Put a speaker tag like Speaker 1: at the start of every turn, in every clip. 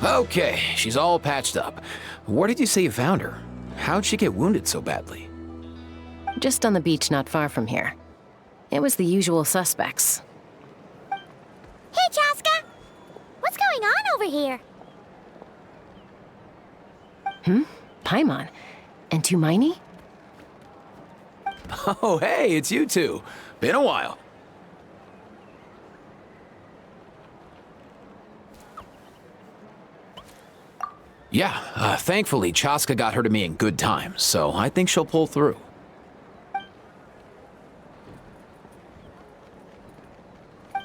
Speaker 1: Okay, she's all patched up. Where did you say you found her? How'd she get wounded so badly?
Speaker 2: Just on the beach not far from here. It was the usual suspects.
Speaker 3: Hey, Chaska! What's going on over here?
Speaker 2: Paimon. And Tumaini?
Speaker 1: Oh, hey, it's you two. Been a while. Yeah, thankfully, Chaska got her to me in good time, so I think she'll pull through.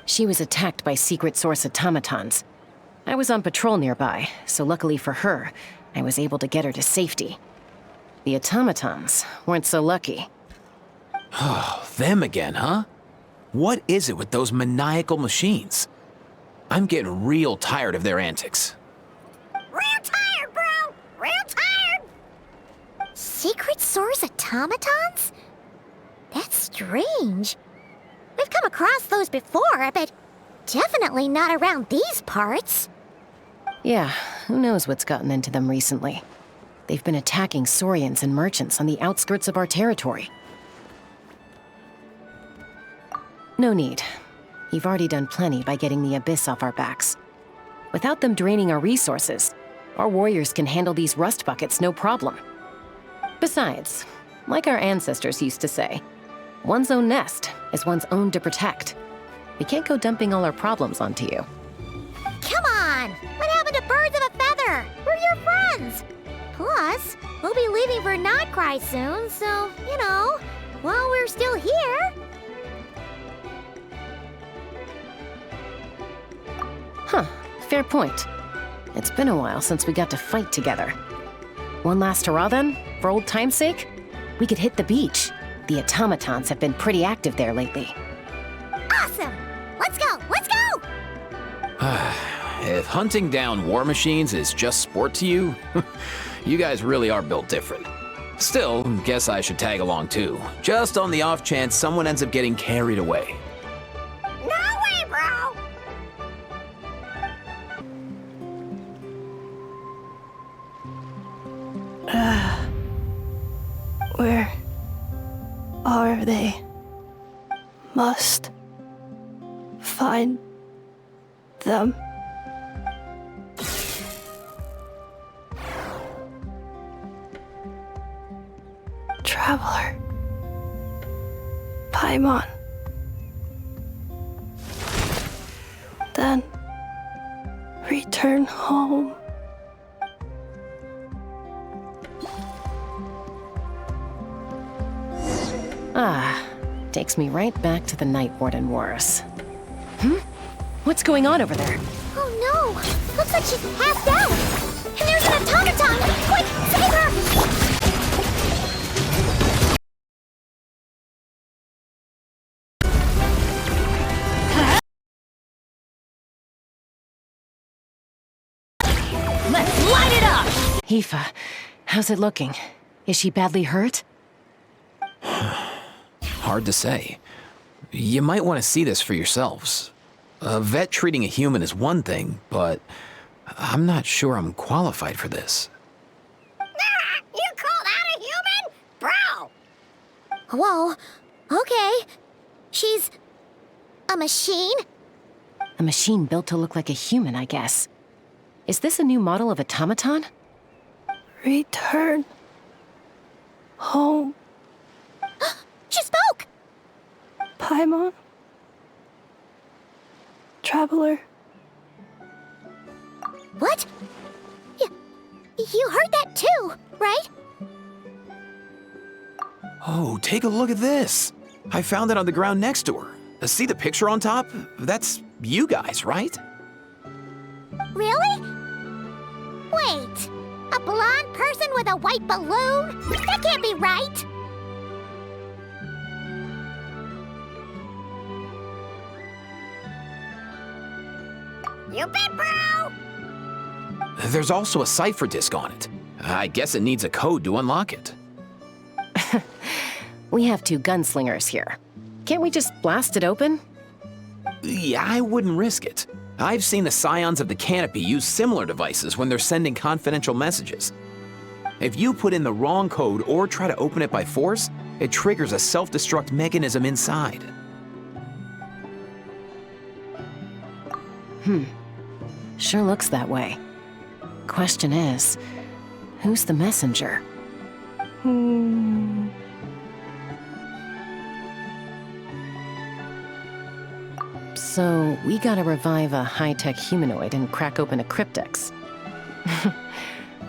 Speaker 2: She was attacked by secret source automatons. I was on patrol nearby, so luckily for her, I was able to get her to safety. The automatons weren't so lucky.
Speaker 1: Oh, them again, huh? What is it with those maniacal machines? I'm getting real tired of their antics.
Speaker 3: Real tired, bro! Real tired! Secret source automatons? That's strange. We've come across those before, but definitely not around these parts.
Speaker 2: Yeah, who knows what's gotten into them recently. They've been attacking Saurians and merchants on the outskirts of our territory. No need. You've already done plenty by getting the Abyss off our backs. Without them draining our resources, our warriors can handle these rust buckets no problem. Besides, like our ancestors used to say, one's own nest is one's own to protect. We can't go dumping all our problems onto you.
Speaker 3: Come on! What happened to birds of a feather? We're your friends! Plus, we'll be leaving for Notcry soon, so, you know, while we're still here...
Speaker 2: Huh, fair point. It's been a while since we got to fight together. One last hurrah then, for old time's sake? We could hit the beach. The automatons have been pretty active there lately.
Speaker 3: Awesome! Let's go! Let's go!
Speaker 1: If hunting down war machines is just sport to you, you guys really are built different. Still, guess I should tag along too, just on the off chance someone ends up getting carried away.
Speaker 3: No way, bro!
Speaker 4: Where are they? Must find them. Traveler. Paimon. Then return home.
Speaker 2: Ah, takes me right back to the Night Warden Wars. What's going on over there?
Speaker 3: Oh no! Looks like she's passed out! And there's an automaton! Quick, save her!
Speaker 2: Let's light it up! Aoife, how's it looking? Is she badly hurt?
Speaker 1: Hard to say. You might want to see this for yourselves. A vet treating a human is one thing, but I'm not sure I'm qualified for this.
Speaker 3: You called out a human? Bro! Whoa, okay. She's... a machine?
Speaker 2: A machine built to look like a human, I guess. Is this a new model of automaton?
Speaker 4: Return home.
Speaker 3: She spoke!
Speaker 4: Paimon. Traveler.
Speaker 3: What? You heard that too, right?
Speaker 1: Oh, take a look at this. I found it on the ground next to her. See the picture on top? That's you guys, right?
Speaker 3: Really? Wait, a blonde person with a white balloon? That can't be right! You bet, bro!
Speaker 1: There's also a cipher disk on it. I guess it needs a code to unlock it.
Speaker 2: We have two gunslingers here. Can't we just blast it open?
Speaker 1: Yeah, I wouldn't risk it. I've seen the Scions of the Canopy use similar devices when they're sending confidential messages. If you put in the wrong code or try to open it by force, it triggers a self-destruct mechanism inside.
Speaker 2: Sure looks that way. Question is, who's the messenger? So, we gotta revive a high-tech humanoid and crack open a cryptex.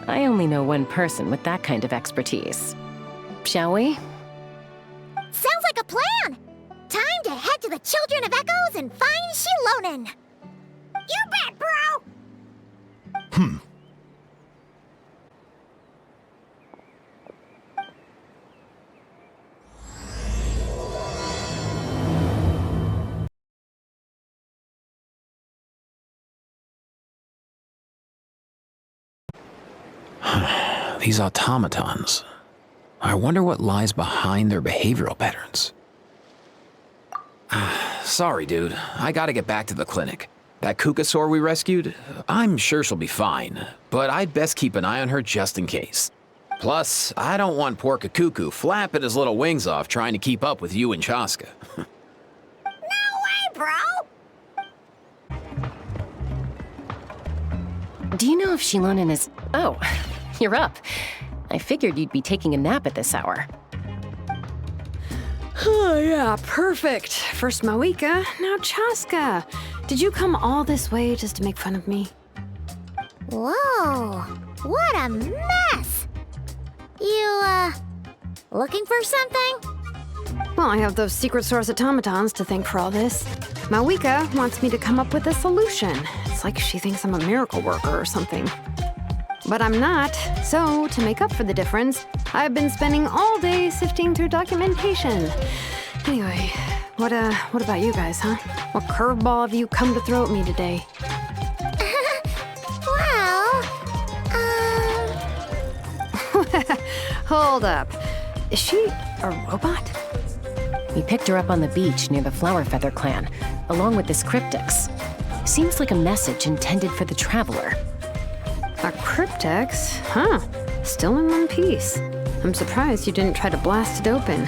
Speaker 2: I only know one person with that kind of expertise. Shall we?
Speaker 3: Sounds like a plan! Time to head to the Children of Echoes and find Shilonen! You bet, bro!
Speaker 1: These automatons. I wonder what lies behind their behavioral patterns. Sorry, dude. I gotta get back to the clinic. That Kukasaur we rescued, I'm sure she'll be fine, but I'd best keep an eye on her just in case. Plus, I don't want poor Kakuku flapping his little wings off trying to keep up with you and Chaska.
Speaker 3: No way, bro!
Speaker 2: Do you know if Shilonen is... Oh, you're up. I figured you'd be taking a nap at this hour.
Speaker 5: Oh, yeah, perfect. First Mawika, now Chaska. Did you come all this way just to make fun of me?
Speaker 3: Whoa, what a mess! You, looking for something?
Speaker 5: Well, I have those secret source automatons to thank for all this. Mawika wants me to come up with a solution. It's like she thinks I'm a miracle worker or something. But I'm not, so to make up for the difference, I've been spending all day sifting through documentation. Anyway, what about you guys, huh? What curveball have you come to throw at me today?
Speaker 3: Well,
Speaker 5: Hold up. Is she a robot?
Speaker 2: We picked her up on the beach near the Flowerfeather clan, along with this cryptex. Seems like a message intended for the Traveler.
Speaker 5: A cryptex? Huh. Still in one piece. I'm surprised you didn't try to blast it open.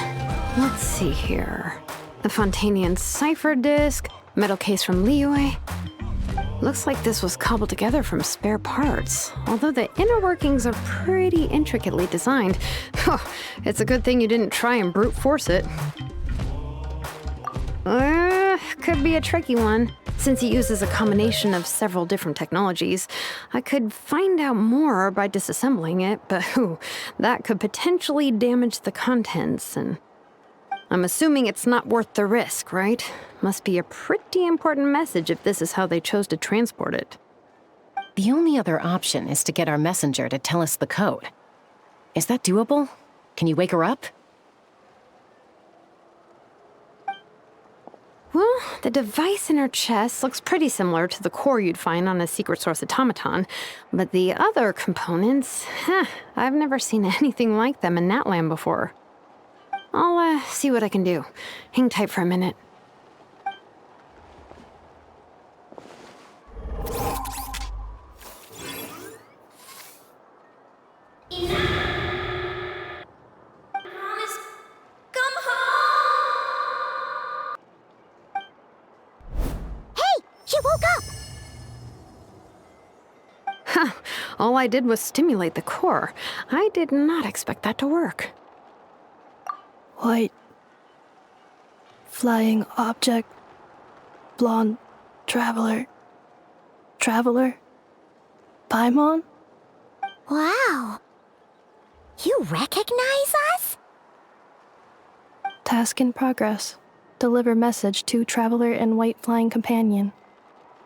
Speaker 5: Let's see here. The Fontanian cipher disk, metal case from Liyue. Looks like this was cobbled together from spare parts, although the inner workings are pretty intricately designed. It's a good thing you didn't try and brute force it. Could be a tricky one. Since it uses a combination of several different technologies, I could find out more by disassembling it, but that could potentially damage the contents, and I'm assuming it's not worth the risk, right? Must be a pretty important message if this is how they chose to transport it.
Speaker 2: The only other option is to get our messenger to tell us the code. Is that doable? Can you wake her up?
Speaker 5: Well, the device in her chest looks pretty similar to the core you'd find on a secret source automaton, but the other components, I've never seen anything like them in Natlan before. I'll see what I can do. Hang tight for a minute.
Speaker 3: She woke up!
Speaker 5: All I did was stimulate the core. I did not expect that to work.
Speaker 4: White. Flying object. Blonde. Traveler. Traveler. Paimon?
Speaker 3: Wow. You recognize us?
Speaker 4: Task in progress. Deliver message to Traveler and White Flying Companion.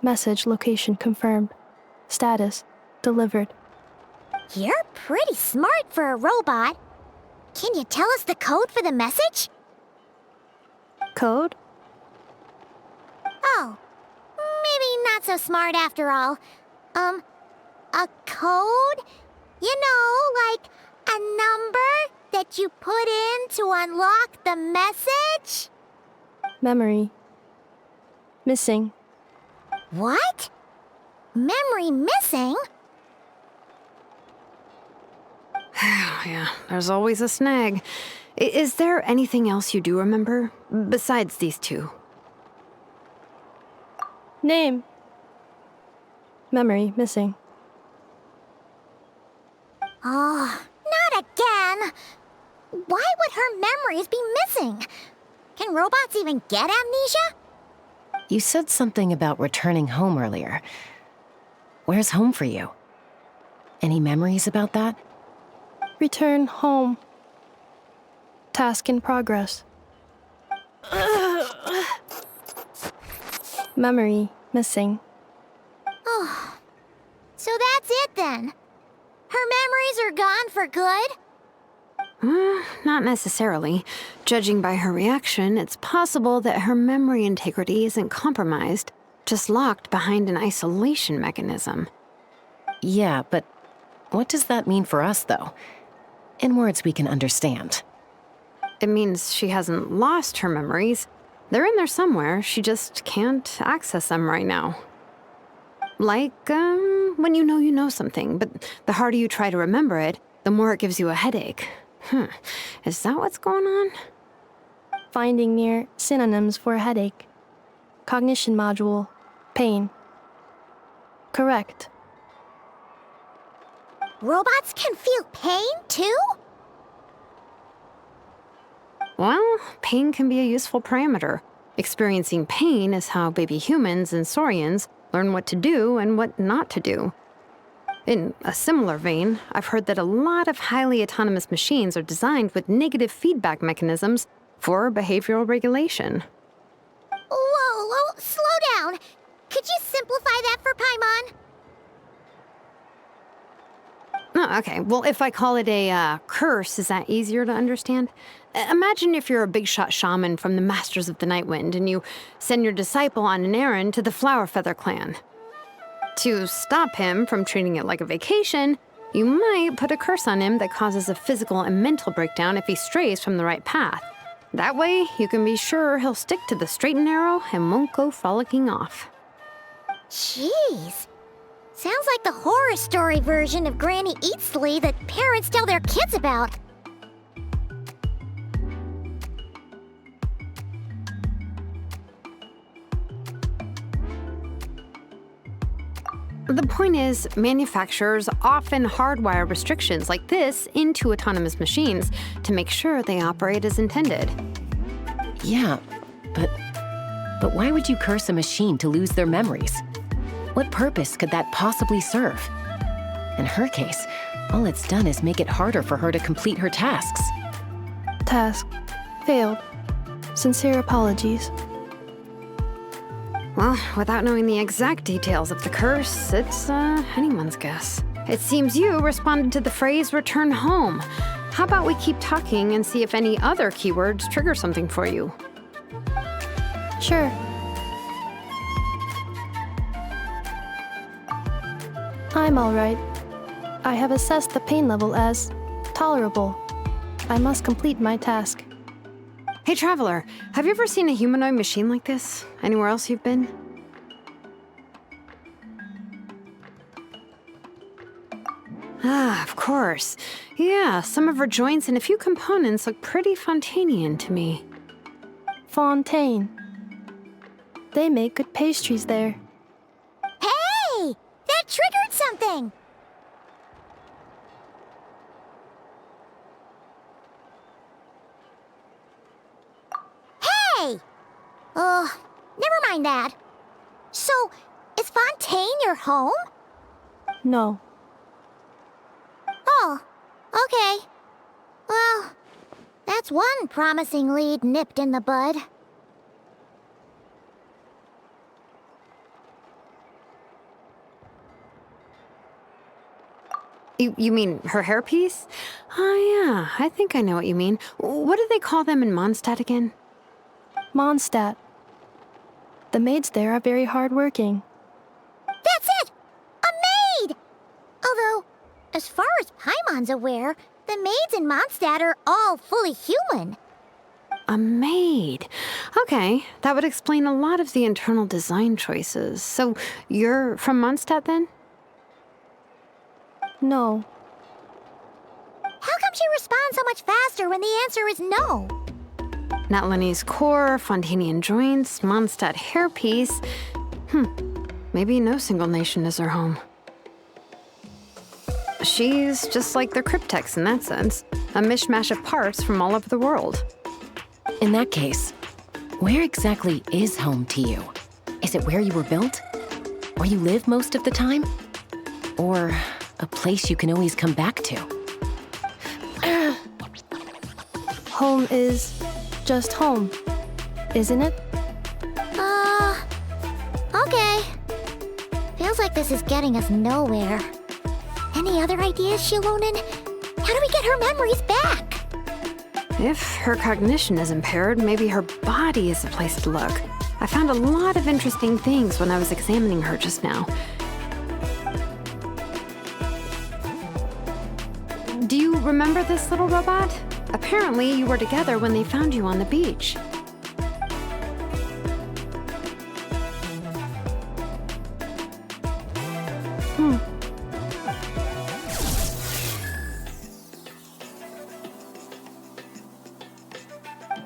Speaker 4: Message location confirmed. Status delivered.
Speaker 3: You're pretty smart for a robot. Can you tell us the code for the message?
Speaker 4: Code?
Speaker 3: Oh, maybe not so smart after all. A code? You know, like a number that you put in to unlock the message?
Speaker 4: Memory. Missing.
Speaker 3: What? Memory missing?
Speaker 5: Yeah, there's always a snag. Is there anything else you do remember, besides these two?
Speaker 4: Name. Memory missing.
Speaker 3: Oh, not again! Why would her memories be missing? Can robots even get amnesia?
Speaker 2: You said something about returning home earlier. Where's home for you? Any memories about that?
Speaker 4: Return home. Task in progress. Memory missing.
Speaker 3: Oh, so that's it then. Her memories are gone for good?
Speaker 5: Not necessarily. Judging by her reaction, it's possible that her memory integrity isn't compromised, just locked behind an isolation mechanism.
Speaker 2: Yeah, but what does that mean for us, though? In words we can understand.
Speaker 5: It means she hasn't lost her memories. They're in there somewhere, she just can't access them right now. Like, when you know something, but the harder you try to remember it, the more it gives you a headache. Is that what's going on?
Speaker 4: Finding near synonyms for headache. Cognition module. Pain. Correct.
Speaker 3: Robots can feel pain too?
Speaker 5: Well, pain can be a useful parameter. Experiencing pain is how baby humans and saurians learn what to do and what not to do. In a similar vein, I've heard that a lot of highly autonomous machines are designed with negative feedback mechanisms for behavioral regulation.
Speaker 3: Whoa, slow down. Could you simplify that for Paimon?
Speaker 5: Oh, okay, well, if I call it a curse, is that easier to understand? Imagine if you're a big shot shaman from the Masters of the Nightwind and you send your disciple on an errand to the Flowerfeather clan. To stop him from treating it like a vacation, you might put a curse on him that causes a physical and mental breakdown if he strays from the right path. That way, you can be sure he'll stick to the straight and narrow and won't go frolicking off.
Speaker 3: Jeez. Sounds like the horror story version of Granny Eatsley that parents tell their kids about.
Speaker 5: The point is, manufacturers often hardwire restrictions like this into autonomous machines to make sure they operate as intended.
Speaker 2: Yeah, but why would you curse a machine to lose their memories? What purpose could that possibly serve? In her case, all it's done is make it harder for her to complete her tasks.
Speaker 4: Task. Failed. Sincere apologies.
Speaker 5: Well, without knowing the exact details of the curse, it's anyone's guess. It seems you responded to the phrase return home. How about we keep talking and see if any other keywords trigger something for you?
Speaker 4: Sure. I'm all right. I have assessed the pain level as tolerable. I must complete my task.
Speaker 5: Hey, Traveler, have you ever seen a humanoid machine like this? Anywhere else you've been? Ah, of course. Yeah, some of her joints and a few components look pretty Fontanian to me.
Speaker 4: Fontaine. They make good pastries there.
Speaker 3: Hey! That triggered something! Hey! Never mind that. So, is Fontaine your home?
Speaker 4: No.
Speaker 3: Oh, okay. Well, that's one promising lead nipped in the bud.
Speaker 5: You mean her hairpiece? Oh, yeah, I think I know what you mean. What do they call them in Mondstadt again?
Speaker 4: Mondstadt. The maids there are very hardworking.
Speaker 3: That's it! A maid! Although, as far as Paimon's aware, the maids in Mondstadt are all fully human.
Speaker 5: A maid. Okay, that would explain a lot of the internal design choices. So, you're from Mondstadt then?
Speaker 4: No.
Speaker 3: How come she responds so much faster when the answer is no?
Speaker 5: Natlanese core, Fontanian joints, Mondstadt hairpiece. Maybe no single nation is her home. She's just like the cryptex in that sense. A mishmash of parts from all over the world.
Speaker 2: In that case, where exactly is home to you? Is it where you were built? Where you live most of the time? Or a place you can always come back to?
Speaker 4: Home is just home, isn't it?
Speaker 3: Okay. Feels like this is getting us nowhere. Any other ideas, Shilonen? How do we get her memories back?
Speaker 5: If her cognition is impaired, maybe her body is the place to look. I found a lot of interesting things when I was examining her just now. Do you remember this little robot? Apparently, you were together when they found you on the beach.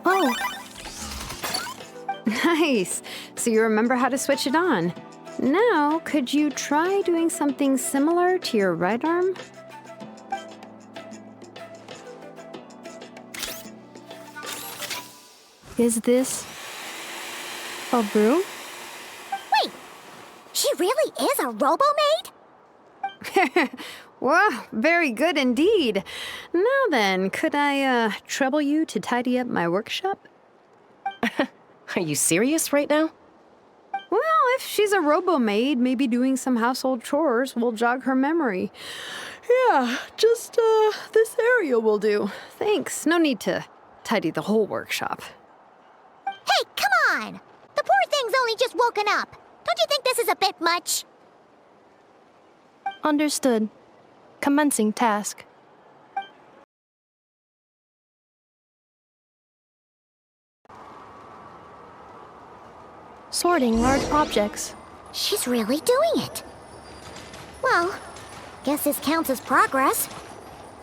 Speaker 4: Oh,
Speaker 5: Nice. So you remember how to switch it on. Now, could you try doing something similar to your right arm?
Speaker 4: is this a broom?
Speaker 3: Wait, she really is a robo-maid?
Speaker 5: Wow, very good indeed. Now then, could I trouble you to tidy up my workshop?
Speaker 2: Are you serious right now?
Speaker 5: Well, if she's a robo-maid, maybe doing some household chores will jog her memory. Yeah, just this area will do. Thanks. No need to tidy the whole workshop.
Speaker 3: Hey, come on! The poor thing's only just woken up. Don't you think this is a bit much?
Speaker 4: Understood. Commencing task. Sorting large objects.
Speaker 3: She's really doing it. Well, guess this counts as progress.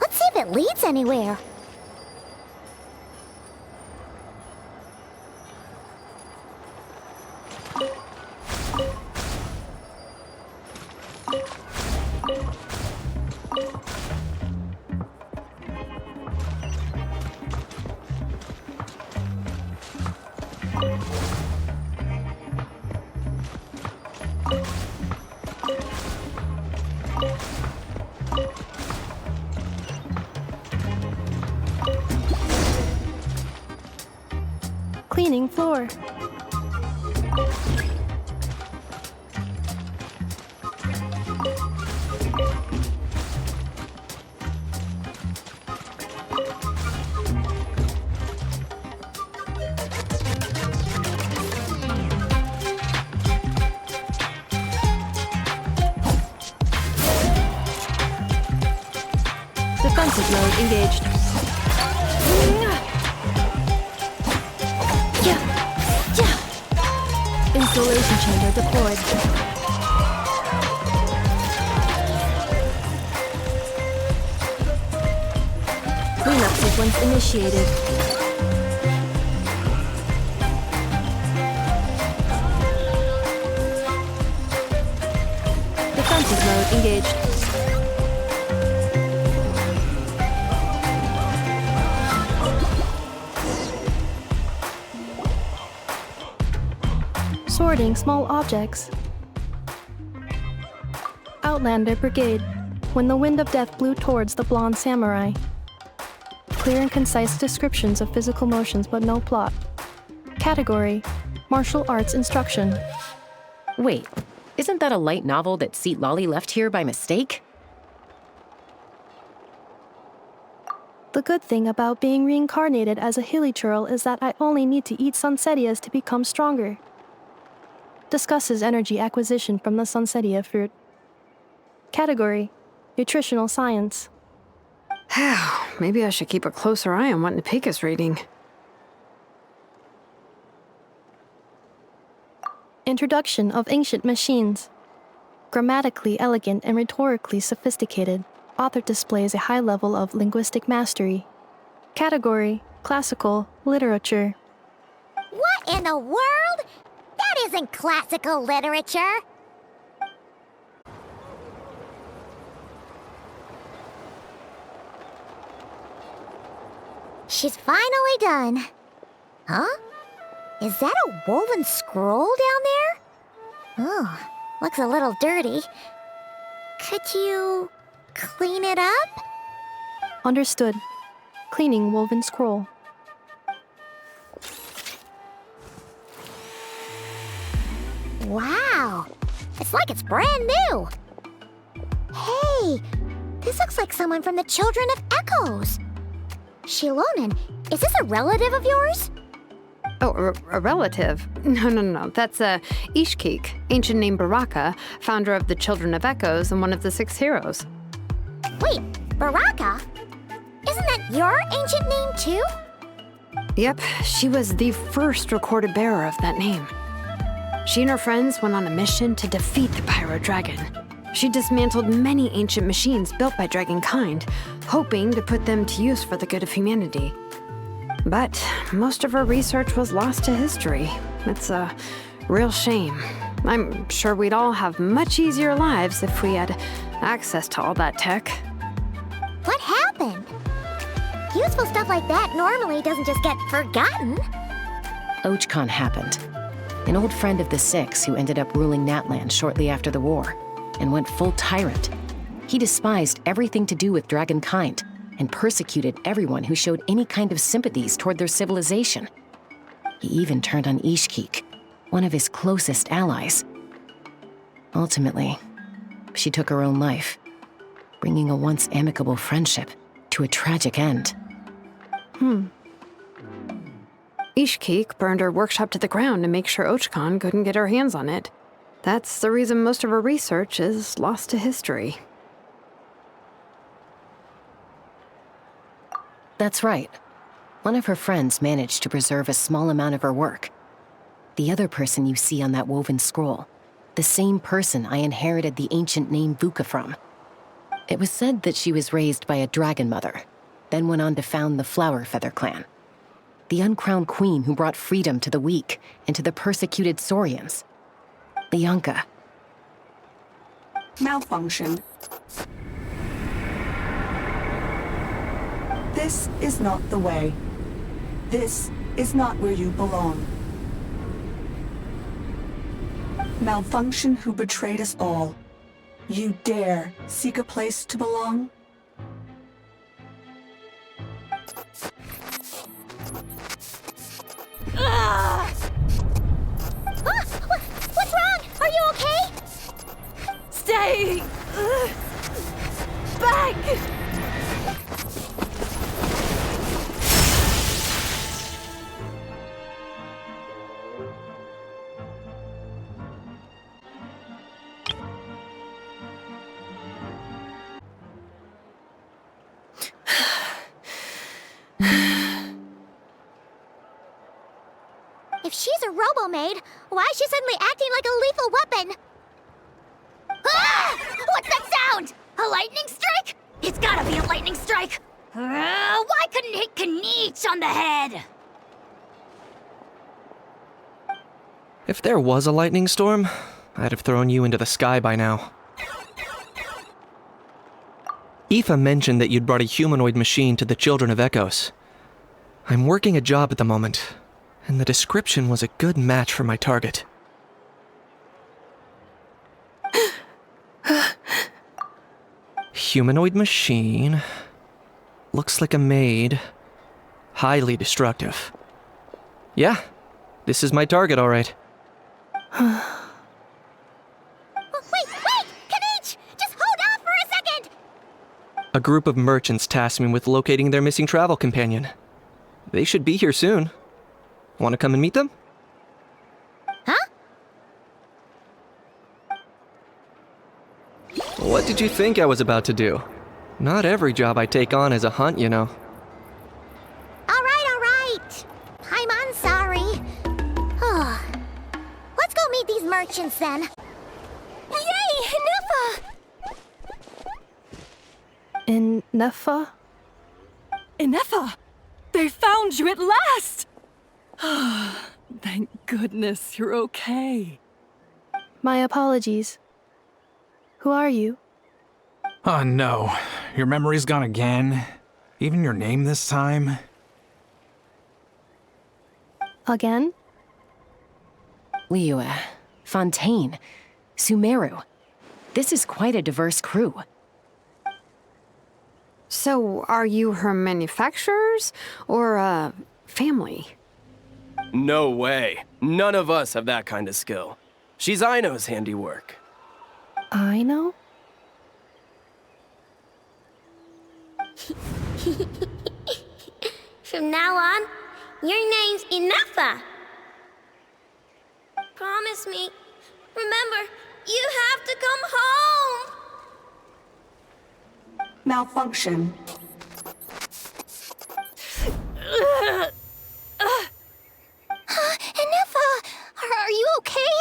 Speaker 3: Let's see if it leads anywhere.
Speaker 4: Cleaning floor. Defensive mode engaged. Installation chamber deployed. Cleanup sequence initiated. Defensive mode engaged. Sorting small objects. Outlander Brigade. When the wind of death blew towards the blonde samurai. Clear and concise descriptions of physical motions but no plot. Category: Martial Arts Instruction.
Speaker 2: Wait, isn't that a light novel that Seat Lolly left here by mistake?
Speaker 4: The good thing about being reincarnated as a hilly churl is that I only need to eat sunsettias to become stronger. Discusses energy acquisition from the sunsettia fruit. Category: Nutritional Science.
Speaker 5: Maybe I should keep a closer eye on what Napika's reading.
Speaker 4: Introduction of Ancient Machines. Grammatically elegant and rhetorically sophisticated, author displays a high level of linguistic mastery. Category: Classical Literature.
Speaker 3: What in the world? That isn't classical literature. She's finally done. Huh? Is that a woven scroll down there? Oh, looks a little dirty. Could you clean it up?
Speaker 4: Understood. Cleaning woven scroll.
Speaker 3: Wow, it's like it's brand new. Hey, this looks like someone from the Children of Echoes. Shilonen, is this a relative of yours?
Speaker 5: Oh, a relative? No. That's Ishkik, ancient name Baraka, founder of the Children of Echoes and one of the 6 heroes.
Speaker 3: Wait, Baraka? Isn't that your ancient name too?
Speaker 5: Yep, she was the first recorded bearer of that name. She and her friends went on a mission to defeat the Pyro Dragon. She dismantled many ancient machines built by Dragonkind, hoping to put them to use for the good of humanity. But most of her research was lost to history. It's a real shame. I'm sure we'd all have much easier lives if we had access to all that tech.
Speaker 3: What happened? Useful stuff like that normally doesn't just get forgotten.
Speaker 2: Ochkon happened. An old friend of the 6 who ended up ruling Natlan shortly after the war, and went full tyrant. He despised everything to do with Dragonkind, and persecuted everyone who showed any kind of sympathies toward their civilization. He even turned on Ishkik, one of his closest allies. Ultimately, she took her own life, bringing a once amicable friendship to a tragic end.
Speaker 5: Ishkik burned her workshop to the ground to make sure Ochkon couldn't get her hands on it. That's the reason most of her research is lost to history.
Speaker 2: That's right. One of her friends managed to preserve a small amount of her work. The other person you see on that woven scroll, the same person I inherited the ancient name Vuka from. It was said that she was raised by a dragon mother, then went on to found the Flower Feather clan. The uncrowned queen who brought freedom to the weak and to the persecuted Saurians. Lianka.
Speaker 6: Malfunction. This is not the way. This is not where you belong. Malfunction who betrayed us all. You dare seek a place to belong?
Speaker 3: What's wrong? Are you okay?
Speaker 7: Stay back!
Speaker 3: If she's a robo-maid, why is she suddenly acting like a lethal weapon? Ah! What's that sound? A lightning strike? It's gotta be a lightning strike! Why couldn't it hit Kanich on the head?
Speaker 8: If there was a lightning storm, I'd have thrown you into the sky by now. Aoife mentioned that you'd brought a humanoid machine to the Children of Echoes. I'm working a job at the moment, and the description was a good match for my target. Humanoid machine. Looks like a maid. Highly destructive. Yeah, this is my target, all right.
Speaker 3: Wait! Kanich! Just hold off for a second!
Speaker 8: A group of merchants tasked me with locating their missing travel companion. They should be here soon. Want to come and meet them?
Speaker 3: Huh?
Speaker 8: What did you think I was about to do? Not every job I take on is a hunt, you know.
Speaker 3: All right. I'm sorry. Let's go meet these merchants then. Yay, Neffa!
Speaker 4: In Neffa?
Speaker 7: Ineffa! They found you at last! Thank goodness you're okay.
Speaker 4: My apologies. Who are you?
Speaker 9: Oh no, your memory's gone again? Even your name this time?
Speaker 4: Again?
Speaker 2: Liyue, Fontaine, Sumeru. This is quite a diverse crew.
Speaker 5: So, are you her manufacturers or family?
Speaker 10: No way. None of us have that kind of skill. She's Aino's handiwork.
Speaker 4: I know?
Speaker 3: From now on, your name's Ineffa. Promise me. Remember, you have to come home.
Speaker 6: Malfunction.
Speaker 3: Ineffa, are you okay?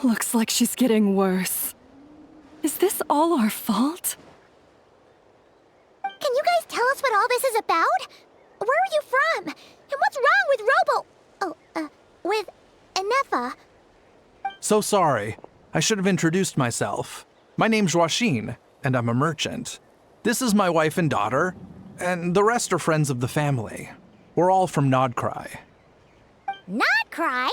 Speaker 7: Looks like she's getting worse. Is this all our fault?
Speaker 3: Can you guys tell us what all this is about? Where are you from? And what's wrong with with Ineffa?
Speaker 9: So sorry. I should have introduced myself. My name's Joachine, and I'm a merchant. This is my wife and daughter, and the rest are friends of the family. We're all from Nodcry.
Speaker 3: Not cry?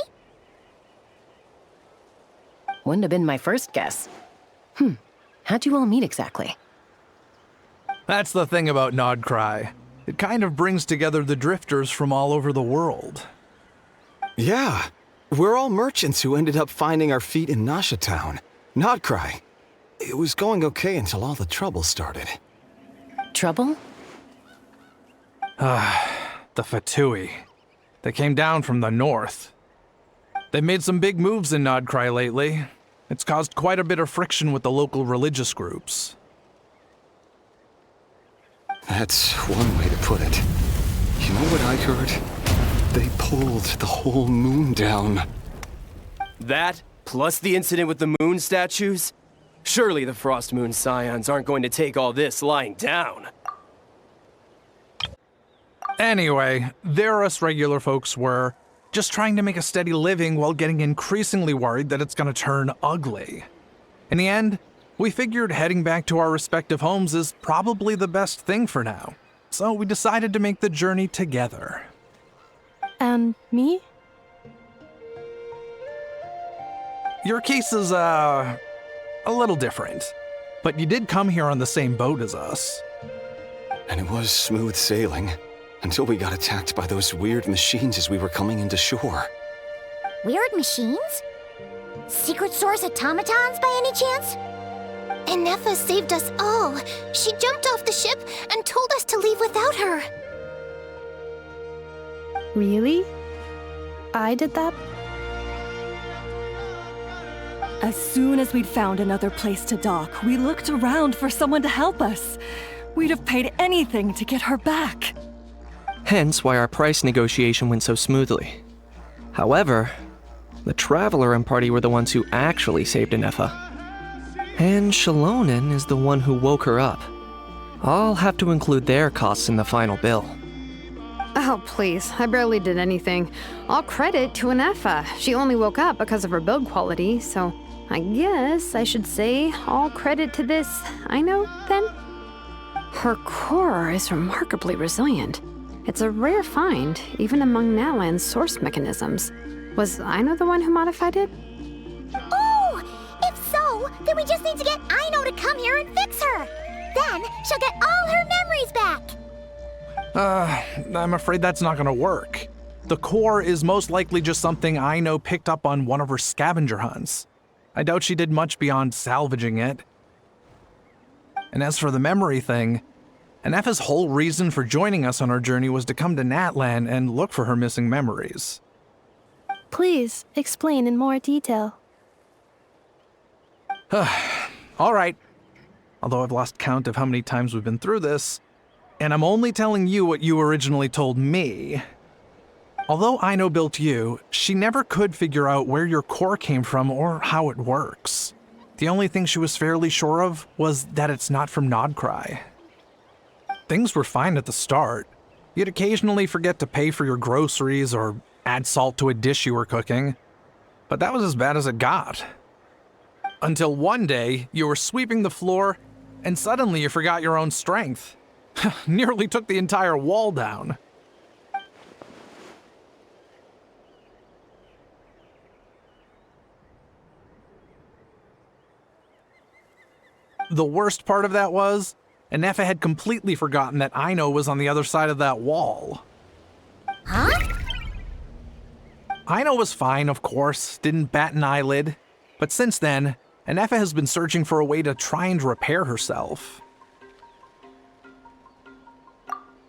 Speaker 2: Wouldn't have been my first guess. How'd you all meet exactly?
Speaker 9: That's the thing about Nodcry. It kind of brings together the drifters from all over the world.
Speaker 11: Yeah, we're all merchants who ended up finding our feet in Nasha Town. Nodcry. It was going okay until all the trouble started.
Speaker 2: Trouble?
Speaker 9: The Fatui. They came down from the north. They've made some big moves in Nodcry lately. It's caused quite a bit of friction with the local religious groups.
Speaker 11: That's one way to put it. You know what I heard? They pulled the whole moon down.
Speaker 10: That, plus the incident with the moon statues? Surely the Frost Moon Scions aren't going to take all this lying down.
Speaker 9: Anyway, there us regular folks were, just trying to make a steady living while getting increasingly worried that it's gonna turn ugly. In the end, we figured heading back to our respective homes is probably the best thing for now. So we decided to make the journey together.
Speaker 4: And me?
Speaker 9: Your case is, a little different. But you did come here on the same boat as us.
Speaker 11: And it was smooth sailing, until we got attacked by those weird machines as we were coming into shore.
Speaker 3: Weird machines? Secret Source automatons by any chance? Ineffa saved us all. She jumped off the ship and told us to leave without her.
Speaker 4: Really? I did that?
Speaker 7: As soon as we'd found another place to dock, we looked around for someone to help us. We'd have paid anything to get her back.
Speaker 8: Hence why our price negotiation went so smoothly. However, the Traveler and party were the ones who actually saved Ineffa. And Shalonen is the one who woke her up. I'll have to include their costs in the final bill.
Speaker 5: Oh, please. I barely did anything. All credit to Ineffa. She only woke up because of her build quality, so I guess I should say all credit to this Aino, then? Her core is remarkably resilient. It's a rare find, even among Nalan's source mechanisms. Was Aino the one who modified it?
Speaker 3: Oh! If so, then we just need to get Aino to come here and fix her. Then she'll get all her memories back.
Speaker 9: I'm afraid that's not gonna work. The core is most likely just something Aino picked up on one of her scavenger hunts. I doubt she did much beyond salvaging it. And as for the memory thing, Ineffa's whole reason for joining us on our journey was to come to Natlan and look for her missing memories.
Speaker 4: Please, explain in more detail.
Speaker 9: All right. Although I've lost count of how many times we've been through this, and I'm only telling you what you originally told me. Although Aino built you, she never could figure out where your core came from or how it works. The only thing she was fairly sure of was that it's not from Nodcry. Things were fine at the start. You'd occasionally forget to pay for your groceries or add salt to a dish you were cooking, but that was as bad as it got. Until one day, you were sweeping the floor, and suddenly you forgot your own strength. Nearly took the entire wall down. The worst part of that was, Anefa had completely forgotten that Aino was on the other side of that wall.
Speaker 3: Huh?
Speaker 9: Aino was fine, of course, didn't bat an eyelid. But since then, Anefa has been searching for a way to try and repair herself.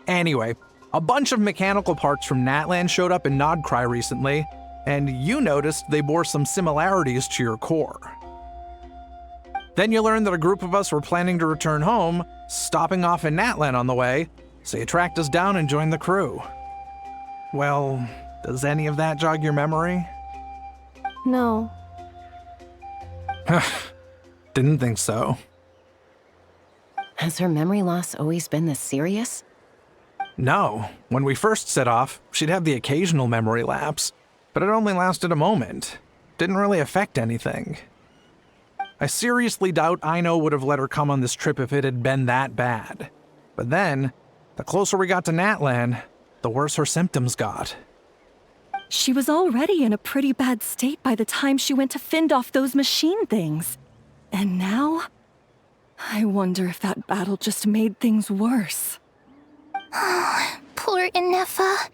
Speaker 9: Anyway, a bunch of mechanical parts from Natlan showed up in Nodcry recently, and you noticed they bore some similarities to your core. Then you learned that a group of us were planning to return home, stopping off in Natlan on the way, so you tracked us down and joined the crew. Well, does any of that jog your memory?
Speaker 4: No.
Speaker 9: Didn't think so.
Speaker 2: Has her memory loss always been this serious?
Speaker 9: No. When we first set off, she'd have the occasional memory lapse, but it only lasted a moment. Didn't really affect anything. I seriously doubt Aino would have let her come on this trip if it had been that bad. But then, the closer we got to Natlan, the worse her symptoms got.
Speaker 7: She was already in a pretty bad state by the time she went to fend off those machine things. And now? I wonder if that battle just made things worse.
Speaker 3: Poor Anefa.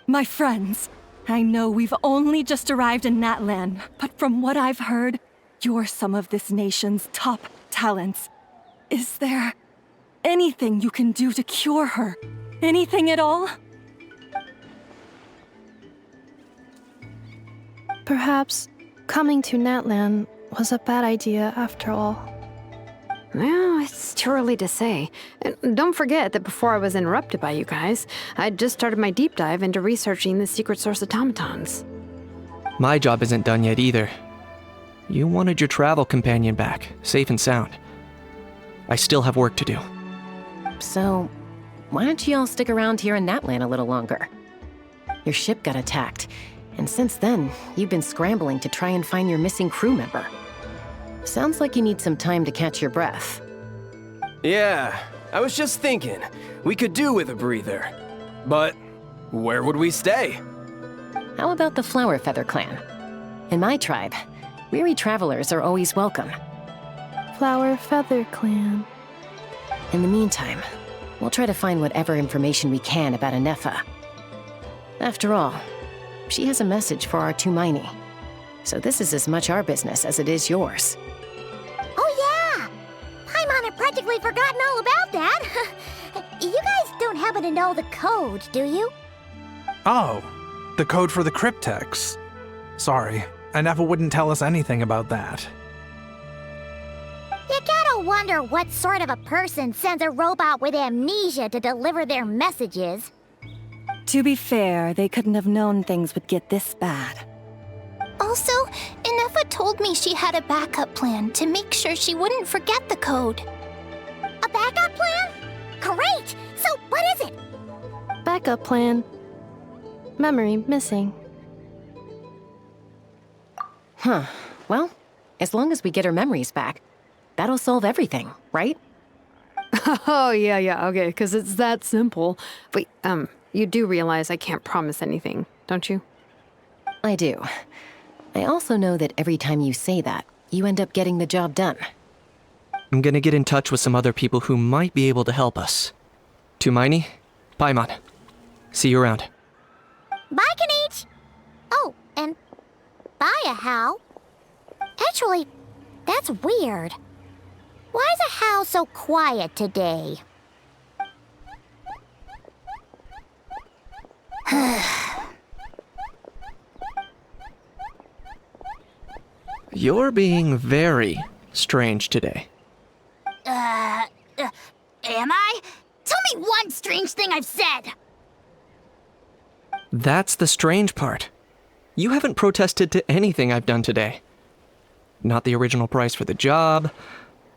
Speaker 7: My friends, I know we've only just arrived in Natlan, but from what I've heard, you're some of this nation's top talents. Is there anything you can do to cure her? Anything at all?
Speaker 4: Perhaps coming to Natlan was a bad idea after all.
Speaker 5: Well, it's too early to say. And don't forget that before I was interrupted by you guys, I'd just started my deep dive into researching the secret source automatons.
Speaker 8: My job isn't done yet either. You wanted your travel companion back, safe and sound. I still have work to do.
Speaker 2: So, why don't you all stick around here in Natlan a little longer? Your ship got attacked, and since then, you've been scrambling to try and find your missing crew member. Sounds like you need some time to catch your breath.
Speaker 10: Yeah, I was just thinking, we could do with a breather. But where would we stay?
Speaker 2: How about the Flower Feather clan? In my tribe, weary travelers are always welcome.
Speaker 4: Flower Feather Clan.
Speaker 2: In the meantime, we'll try to find whatever information we can about Anefa. After all, she has a message for our Tumaini. So this is as much our business as it is yours.
Speaker 3: Oh yeah! Paimon had practically forgotten all about that. You guys don't happen to know the code, do you?
Speaker 9: Oh, the code for the cryptex. Sorry, Anefa wouldn't tell us anything about that.
Speaker 3: You gotta wonder what sort of a person sends a robot with amnesia to deliver their messages.
Speaker 7: To be fair, they couldn't have known things would get this bad.
Speaker 3: Also, Anefa told me she had a backup plan to make sure she wouldn't forget the code. A backup plan? Great! So what is it?
Speaker 4: Backup plan. Memory missing.
Speaker 2: Huh. Well, as long as we get her memories back, that'll solve everything, right?
Speaker 5: Oh, yeah, okay, because it's that simple. Wait, you do realize I can't promise anything, don't you?
Speaker 2: I do. I also know that every time you say that, you end up getting the job done.
Speaker 8: I'm gonna get in touch with some other people who might be able to help us. Tumaini, Paimon. See you around.
Speaker 3: Bye, Kanich! Oh, and bye, Hal. Actually, that's weird. Why is a Hal so quiet today?
Speaker 8: You're being very strange today.
Speaker 3: Am I? Tell me one strange thing I've said!
Speaker 8: That's the strange part. You haven't protested to anything I've done today. Not the original price for the job,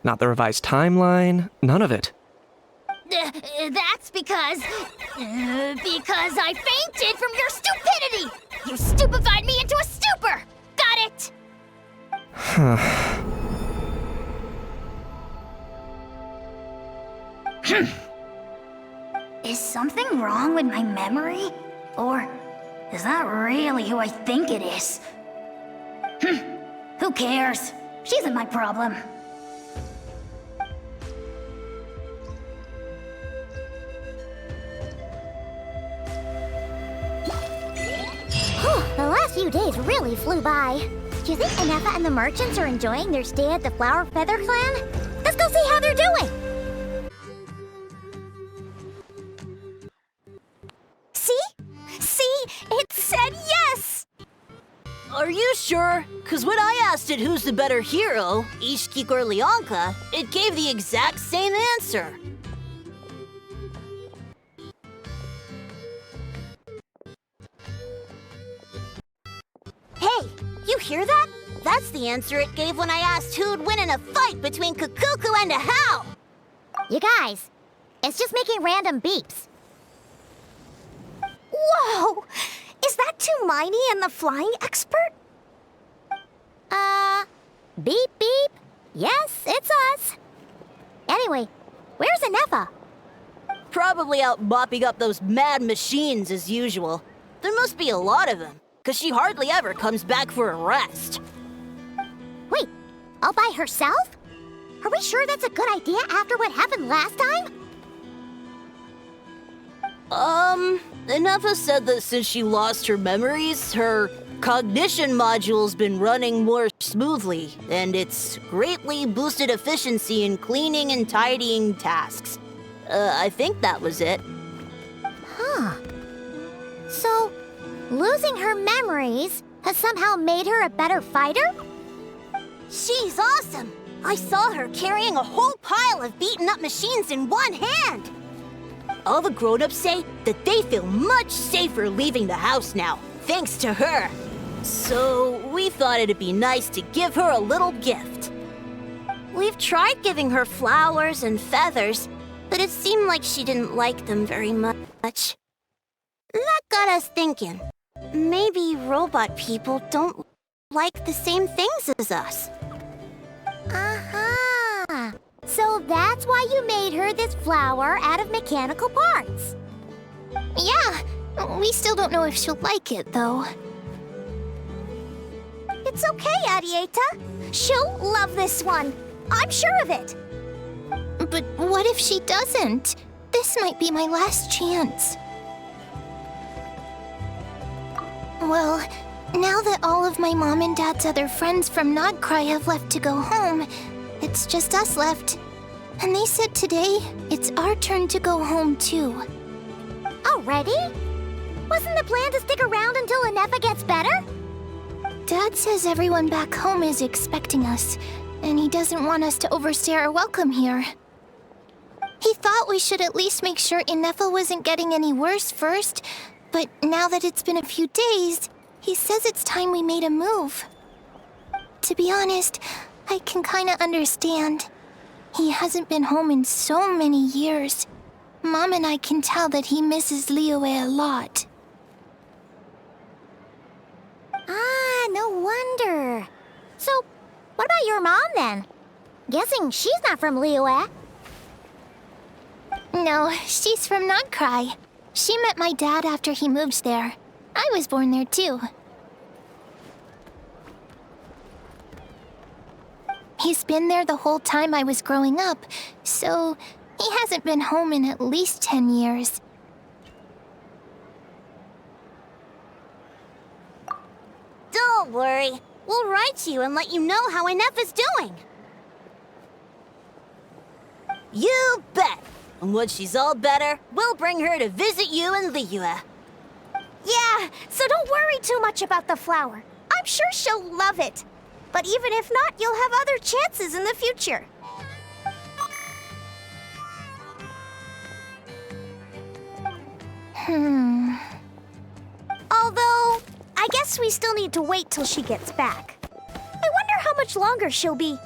Speaker 8: not the revised timeline, none of it.
Speaker 3: That's because I fainted from your stupidity! You stupefied me into a stupor! Got it?
Speaker 12: Is something wrong with my memory? Or is that really who I think it is? Who cares? She isn't my problem.
Speaker 3: The last few days really flew by. Do you think Anefa and the merchants are enjoying their stay at the Flower Feather Clan? Let's go see how they're doing!
Speaker 13: See? It said yes! Are you sure? Because when I asked it who's the better hero, Ishkik or Leonka, it gave the exact same answer.
Speaker 3: Hey, you hear that? That's the answer it gave when I asked who'd win in a fight between Kukuku and a How! You guys, it's just making random beeps.
Speaker 13: Whoa! Is that Tumaini and the flying expert?
Speaker 3: Beep beep. Yes, it's us. Anyway, where's Anefa?
Speaker 13: Probably out mopping up those mad machines as usual. There must be a lot of them, because she hardly ever comes back for a rest.
Speaker 3: Wait, all by herself? Are we sure that's a good idea after what happened last time?
Speaker 13: Anefa said that since she lost her memories, her cognition module's been running more smoothly, and it's greatly boosted efficiency in cleaning and tidying tasks. I think that was it.
Speaker 3: Huh. So, losing her memories has somehow made her a better fighter?
Speaker 13: She's awesome! I saw her carrying a whole pile of beaten-up machines in one hand! All the grown-ups say that they feel much safer leaving the house now, thanks to her. So, we thought it'd be nice to give her a little gift. We've tried giving her flowers and feathers, but it seemed like she didn't like them very much. That got us thinking. Maybe robot people don't like the same things as us.
Speaker 3: Aha! So that's why you made her this flower out of mechanical parts.
Speaker 12: Yeah, we still don't know if she'll like it, though.
Speaker 3: It's okay, Arieta. She'll love this one. I'm sure of it.
Speaker 12: But what if she doesn't? This might be my last chance. Well, now that all of my mom and dad's other friends from Nodcry have left to go home, it's just us left. And they said today, it's our turn to go home too.
Speaker 3: Already? Wasn't the plan to stick around until Anefa gets better?
Speaker 12: Dad says everyone back home is expecting us, and he doesn't want us to overstay our welcome here. He thought we should at least make sure Anefa wasn't getting any worse first, but now that it's been a few days, he says it's time we made a move. To be honest, I can kinda understand. He hasn't been home in so many years. Mom and I can tell that he misses Liyue a lot.
Speaker 3: Ah, no wonder. So, what about your mom then? Guessing she's not from Liyue.
Speaker 12: No, she's from Nodcry. She met my dad after he moved there. I was born there too. He's been there the whole time I was growing up, so he hasn't been home in at least 10 years.
Speaker 13: Don't worry. We'll write to you and let you know how Anefa's doing. You bet. And when she's all better, we'll bring her to visit you in Liyue.
Speaker 3: Yeah, so don't worry too much about the flower. I'm sure she'll love it. But even if not, you'll have other chances in the future. guess we still need to wait till she gets back. I wonder how much longer she'll be.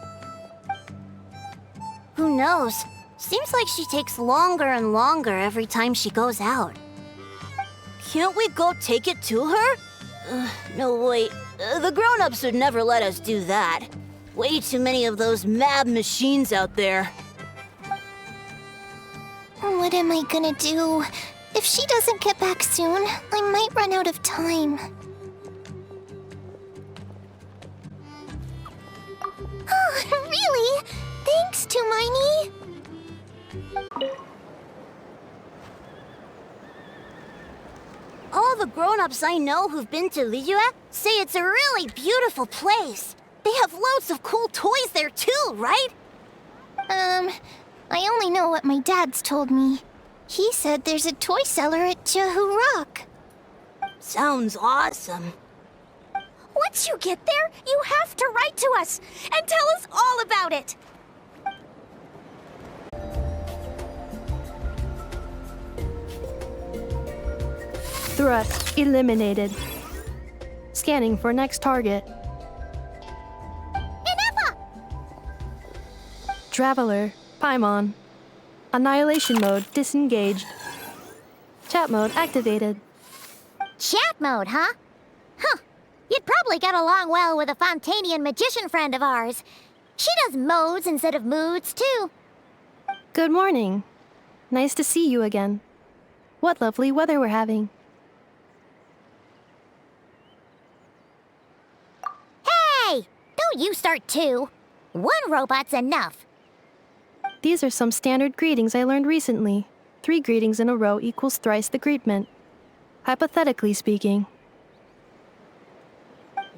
Speaker 13: Who knows? Seems like she takes longer and longer every time she goes out. Can't we go take it to her? No, wait. The grown-ups would never let us do that. Way too many of those mad machines out there.
Speaker 12: What am I gonna do? If she doesn't get back soon, I might run out of time. Oh, really? Thanks, Hermione.
Speaker 13: All the grown-ups I know who've been to Liyue say it's a really beautiful place. They have loads of cool toys there too, right?
Speaker 12: I only know what my dad's told me. He said there's a toy cellar at Jehu Rock.
Speaker 13: Sounds awesome.
Speaker 3: Once you get there, you have to write to us and tell us all about it.
Speaker 4: Threat eliminated. Scanning for next target.
Speaker 3: Inefa!
Speaker 4: Traveler, Paimon. Annihilation mode disengaged. Chat mode activated.
Speaker 3: Chat mode, huh? Huh. You'd probably get along well with a Fontanian magician friend of ours. She does modes instead of moods, too.
Speaker 4: Good morning. Nice to see you again. What lovely weather we're having.
Speaker 3: Hey! Don't you start too. One robot's enough.
Speaker 4: These are some standard greetings I learned recently. 3 greetings in a row equals thrice the greetment. Hypothetically speaking.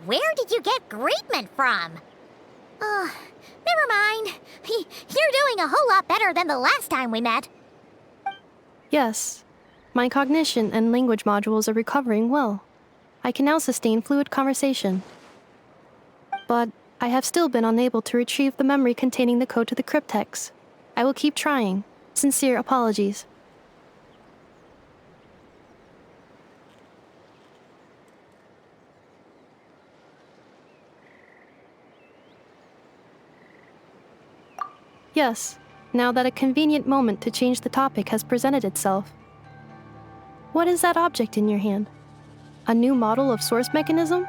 Speaker 3: Where did you get greetment from? Never mind. You're doing a whole lot better than the last time we met.
Speaker 4: Yes. My cognition and language modules are recovering well. I can now sustain fluid conversation. But I have still been unable to retrieve the memory containing the code to the cryptex. I will keep trying. Sincere apologies. Yes, now that a convenient moment to change the topic has presented itself. What is that object in your hand? A new model of source mechanism?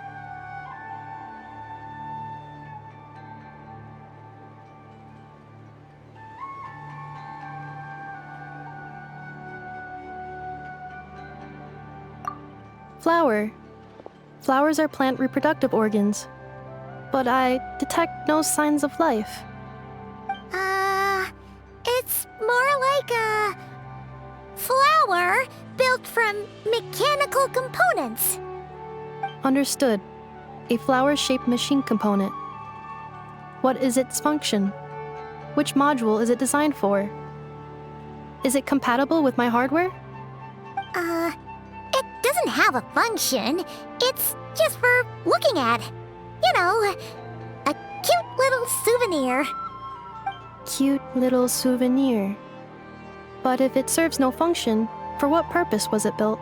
Speaker 4: Flower. Flowers are plant reproductive organs. But I detect no signs of life.
Speaker 3: It's more like a flower built from mechanical components.
Speaker 4: Understood. A flower-shaped machine component. What is its function? Which module is it designed for? Is it compatible with my hardware?
Speaker 3: It doesn't have a function. It's just for looking at. You know, a cute little souvenir.
Speaker 4: Cute little souvenir. But if it serves no function, for what purpose was it built?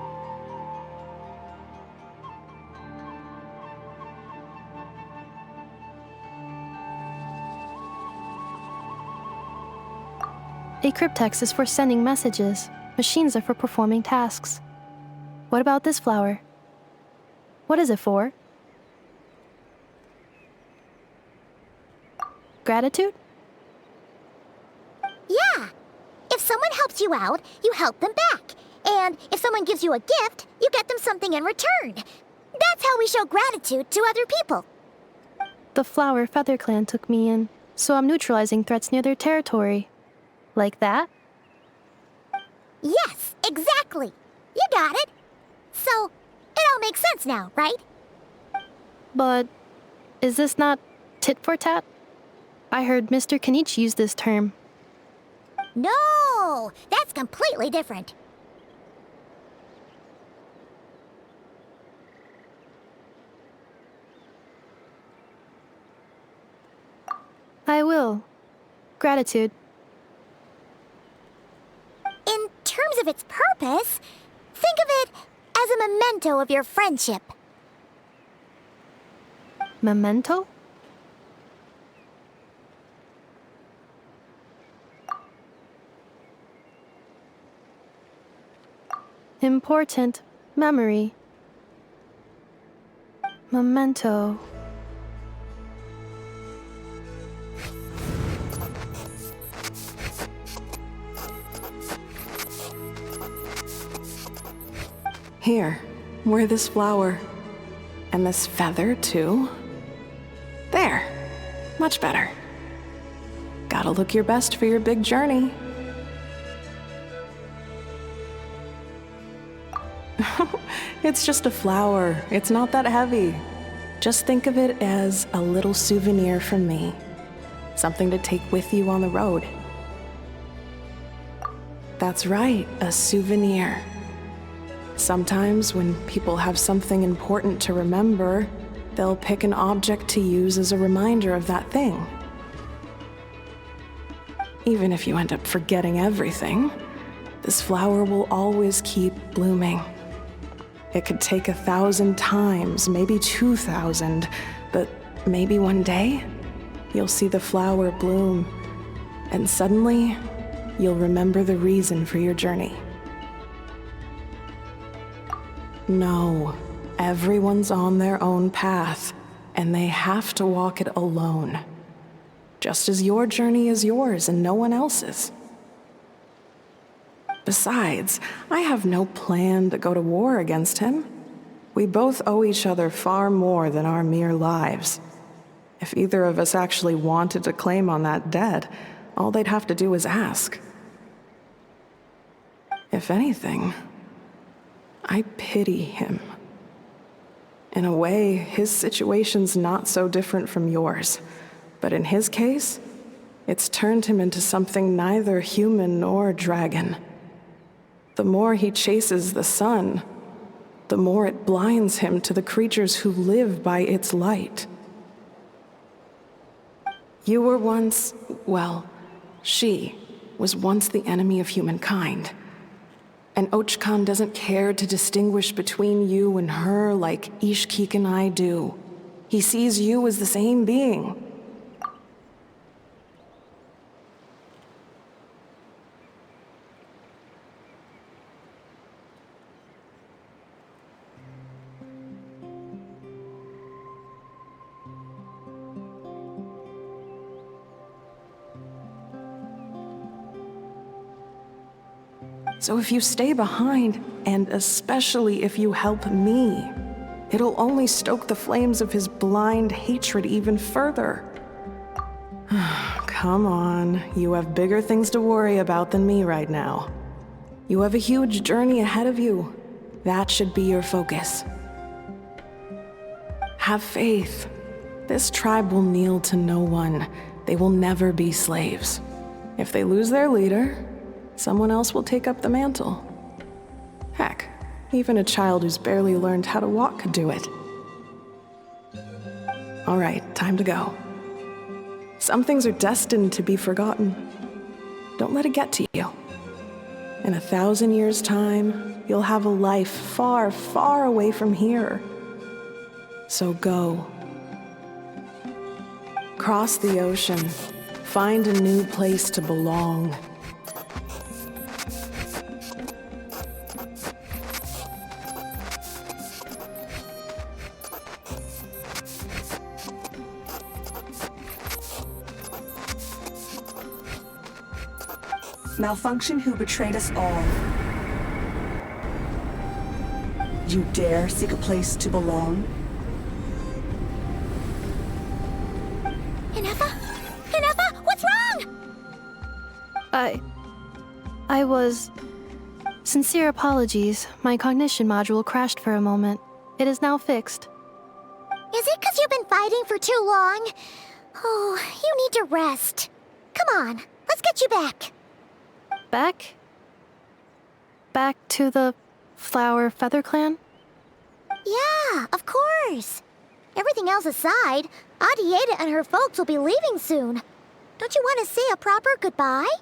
Speaker 4: A cryptex is for sending messages. Machines are for performing tasks. What about this flower? What is it for? Gratitude?
Speaker 3: Yeah. If someone helps you out, you help them back. And if someone gives you a gift, you get them something in return. That's how we show gratitude to other people.
Speaker 4: The Flower Feather Clan took me in, so I'm neutralizing threats near their territory. Like that?
Speaker 3: Yes, exactly. You got it. So, it all makes sense now, right?
Speaker 4: But is this not tit for tat? I heard Mr. Kenichi use this term.
Speaker 3: No, that's completely different.
Speaker 4: I will. Gratitude.
Speaker 3: In terms of its purpose, think of it as a memento of your friendship.
Speaker 4: Memento? Important memory. Memento.
Speaker 14: Here, wear this flower. And this feather, too. There. Much better. Gotta look your best for your big journey. It's just a flower. It's not that heavy. Just think of it as a little souvenir from me. Something to take with you on the road. That's right, a souvenir. Sometimes when people have something important to remember, they'll pick an object to use as a reminder of that thing. Even if you end up forgetting everything, this flower will always keep blooming. It could take 1,000 times, maybe 2,000, but maybe one day, you'll see the flower bloom, and suddenly, you'll remember the reason for your journey. No, everyone's on their own path, and they have to walk it alone. Just as your journey is yours and no one else's. Besides, I have no plan to go to war against him. We both owe each other far more than our mere lives. If either of us actually wanted to claim on that debt, all they'd have to do is ask. If anything, I pity him. In a way, his situation's not so different from yours. But in his case, it's turned him into something neither human nor dragon. The more he chases the sun, the more it blinds him to the creatures who live by its light. You were once, well, she was once the enemy of humankind. And Ochkan doesn't care to distinguish between you and her like Ishkik and I do. He sees you as the same being. So if you stay behind, and especially if you help me, it'll only stoke the flames of his blind hatred even further. Come on, you have bigger things to worry about than me right now. You have a huge journey ahead of you. That should be your focus. Have faith. This tribe will kneel to no one. They will never be slaves. If they lose their leader, someone else will take up the mantle. Heck, even a child who's barely learned how to walk could do it. All right, time to go. Some things are destined to be forgotten. Don't let it get to you. In 1,000 years' time, you'll have a life far, far away from here. So go. Cross the ocean. Find a new place to belong.
Speaker 6: Malfunction who betrayed us all. You dare seek a place to belong?
Speaker 3: Inefa? Inefa, what's wrong?
Speaker 4: I was... Sincere apologies. My cognition module crashed for a moment. It is now fixed.
Speaker 3: Is it because you've been fighting for too long? Oh, you need to rest. Come on, let's get you back.
Speaker 4: Back? Back to the Flower Feather Clan?
Speaker 3: Yeah, of course. Everything else aside, Adieta and her folks will be leaving soon. Don't you want to say a proper goodbye?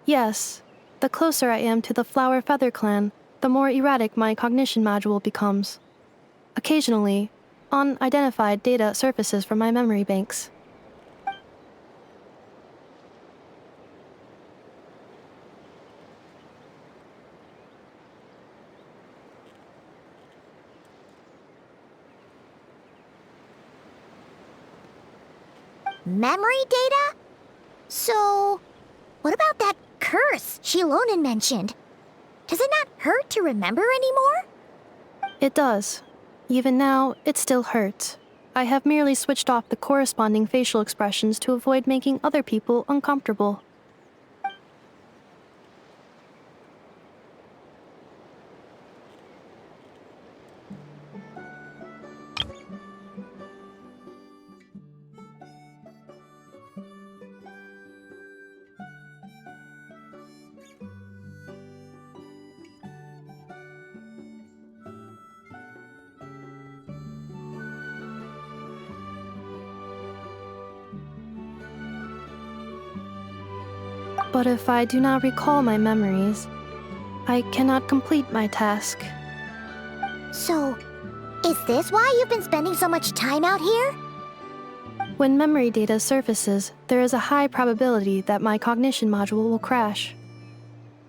Speaker 4: Yes. The closer I am to the Flower Feather Clan, the more erratic my cognition module becomes. Occasionally, Unidentified data surfaces from my memory banks.
Speaker 3: Memory data? So, what about that curse Shilonen mentioned? Does it not hurt to remember anymore?
Speaker 4: It does. Even now, it still hurts. I have merely switched off the corresponding facial expressions to avoid making other people uncomfortable. But if I do not recall my memories, I cannot complete my task.
Speaker 3: So, is this why you've been spending so much time out here?
Speaker 4: When memory data surfaces, there is a high probability that my cognition module will crash.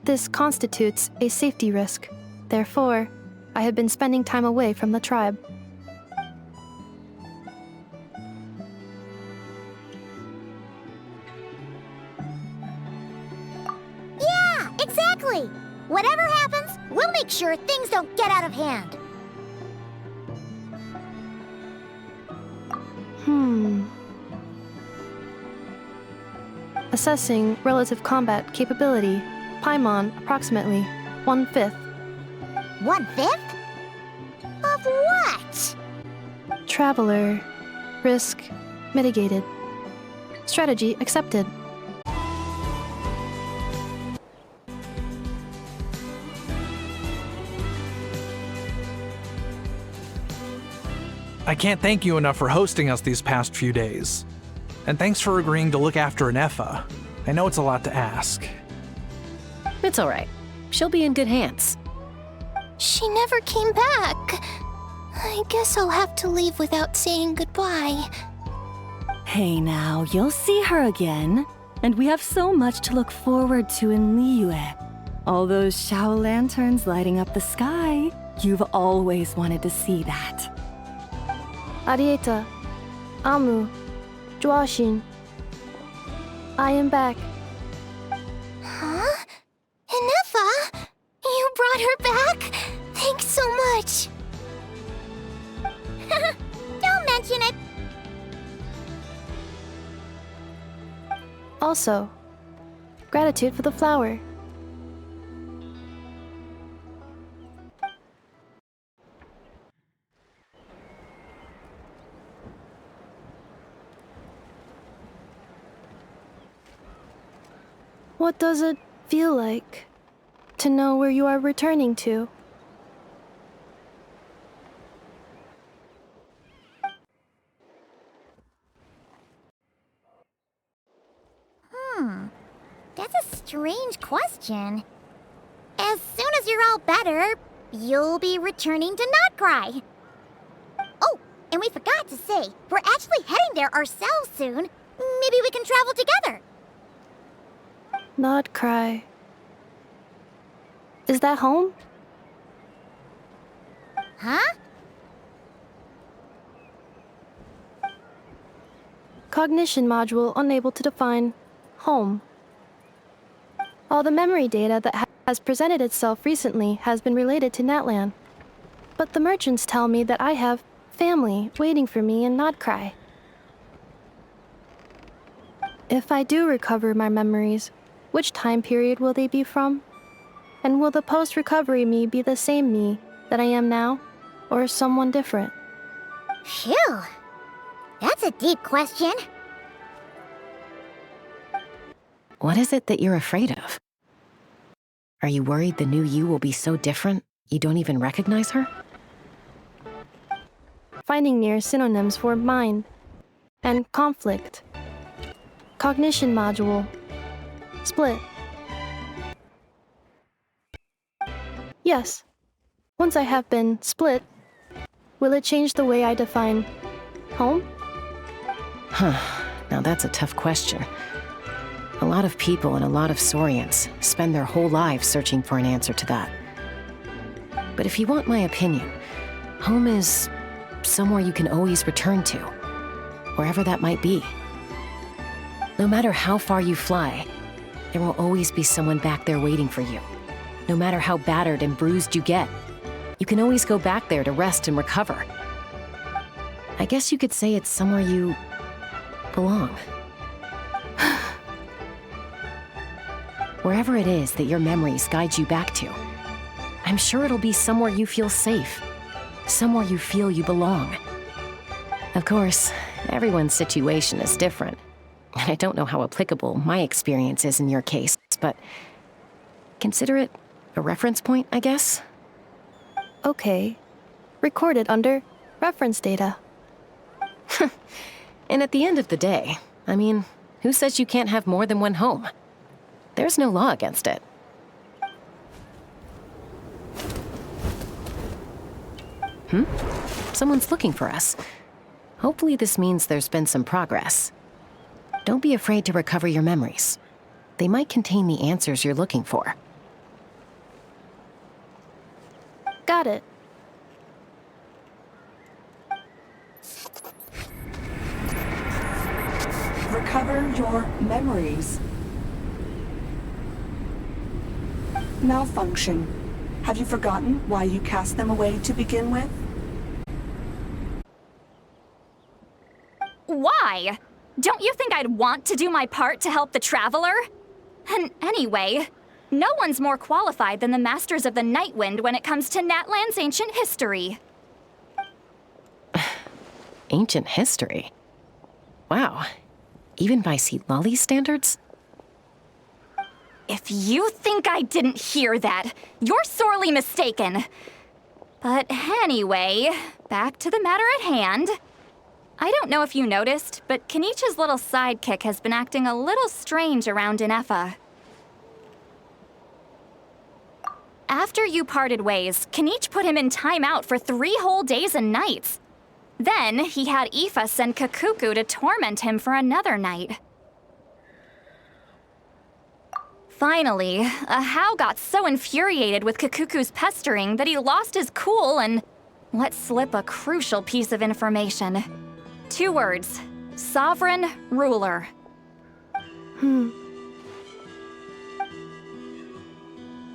Speaker 4: This constitutes a safety risk. Therefore, I have been spending time away from the tribe.
Speaker 3: Yeah, exactly! Whatever happens, we'll make sure things don't get out of hand.
Speaker 4: Assessing relative combat capability. Paimon, approximately 1/5.
Speaker 3: 1/5? Of what?
Speaker 4: Traveler. Risk mitigated. Strategy accepted.
Speaker 9: I can't thank you enough for hosting us these past few days. And thanks for agreeing to look after Nefa. I know it's a lot to ask.
Speaker 2: It's all right. She'll be in good hands.
Speaker 12: She never came back. I guess I'll have to leave without saying goodbye.
Speaker 7: Hey now, you'll see her again. And we have so much to look forward to in Liyue. All those Shao lanterns lighting up the sky. You've always wanted to see that.
Speaker 4: Arieta. Amu. Joashin. I am back.
Speaker 12: Huh? Nefa? You brought her back? Thanks so much.
Speaker 3: Don't mention it.
Speaker 4: Also, gratitude for the flower. What does it feel like to know where you are returning to?
Speaker 3: That's a strange question. As soon as you're all better, you'll be returning to Notcry. Oh, and we forgot to say, we're actually heading there ourselves soon. Maybe we can travel together.
Speaker 4: Not cry. Is that home?
Speaker 3: Huh?
Speaker 4: Cognition module unable to define home. All the memory data that has presented itself recently has been related to Natlan. But the merchants tell me that I have family waiting for me in Notcry. If I do recover my memories, which time period will they be from? And will the post-recovery me be the same me that I am now, or someone different?
Speaker 3: Phew. That's a deep question.
Speaker 2: What is it that you're afraid of? Are you worried the new you will be so different you don't even recognize her?
Speaker 4: Finding near synonyms for mind and conflict. Cognition module. Split. Yes. Once I have been split, Will it change the way I define home?
Speaker 2: Now that's a tough question. A lot of people and a lot of Saurians spend their whole lives searching for an answer to that. But if you want my opinion, home is somewhere you can always return to, wherever that might be. No matter how far you fly, there will always be someone back there waiting for you. No matter how battered and bruised you get, you can always go back there to rest and recover. I guess you could say it's somewhere you belong. Wherever it is that your memories guide you back to, I'm sure it'll be somewhere you feel safe, somewhere you feel you belong. Of course, everyone's situation is different, and I don't know how applicable my experience is in your case, but consider it a reference point, I guess?
Speaker 4: Okay. Recorded under reference data.
Speaker 2: And at the end of the day, I mean, who says you can't have more than one home? There's no law against it. Someone's looking for us. Hopefully this means there's been some progress. Don't be afraid to recover your memories. They might contain the answers you're looking for.
Speaker 4: Got it.
Speaker 6: Recover your memories. Malfunction. Have you forgotten why you cast them away to begin with?
Speaker 15: Why? Don't you think I'd want to do my part to help the Traveler? And anyway, no one's more qualified than the Masters of the Night Wind when it comes to Natlan's ancient history.
Speaker 2: Ancient history? Wow. Even by Lolly's standards?
Speaker 15: If you think I didn't hear that, you're sorely mistaken. But anyway, back to the matter at hand. I don't know if you noticed, but Kenichi's little sidekick has been acting a little strange around Ineffa. After you parted ways, Kenich put him in timeout for 3 whole days and nights. Then he had Aoife send Kakuku to torment him for another night. Finally, Ahau got so infuriated with Kakuku's pestering that he lost his cool and let slip a crucial piece of information. 2 words: sovereign ruler.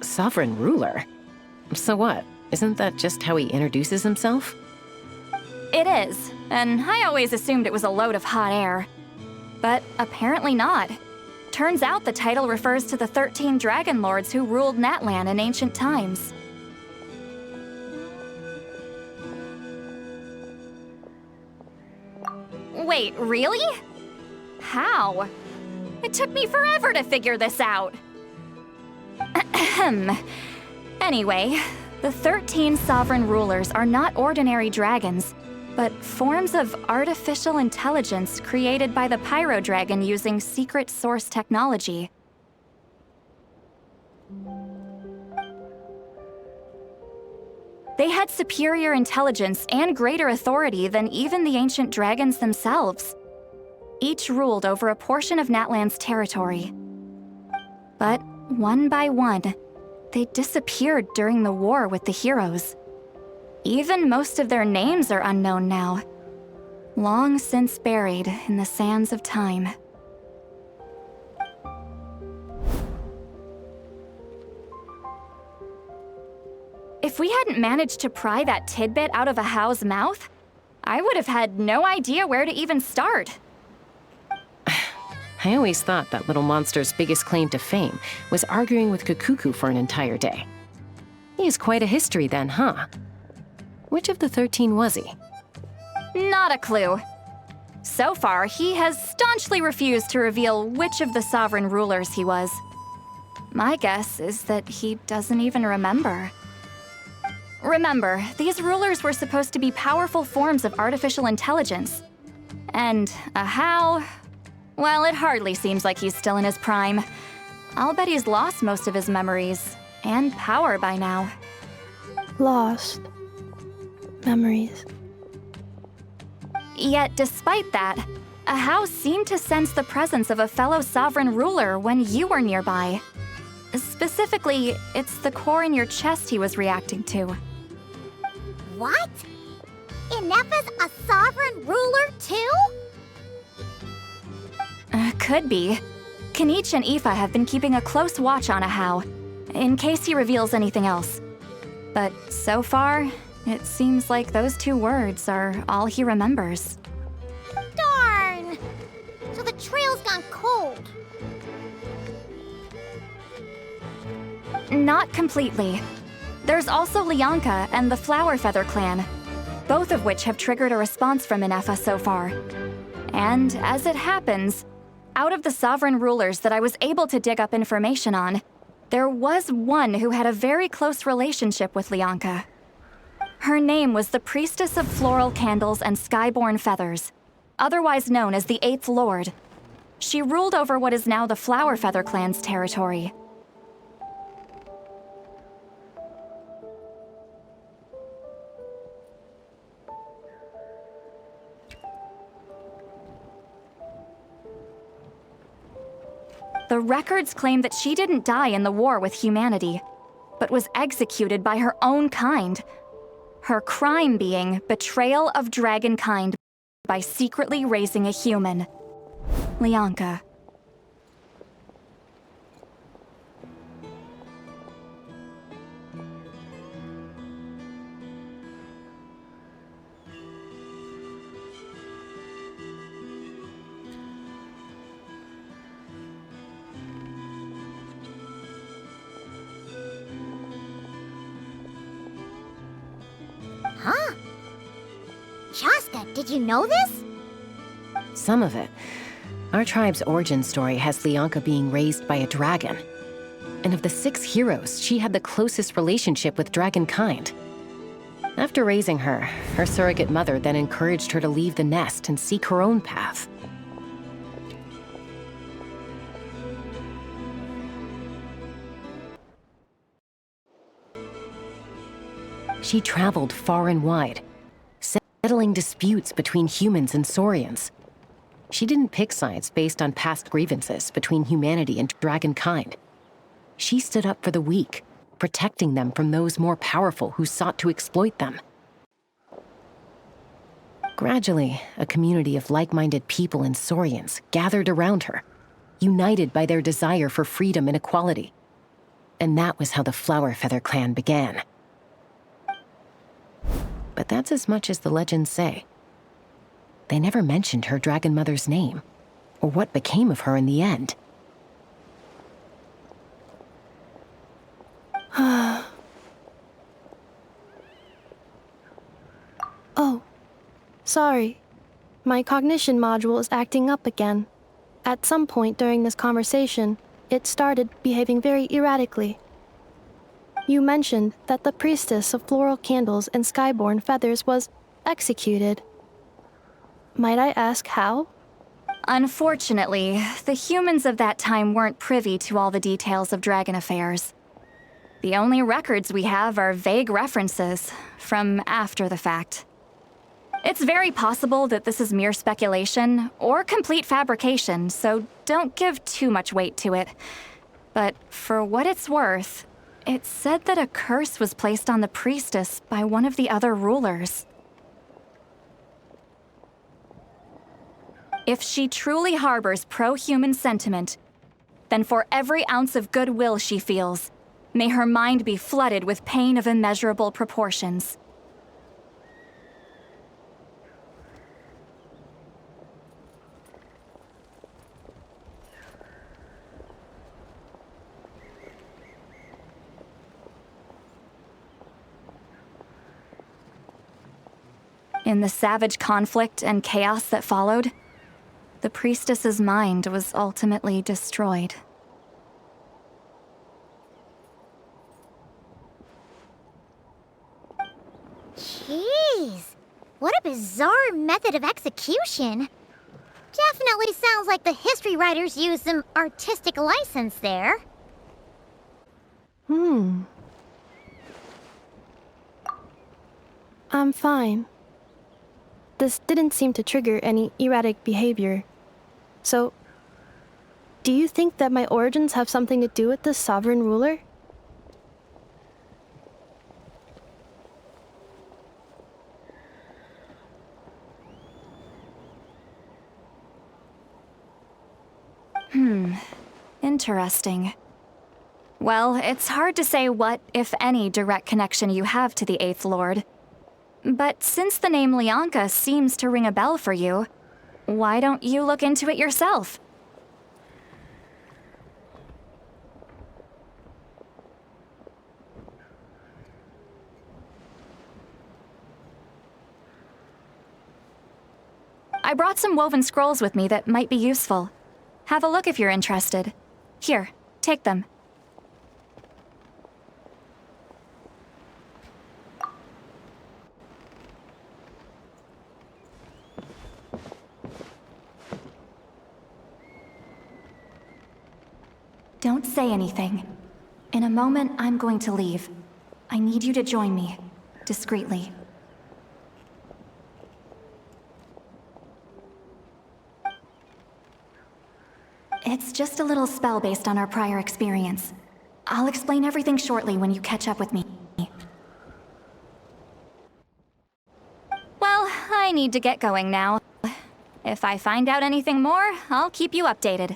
Speaker 2: Sovereign ruler? So what? Isn't that just how he introduces himself?
Speaker 15: It is, and I always assumed it was a load of hot air. But apparently not. Turns out the title refers to the 13 Dragon Lords who ruled Natlan in ancient times. Wait, really? How? It took me forever to figure this out. Anyway, the 13 sovereign rulers are not ordinary dragons, but forms of artificial intelligence created by the Pyro Dragon using secret source technology. They had superior intelligence and greater authority than even the ancient dragons themselves. Each ruled over a portion of Natlan's territory. But one by one, they disappeared during the war with the heroes. Even most of their names are unknown now, long since buried in the sands of time. If we hadn't managed to pry that tidbit out of Ahau's mouth, I would have had no idea where to even start.
Speaker 2: I always thought that little monster's biggest claim to fame was arguing with Kakuku for an entire day. He has quite a history then, huh? Which of the 13 was he?
Speaker 15: Not a clue. So far, he has staunchly refused to reveal which of the sovereign rulers he was. My guess is that he doesn't even remember. Remember, these rulers were supposed to be powerful forms of artificial intelligence. And Ahau, well, it hardly seems like he's still in his prime. I'll bet he's lost most of his memories and power by now.
Speaker 4: Lost. Memories.
Speaker 15: Yet, despite that, a house seemed to sense the presence of a fellow sovereign ruler when you were nearby. Specifically, it's the core in your chest he was reacting to.
Speaker 3: What? Inepha's a sovereign ruler too?
Speaker 15: Could be. Kanich and Aoife have been keeping a close watch on Ahau, in case he reveals anything else. But so far, it seems like those 2 words are all he remembers.
Speaker 3: Darn! So the trail's gone cold.
Speaker 15: Not completely. There's also Lianka and the Flower Feather clan, both of which have triggered a response from Inepha so far. And as it happens, out of the sovereign rulers that I was able to dig up information on, there was one who had a very close relationship with Lianka. Her name was the Priestess of Floral Candles and Skyborn Feathers, otherwise known as the Eighth Lord. She ruled over what is now the Flower Feather clan's territory. The records claim that she didn't die in the war with humanity, but was executed by her own kind. Her crime being betrayal of dragonkind by secretly raising a human. Lianka.
Speaker 3: Huh? Shasta, did you know this?
Speaker 2: Some of it. Our tribe's origin story has Lianka being raised by a dragon. And of the 6 heroes, she had the closest relationship with dragonkind. After raising her, her surrogate mother then encouraged her to leave the nest and seek her own path. She traveled far and wide, settling disputes between humans and Saurians. She didn't pick sides based on past grievances between humanity and dragonkind. She stood up for the weak, protecting them from those more powerful who sought to exploit them. Gradually, a community of like-minded people and Saurians gathered around her, united by their desire for freedom and equality. And that was how the Flower Feather clan began. But that's as much as the legends say. They never mentioned her dragon mother's name, or what became of her in the end.
Speaker 4: Oh, sorry. My cognition module is acting up again. At some point during this conversation, it started behaving very erratically. You mentioned that the Priestess of Floral Candles and Skyborn Feathers was executed. Might I ask how?
Speaker 15: Unfortunately, the humans of that time weren't privy to all the details of dragon affairs. The only records we have are vague references from after the fact. It's very possible that this is mere speculation or complete fabrication, so don't give too much weight to it. But for what it's worth, it's said that a curse was placed on the priestess by one of the other rulers. If she truly harbors pro-human sentiment, then for every ounce of goodwill she feels, may her mind be flooded with pain of immeasurable proportions. In the savage conflict and chaos that followed, the priestess's mind was ultimately destroyed.
Speaker 3: Jeez, what a bizarre method of execution. Definitely sounds like the history writers used some artistic license there.
Speaker 4: I'm fine. This didn't seem to trigger any erratic behavior. So, do you think that my origins have something to do with the sovereign ruler?
Speaker 15: Interesting. Well, it's hard to say what, if any, direct connection you have to the Eighth Lord. But since the name Lianka seems to ring a bell for you, why don't you look into it yourself? I brought some woven scrolls with me that might be useful. Have a look if you're interested. Here, take them. Don't say anything. In a moment, I'm going to leave. I need you to join me, discreetly. It's just a little spell based on our prior experience. I'll explain everything shortly when you catch up with me. Well, I need to get going now. If I find out anything more, I'll keep you updated.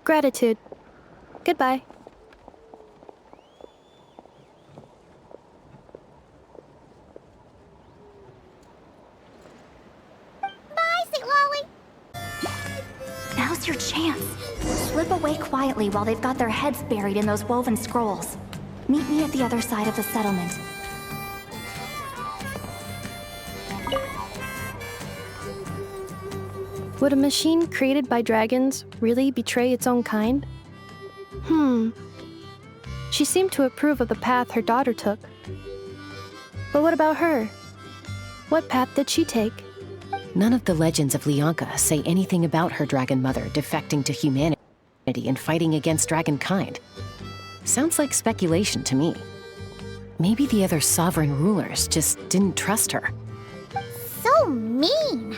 Speaker 4: Gratitude. Goodbye.
Speaker 15: Now's your chance. Slip away quietly while they've got their heads buried in those woven scrolls. Meet me at the other side of the settlement.
Speaker 4: Would a machine created by dragons really betray its own kind? She seemed to approve of the path her daughter took. But what about her? What path did she take?
Speaker 2: None of the legends of Lianka say anything about her dragon mother defecting to humanity and fighting against dragonkind. Sounds like speculation to me. Maybe the other sovereign rulers just didn't trust her.
Speaker 3: So mean!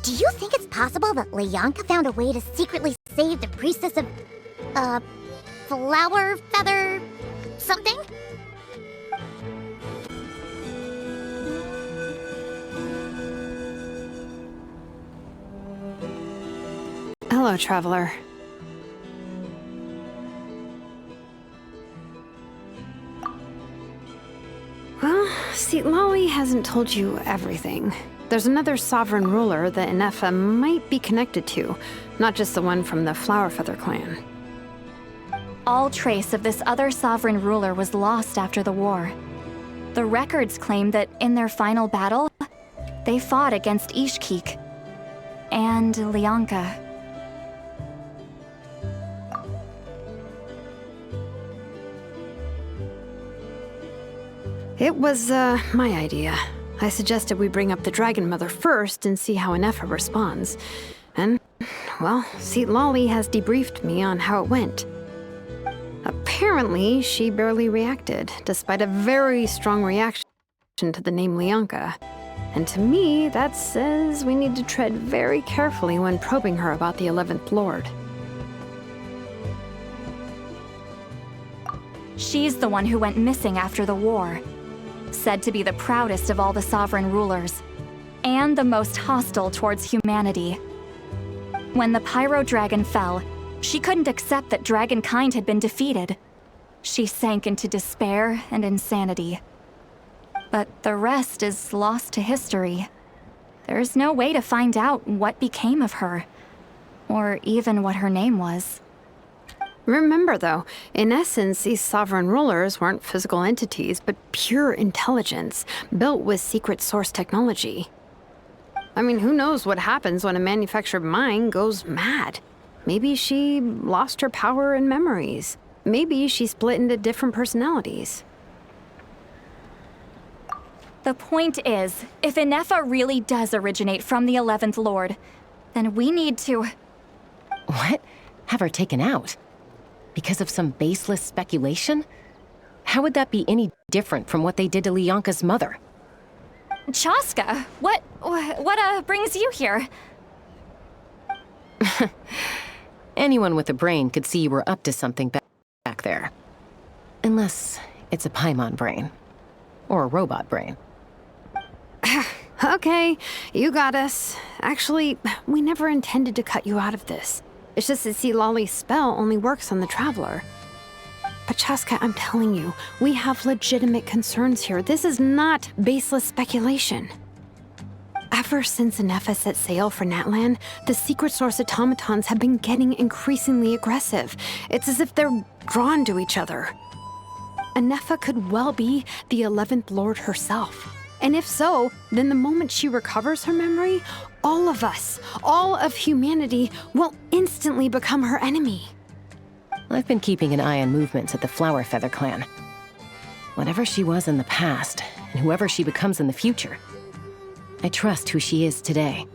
Speaker 3: Do you think it's possible that Lianka found a way to secretly save the priestess of, flower feather something?
Speaker 5: Hello, traveler. Well, Lolly hasn't told you everything. There's another sovereign ruler that Inefa might be connected to, not just the one from the Flowerfeather clan.
Speaker 15: All trace of this other sovereign ruler was lost after the war. The records claim that in their final battle, they fought against Ishkik and Lianka.
Speaker 5: It was, my idea. I suggested we bring up the Dragon Mother first and see how Inefa responds. And, well, Lolly has debriefed me on how it went. Apparently, she barely reacted, despite a very strong reaction to the name Lianka. And to me, that says we need to tread very carefully when probing her about the 11th Lord.
Speaker 15: She's the one who went missing after the war. Said to be the proudest of all the sovereign rulers, and the most hostile towards humanity. When the Pyro Dragon fell, she couldn't accept that dragonkind had been defeated. She sank into despair and insanity. But the rest is lost to history. There's no way to find out what became of her, or even what her name was.
Speaker 5: Remember, though, in essence, these sovereign rulers weren't physical entities, but pure intelligence, built with secret source technology. I mean, who knows what happens when a manufactured mind goes mad? Maybe she lost her power and memories. Maybe she split into different personalities.
Speaker 15: The point is, if Inefa really does originate from the 11th Lord, then we need to...
Speaker 2: What? Have her taken out? Because of some baseless speculation? How would that be any different from what they did to Lianka's mother?
Speaker 15: Chaska, what brings you here?
Speaker 2: Anyone with a brain could see you were up to something back there. Unless it's a Paimon brain. Or a robot brain.
Speaker 5: Okay, you got us. Actually, we never intended to cut you out of this. It's just that Lolly's spell only works on the Traveler. But Chaska, I'm telling you, we have legitimate concerns here. This is not baseless speculation. Ever since Anefa set sail for Natlan, the secret source automatons have been getting increasingly aggressive. It's as if they're drawn to each other. Anefa could well be the 11th Lord herself. And if so, then the moment she recovers her memory, all of us, all of humanity, will instantly become her enemy.
Speaker 2: I've been keeping an eye on movements at the Flower Feather clan. Whatever she was in the past, and whoever she becomes in the future, I trust who she is today.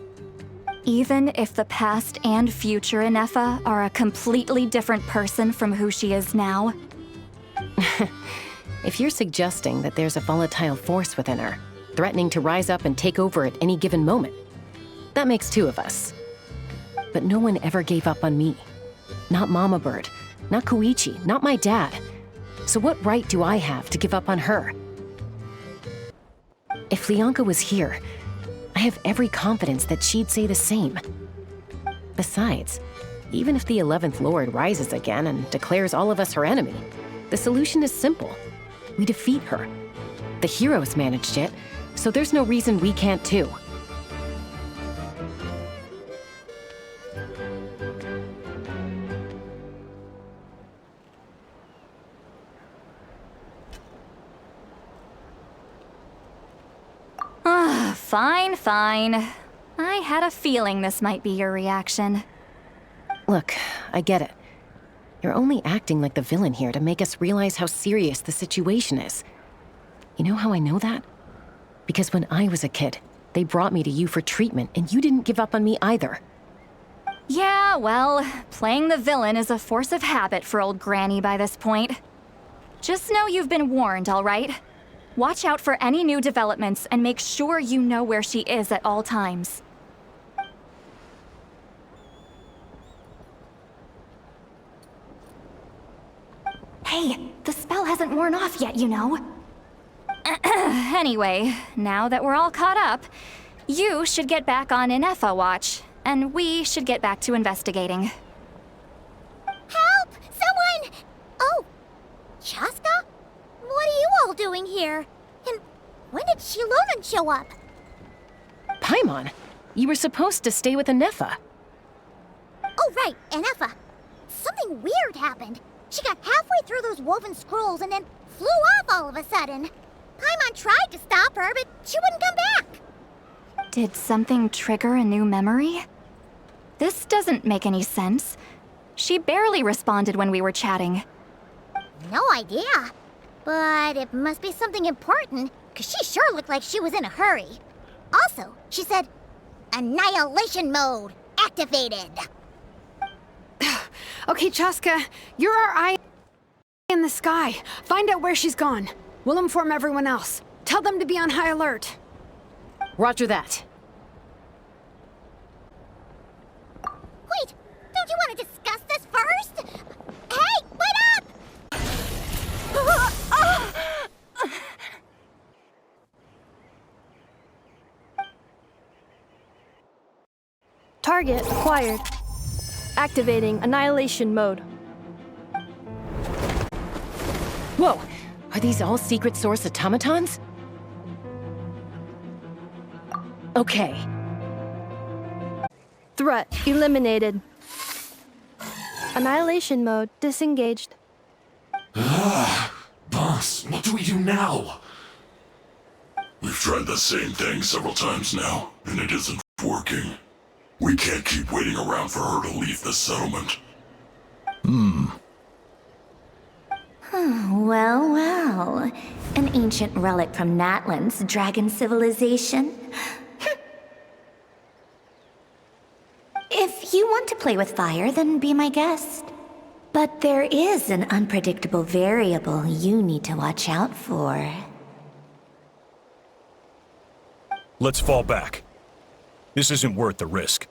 Speaker 15: Even if the past and future Anefa are a completely different person from who she is now?
Speaker 2: If you're suggesting that there's a volatile force within her, threatening to rise up and take over at any given moment, that makes two of us. But no one ever gave up on me. Not Mama Bird, not Koichi, not my dad. So what right do I have to give up on her? If Lianka was here, I have every confidence that she'd say the same. Besides, even if the 11th Lord rises again and declares all of us her enemy, the solution is simple. We defeat her. The heroes managed it, so there's no reason we can't too.
Speaker 15: Fine. I had a feeling this might be your reaction.
Speaker 2: Look, I get it. You're only acting like the villain here to make us realize how serious the situation is. You know how I know that? Because when I was a kid, they brought me to you for treatment, and you didn't give up on me either.
Speaker 15: Yeah, well, playing the villain is a force of habit for old Granny by this point. Just know you've been warned, all right? Watch out for any new developments and make sure you know where she is at all times. Hey, the spell hasn't worn off yet, you know. Anyway, now that we're all caught up, you should get back on Anefa watch, and we should get back to investigating.
Speaker 3: Help! Someone! Oh, Chaska? What are you all doing here? And when did Shilonan show up?
Speaker 2: Paimon, you were supposed to stay with Anefa.
Speaker 3: Oh, right, Anefa. Something weird happened. She got halfway through those woven scrolls and then flew off all of a sudden. Paimon tried to stop her, but she wouldn't come back.
Speaker 15: Did something trigger a new memory? This doesn't make any sense. She barely responded when we were chatting.
Speaker 3: No idea. But it must be something important, because she sure looked like she was in a hurry. Also, she said, Annihilation mode activated.
Speaker 5: Okay, Chaska, you're our eye in the sky. Find out where she's gone. We'll inform everyone else. Tell them to be on high alert.
Speaker 2: Roger that.
Speaker 3: Wait, don't you want to discuss this first? Hey, wait up!
Speaker 4: Target acquired. Activating annihilation mode.
Speaker 2: Whoa! Are these all secret source automatons? Okay.
Speaker 4: Threat eliminated. Annihilation mode disengaged.
Speaker 16: Boss, what do we do now? We've tried the same thing several times now, and it isn't working. We can't keep waiting around for her to leave the settlement.
Speaker 17: Well. An ancient relic from Natlan's dragon civilization. If you want to play with fire, then be my guest. But there is an unpredictable variable you need to watch out for.
Speaker 18: Let's fall back. This isn't worth the risk.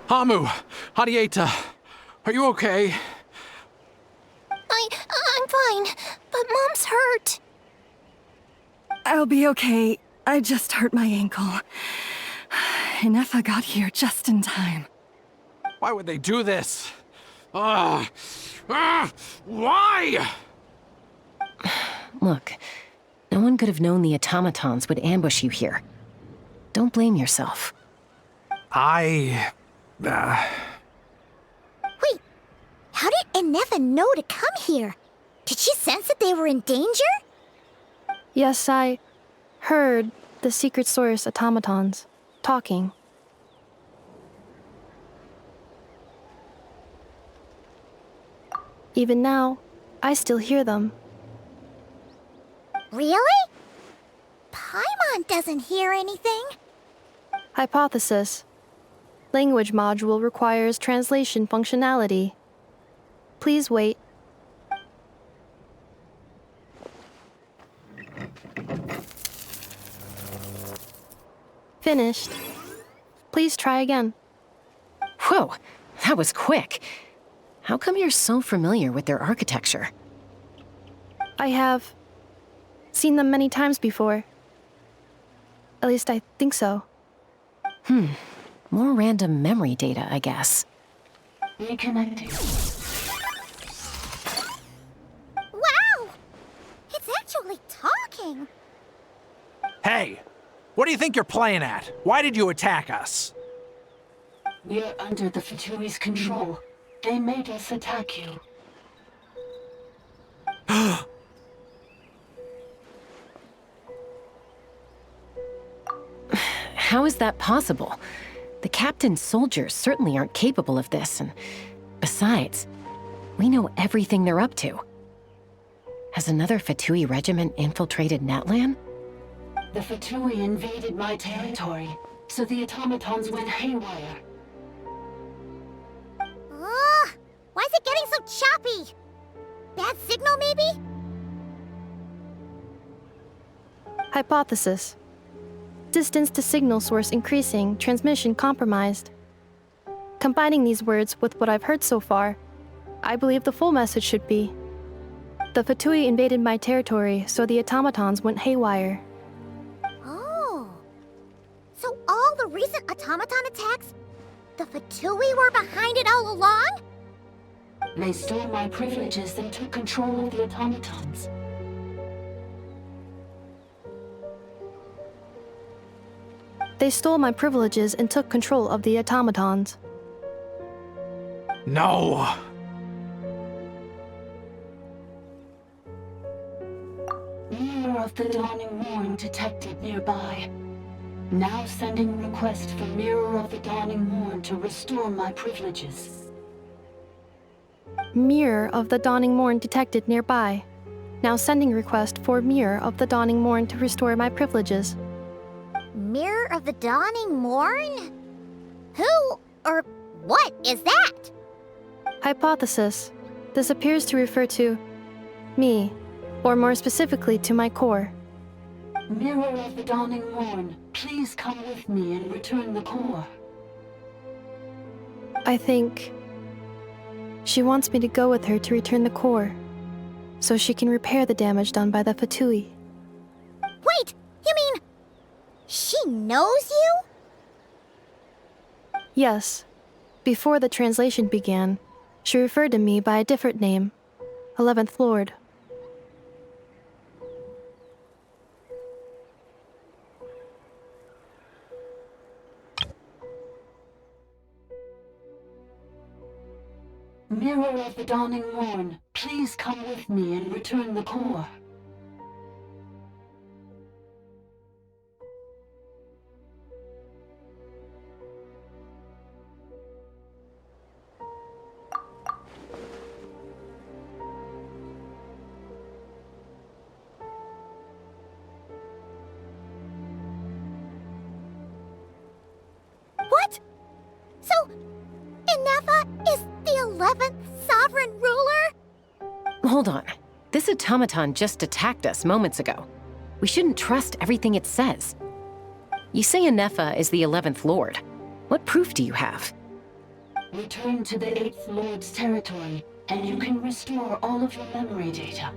Speaker 9: Hamu, Hadieta, are you okay?
Speaker 12: I'm fine, but Mom's hurt.
Speaker 7: I'll be okay. I just hurt my ankle. Ineffa got here just in time.
Speaker 9: Why would they do this? Why?
Speaker 2: Look, no one could have known the automatons would ambush you here. Don't blame yourself.
Speaker 3: Wait, how did Ineffa know to come here? Did she sense that they were in danger?
Speaker 4: Yes, I heard the secret source automatons talking. Even now, I still hear them.
Speaker 3: Really? Paimon doesn't hear anything.
Speaker 4: Hypothesis. Language module requires translation functionality. Please wait. Finished. Please try again.
Speaker 2: Whoa, that was quick. How come you're so familiar with their architecture?
Speaker 4: I have seen them many times before. At least I think so.
Speaker 2: More random memory data, I guess.
Speaker 19: Reconnecting.
Speaker 3: Wow! It's actually talking.
Speaker 9: Hey, what do you think you're playing at? Why did you attack us?
Speaker 19: We're under the Fatui's control. They made us attack you.
Speaker 2: How is that possible? The captain's soldiers certainly aren't capable of this, and besides, we know everything they're up to. Has another Fatui regiment infiltrated Natlan?
Speaker 19: The Fatui invaded my territory, so the automatons went haywire.
Speaker 3: Why is it getting so choppy? Bad signal, maybe?
Speaker 4: Hypothesis. Distance to signal source increasing, transmission compromised. Combining these words with what I've heard so far, I believe the full message should be: the Fatui invaded my territory, so the automatons went haywire.
Speaker 3: Oh. So all the recent automaton attacks, the Fatui were behind it all along?
Speaker 19: They stole my privileges and took control of the automatons.
Speaker 4: They stole my privileges and took control of the automatons.
Speaker 9: No!
Speaker 19: Mirror of the Dawning Morn detected nearby. Now sending request for Mirror of the Dawning Morn to restore my privileges.
Speaker 4: Mirror of the Dawning Morn detected nearby. Now sending request for Mirror of the Dawning Morn to restore my privileges.
Speaker 3: Mirror of the Dawning Morn? Who or what is that?
Speaker 4: Hypothesis. This appears to refer to me, or more specifically to my core.
Speaker 19: Mirror of the Dawning Morn, please come with me and return the core.
Speaker 4: I think she wants me to go with her to return the core, so she can repair the damage done by the Fatui.
Speaker 3: Wait, you mean she knows you?
Speaker 4: Yes. Before the translation began, she referred to me by a different name, 11th Lord.
Speaker 19: Mirror of the Dawning Morn, please come with me and return the core.
Speaker 3: 11th sovereign ruler?
Speaker 2: Hold on. This automaton just attacked us moments ago. We shouldn't trust everything it says. You say Inefa is the 11th Lord. What proof do you have?
Speaker 19: Return to the 8th Lord's territory, and you can restore all of your memory data.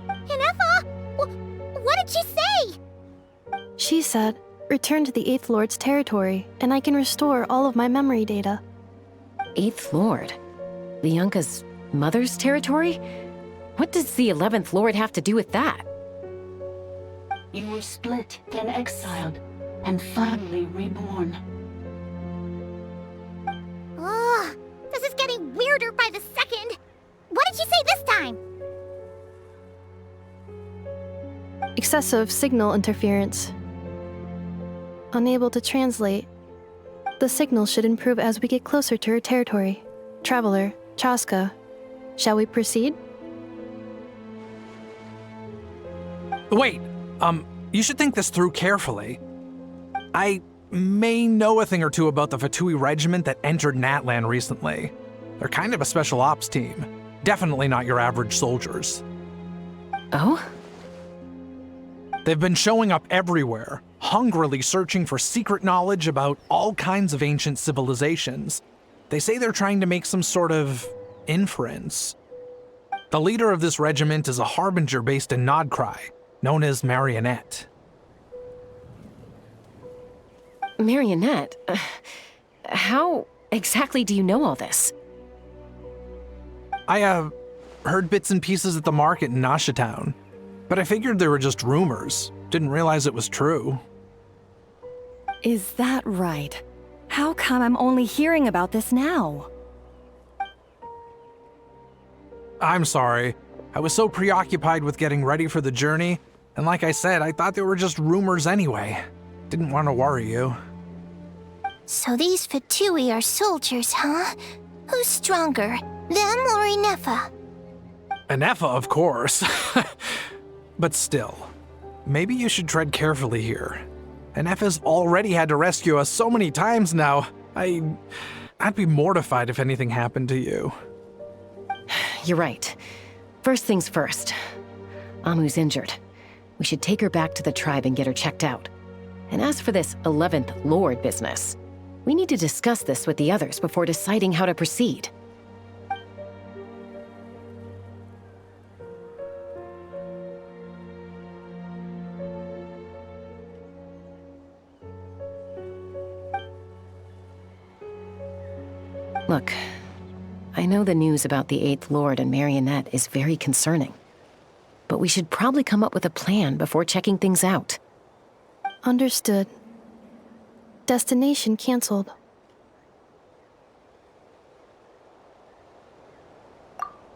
Speaker 3: Inefa! What did she say?
Speaker 4: She said, return to the 8th Lord's territory, and I can restore all of my memory data.
Speaker 2: 8th Lord? Bianca's mother's territory? What does the 11th Lord have to do with that?
Speaker 19: You were split, then exiled, and finally reborn.
Speaker 3: Ugh, this is getting weirder by the second. What did she say this time?
Speaker 4: Excessive signal interference. Unable to translate. The signal should improve as we get closer to her territory. Traveler, Chaska, shall we proceed?
Speaker 9: Wait, you should think this through carefully. I may know a thing or two about the Fatui regiment that entered Natlan recently. They're kind of a special ops team. Definitely not your average soldiers.
Speaker 2: Oh?
Speaker 9: They've been showing up everywhere, hungrily searching for secret knowledge about all kinds of ancient civilizations. They say they're trying to make some sort of inference. The leader of this regiment is a harbinger based in Nodcry, known as Marionette.
Speaker 2: Marionette? How exactly do you know all this?
Speaker 9: I, heard bits and pieces at the market in Nashatown, but I figured they were just rumors. Didn't realize it was true.
Speaker 7: Is that right? How come I'm only hearing about this now?
Speaker 9: I'm sorry. I was so preoccupied with getting ready for the journey, and like I said, I thought they were just rumors anyway. Didn't want to worry you.
Speaker 12: So these Fatui are soldiers, huh? Who's stronger, them or Inefa?
Speaker 9: Inefa, of course. But still, maybe you should tread carefully here. Inefa's already had to rescue us so many times now. I'd be mortified if anything happened to you.
Speaker 2: You're right. First things first. Amu's injured. We should take her back to the tribe and get her checked out. And as for this 11th Lord business, we need to discuss this with the others before deciding how to proceed. Look, I know the news about the 8th Lord and Marionette is very concerning, but we should probably come up with a plan before checking things out.
Speaker 4: Understood. Destination canceled.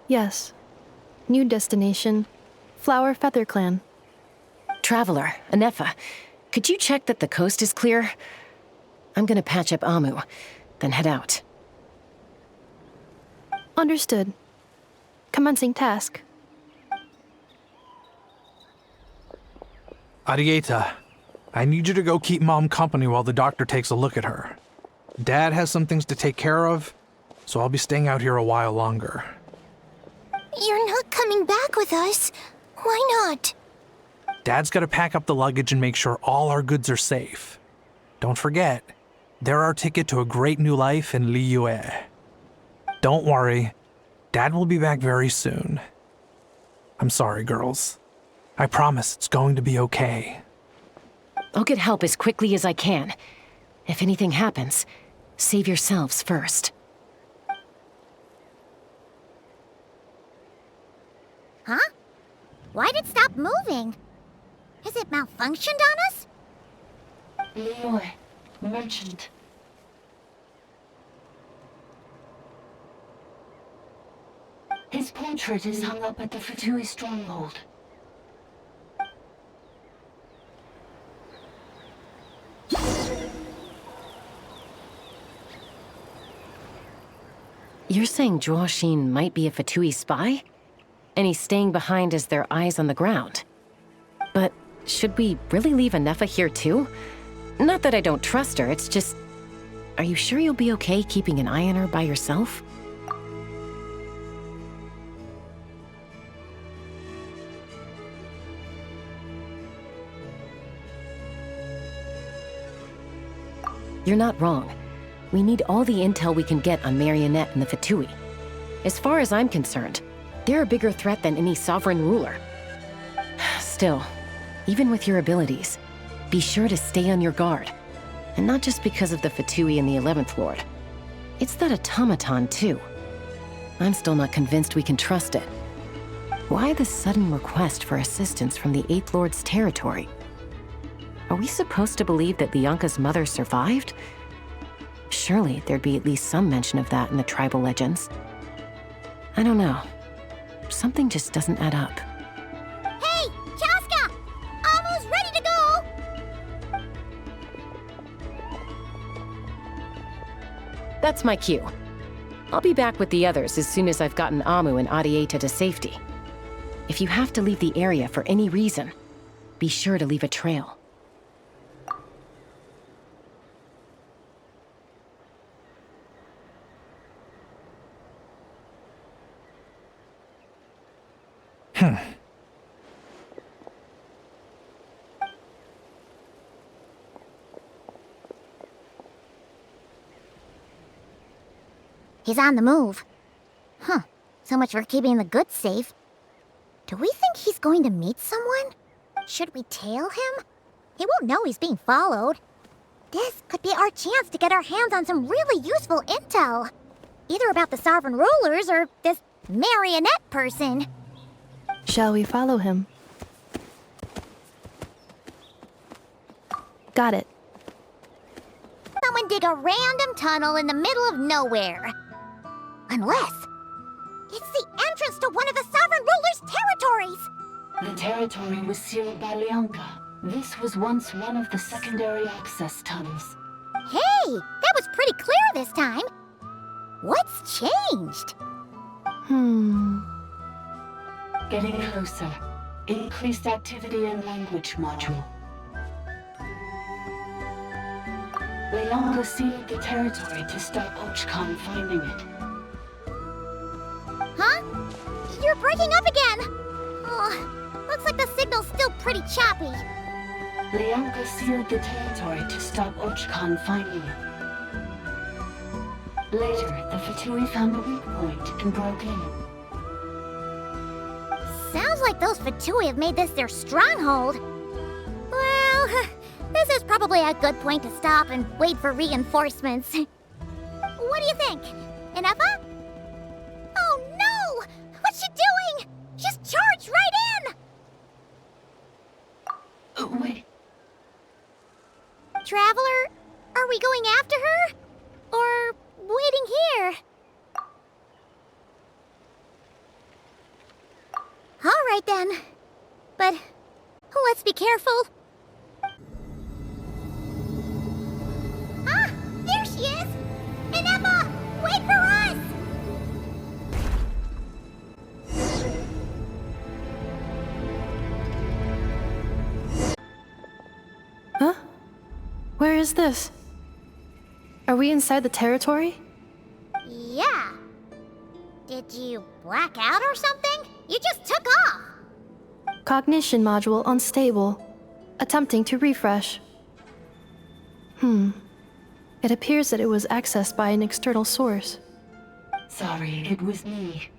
Speaker 4: Yes. New destination. Flower Feather Clan.
Speaker 2: Traveler, Inefa, could you check that the coast is clear? I'm gonna patch up Amu, then head out.
Speaker 4: Understood. Commencing task.
Speaker 9: Arieta, I need you to go keep Mom company while the doctor takes a look at her. Dad has some things to take care of, so I'll be staying out here a while longer.
Speaker 12: You're not coming back with us. Why not?
Speaker 9: Dad's gotta pack up the luggage and make sure all our goods are safe. Don't forget, they're our ticket to a great new life in Liyue. Don't worry, Dad will be back very soon. I'm sorry, girls. I promise it's going to be okay.
Speaker 2: I'll get help as quickly as I can. If anything happens, save yourselves first.
Speaker 3: Huh? Why'd it stop moving? Has it malfunctioned on us?
Speaker 19: Leroy, merchant. His portrait is hung up at the Fatui stronghold.
Speaker 2: You're saying Zhuo might be a Fatui spy? And he's staying behind as their eyes on the ground. But should we really leave Inefa here too? Not that I don't trust her, it's just... are you sure you'll be okay keeping an eye on her by yourself? You're not wrong. We need all the intel we can get on Marionette and the Fatui. As far as I'm concerned, they're a bigger threat than any sovereign ruler. Still, even with your abilities, be sure to stay on your guard. And not just because of the Fatui and the 11th Lord. It's that automaton, too. I'm still not convinced we can trust it. Why the sudden request for assistance from the 8th Lord's territory? Are we supposed to believe that Lianka's mother survived? Surely there'd be at least some mention of that in the tribal legends. I don't know. Something just doesn't add up.
Speaker 3: Hey, Chaska! Almost ready to go!
Speaker 2: That's my cue. I'll be back with the others as soon as I've gotten Amu and Adieta to safety. If you have to leave the area for any reason, be sure to leave a trail.
Speaker 3: He's on the move. Huh. So much for keeping the goods safe. Do we think he's going to meet someone? Should we tail him? He won't know he's being followed. This could be our chance to get our hands on some really useful intel. Either about the sovereign rulers or this marionette person.
Speaker 4: Shall we follow him? Got it.
Speaker 3: Someone dig a random tunnel in the middle of nowhere. Unless it's the entrance to one of the sovereign rulers' territories.
Speaker 19: The territory was sealed by Lianka. This was once one of the secondary access tunnels.
Speaker 3: Hey, that was pretty clear this time. What's changed?
Speaker 19: Getting closer. Increased activity in language module. Lianka sealed the territory to stop Ochkan finding it.
Speaker 3: Huh? You're breaking up again! Oh, looks like the signal's still pretty choppy.
Speaker 19: Lianka sealed the territory to stop Ochkan finding it. Later, the Fatui found a weak point and broke in.
Speaker 3: Sounds like those Fatui have made this their stronghold. Well, this is probably a good point to stop and wait for reinforcements. What do you think? Inefa? Oh no! What's she doing? She's charged right in!
Speaker 19: Wait.
Speaker 3: Traveler, are we going after her? Or waiting here? All right then. But let's be careful. Ah, there she is! Inefa, wait for us!
Speaker 4: Huh? Where is this? Are we inside the territory?
Speaker 3: Yeah. Did you black out or something? You just took off!
Speaker 4: Cognition module unstable. Attempting to refresh. It appears that it was accessed by an external source.
Speaker 19: Sorry, it was me.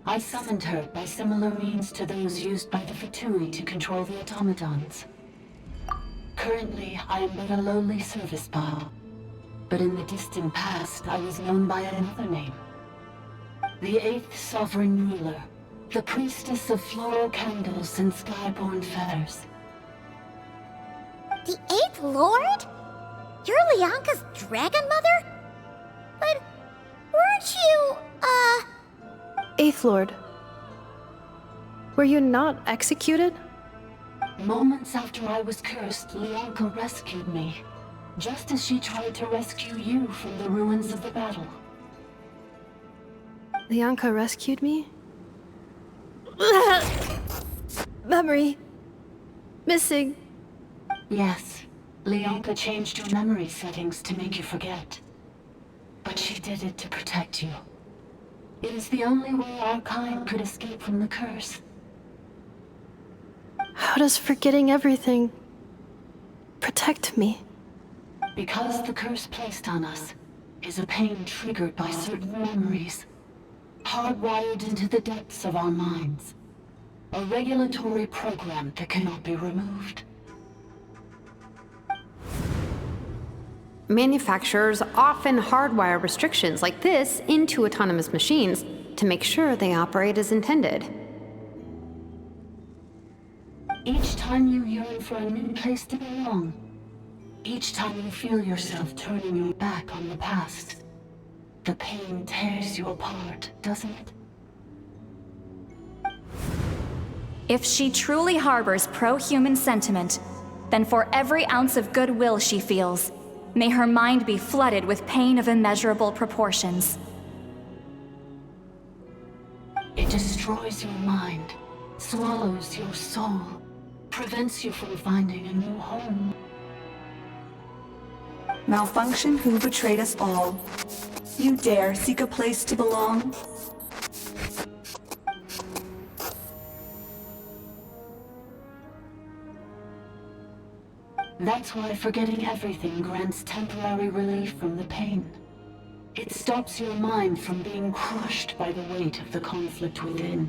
Speaker 19: I summoned her by similar means to those used by the Fatui to control the automatons. Currently, I am but a lowly service bot. But in the distant past, I was known by another name. The 8th Sovereign Ruler. The priestess of floral candles and skyborn feathers.
Speaker 3: The 8th Lord? You're Lianka's dragon mother? But weren't you,
Speaker 4: 8th Lord. Were you not executed?
Speaker 19: Moments after I was cursed, Lianka rescued me. Just as she tried to rescue you from the ruins of the battle.
Speaker 4: Lianka rescued me? Memory. Missing.
Speaker 19: Yes. Lianka changed your memory settings to make you forget. But she did it to protect you. It is the only way our kind could escape from the curse.
Speaker 4: How does forgetting everything protect me?
Speaker 19: Because the curse placed on us is a pain triggered by certain memories, hardwired into the depths of our minds. A regulatory program that cannot be removed.
Speaker 5: Manufacturers often hardwire restrictions like this into autonomous machines to make sure they operate as intended.
Speaker 19: Each time you yearn for a new place to belong, each time you feel yourself turning your back on the past, the pain tears you apart, doesn't it?
Speaker 15: If she truly harbors pro-human sentiment, then for every ounce of goodwill she feels, may her mind be flooded with pain of immeasurable proportions.
Speaker 19: It destroys your mind, swallows your soul, prevents you from finding a new home.
Speaker 6: Malfunction who betrayed us all. You dare seek a place to belong?
Speaker 19: That's why forgetting everything grants temporary relief from the pain. It stops your mind from being crushed by the weight of the conflict within.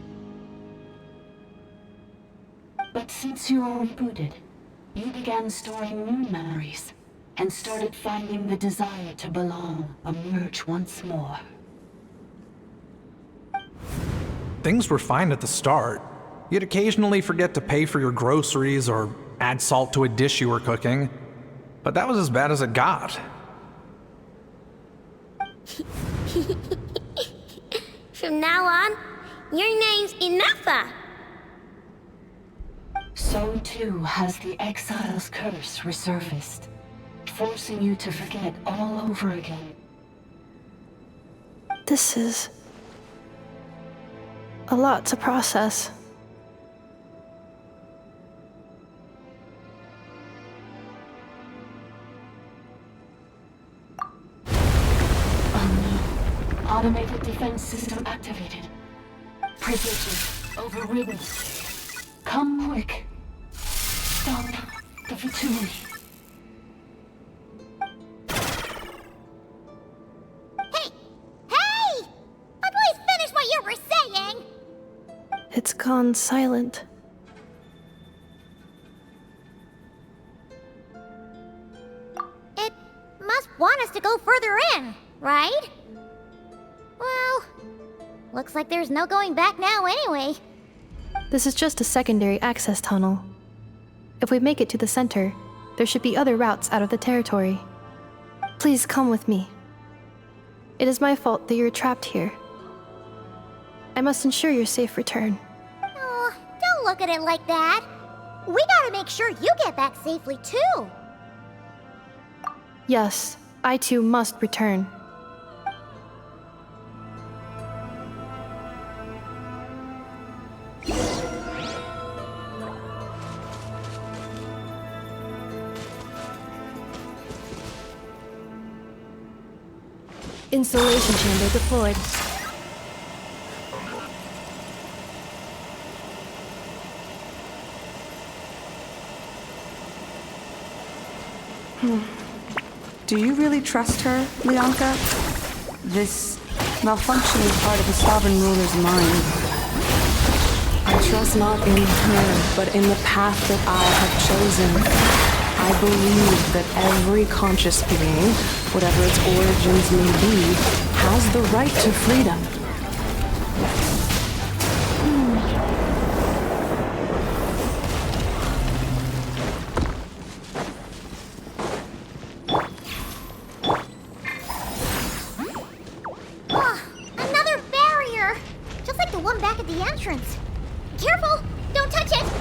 Speaker 19: But since you are rebooted, you began storing new memories and started finding the desire to belong emerge once more.
Speaker 9: Things were fine at the start. You'd occasionally forget to pay for your groceries or add salt to a dish you were cooking, but that was as bad as it got.
Speaker 3: From now on, your name's Inafa.
Speaker 19: So too has the Exile's curse resurfaced, forcing you to forget all over again.
Speaker 4: This is a lot to process.
Speaker 19: Automated defense system activated. Privileges overridden. Come quick. Stop the Fatui.
Speaker 3: Hey! At least finish what you were saying!
Speaker 4: It's gone silent.
Speaker 3: It must want us to go further in, right? Well, looks like there's no going back now anyway.
Speaker 4: This is just a secondary access tunnel. If we make it to the center, there should be other routes out of the territory. Please come with me. It is my fault that you're trapped here. I must ensure your safe return.
Speaker 3: Oh, don't look at it like that. We gotta make sure you get back safely too.
Speaker 4: Yes, I too must return. Installation chamber deployed.
Speaker 6: Do you really trust her, Leonka? This malfunction is part of the Sovereign Ruler's mind.
Speaker 14: I trust not in her, but in the path that I have chosen. I believe that every conscious being, whatever its origins may be, has the right to freedom.
Speaker 3: Another barrier! Just like the one back at the entrance. Careful! Don't touch it!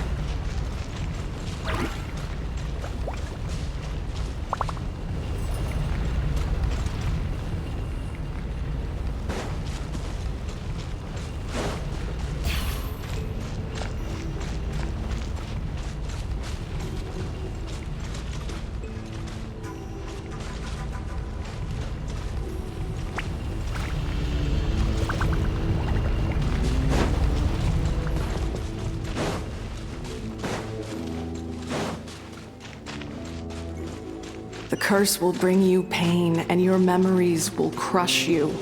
Speaker 14: The curse will bring you pain, and your memories will crush you.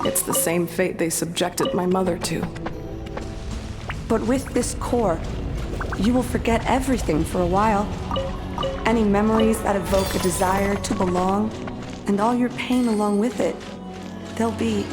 Speaker 14: It's the same fate they subjected my mother to.
Speaker 6: But with this core, you will forget everything for a while. Any memories that evoke a desire to belong, and all your pain along with it, they'll be...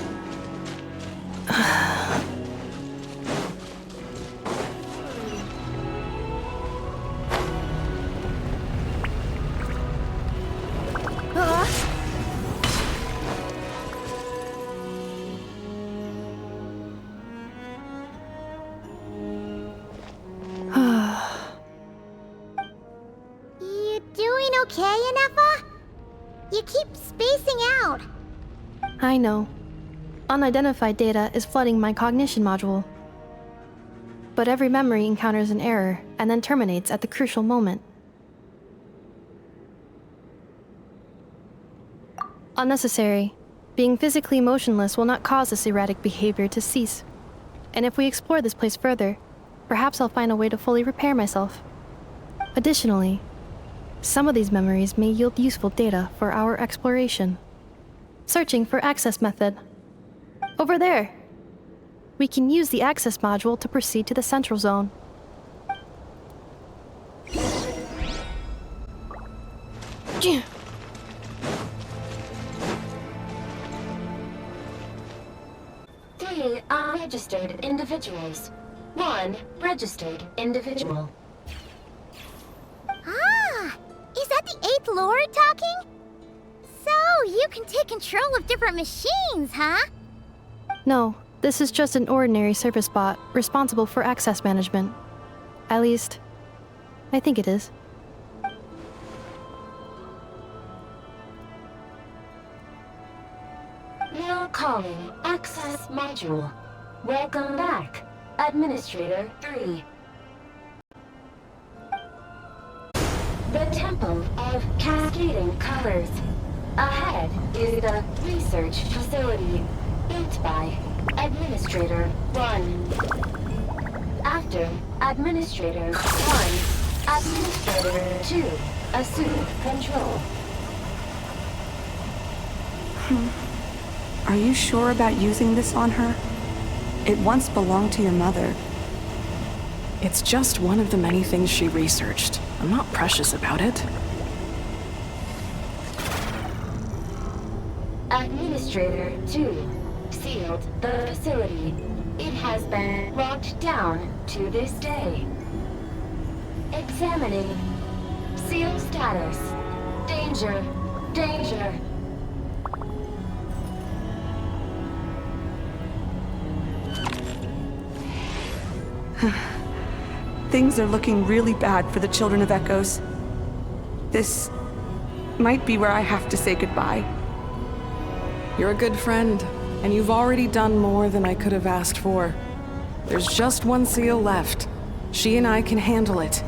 Speaker 3: You doing okay, Ineffa? You keep spacing out.
Speaker 4: I know. Unidentified data is flooding my cognition module. But every memory encounters an error and then terminates at the crucial moment. Unnecessary. Being physically motionless will not cause this erratic behavior to cease. And if we explore this place further, perhaps I'll find a way to fully repair myself. Additionally, some of these memories may yield useful data for our exploration. Searching for access method. Over there. We can use the access module to proceed to the central zone.
Speaker 19: Three unregistered individuals. One registered individual.
Speaker 3: Ah! Is that the 8th Lord talking? So, you can take control of different machines, huh?
Speaker 4: No, this is just an ordinary service bot responsible for access management. At least, I think it is.
Speaker 19: Now calling access module. Welcome back, Administrator 3. The Temple of Cascading Colors. Ahead is the research facility, built by Administrator 1. After Administrator 1, Administrator 2 assume control.
Speaker 6: Are you sure about using this on her? It once belonged to your mother.
Speaker 14: It's just one of the many things she researched. I'm not precious about it.
Speaker 19: Administrator 2 sealed the facility. It has been locked down to this day. Examining. Seal status. Danger. Danger.
Speaker 6: Things are looking really bad for the Children of Echoes. This might be where I have to say goodbye.
Speaker 14: You're a good friend, and you've already done more than I could have asked for. There's just one seal left. She and I can handle it.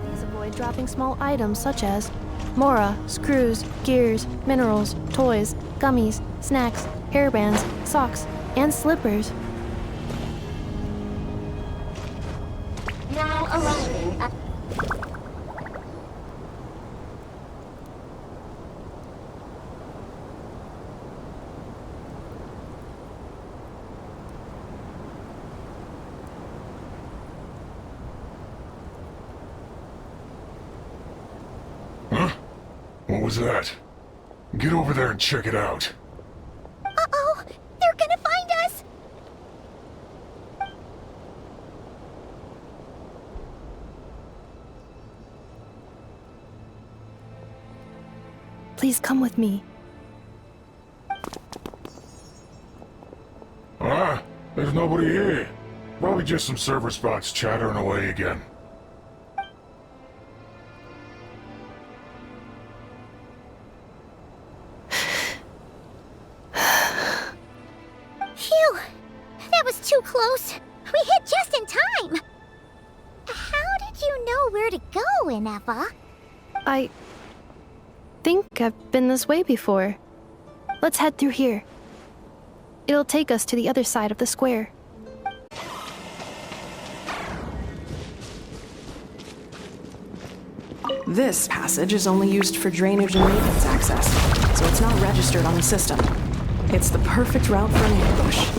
Speaker 4: Please avoid dropping small items such as Mora, screws, gears, minerals, toys, gummies, snacks, hairbands, socks, and slippers.
Speaker 19: Now arriving at...
Speaker 16: Huh? What was that? Get over there and check it out.
Speaker 3: Uh-oh! They're gonna find us!
Speaker 4: Please come with me.
Speaker 16: Ah, there's nobody here. Probably just some server spots chattering away again.
Speaker 3: Phew! That was too close. We hit just in time. How did you know where to go, Ineffa?
Speaker 4: I think I've been this way before. Let's head through here. It'll take us to the other side of the square.
Speaker 14: This passage is only used for drainage and maintenance access, so it's not registered on the system. It's the perfect route for an ambush.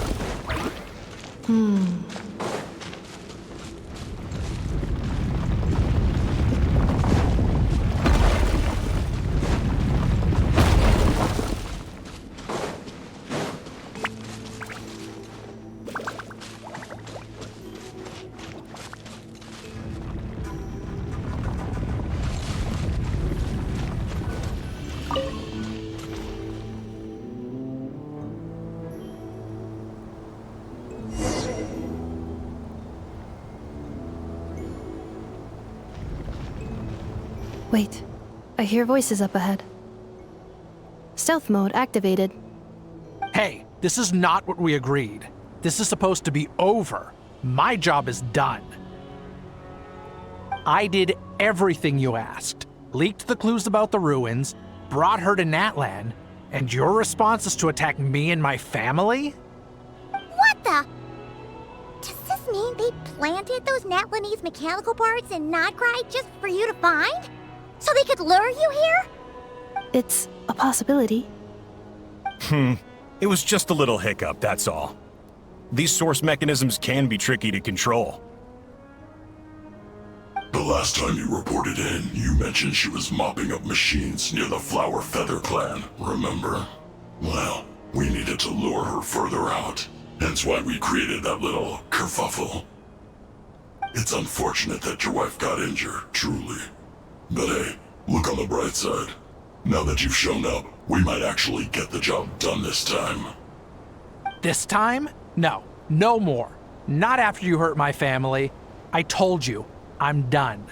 Speaker 4: Wait, I hear voices up ahead. Stealth mode activated.
Speaker 9: Hey, this is not what we agreed. This is supposed to be over. My job is done. I did everything you asked. Leaked the clues about the ruins, brought her to Natlan, and your response is to attack me and my family?
Speaker 3: What the? Does this mean they planted those Natlanese mechanical parts in Notcry just for you to find? So they could lure you here?
Speaker 4: It's a possibility.
Speaker 18: It was just a little hiccup, that's all. These source mechanisms can be tricky to control.
Speaker 16: The last time you reported in, you mentioned she was mopping up machines near the Flower Feather clan, remember? Well, we needed to lure her further out, hence why we created that little kerfuffle. It's unfortunate that your wife got injured, truly. But hey, look on the bright side. Now that you've shown up, we might actually get the job done this time.
Speaker 9: This time? No, no more. Not after you hurt my family. I told you, I'm done.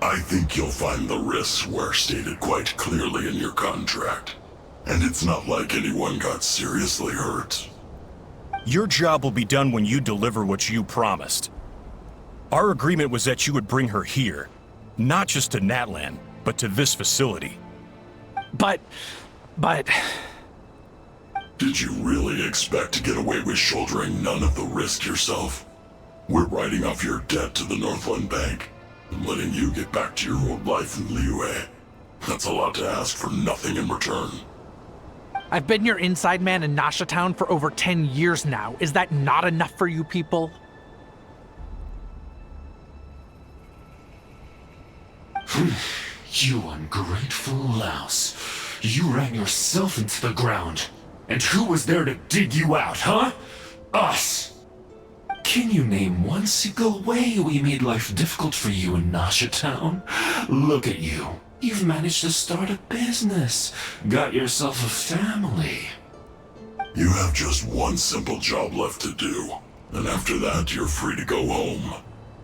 Speaker 16: I think you'll find the risks were stated quite clearly in your contract. And it's not like anyone got seriously hurt.
Speaker 18: Your job will be done when you deliver what you promised. Our agreement was that you would bring her here, not just to Natlan, but to this facility.
Speaker 9: But...
Speaker 16: Did you really expect to get away with shouldering none of the risk yourself? We're writing off your debt to the Northland Bank and letting you get back to your old life in Liyue. That's a lot to ask for nothing in return.
Speaker 9: I've been your inside man in Nasha Town for over 10 years now. Is that not enough for you people?
Speaker 20: You ungrateful louse. You ran yourself into the ground. And who was there to dig you out, huh? Us! Can you name one single way we made life difficult for you in Nasha Town? Look at you. You've managed to start a business. Got yourself a family.
Speaker 16: You have just one simple job left to do. And after that, you're free to go home.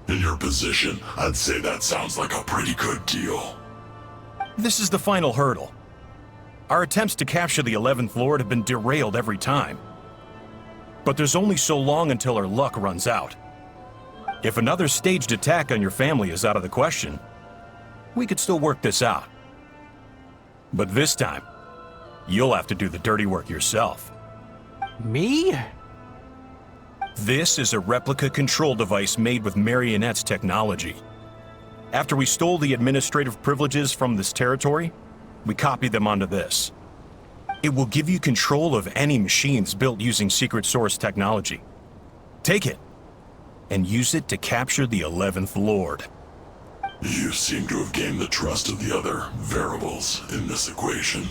Speaker 16: In your position, I'd say that sounds like a pretty good deal.
Speaker 18: This is the final hurdle. Our attempts to capture the 11th Lord have been derailed every time. But there's only so long until our luck runs out. If another staged attack on your family is out of the question, we could still work this out. But this time, you'll have to do the dirty work yourself.
Speaker 9: Me?
Speaker 18: This is a replica control device made with Marionette's technology. After we stole the administrative privileges from this territory, we copied them onto this. It will give you control of any machines built using secret source technology. Take it, and use it to capture the 11th Lord.
Speaker 16: You seem to have gained the trust of the other variables in this equation.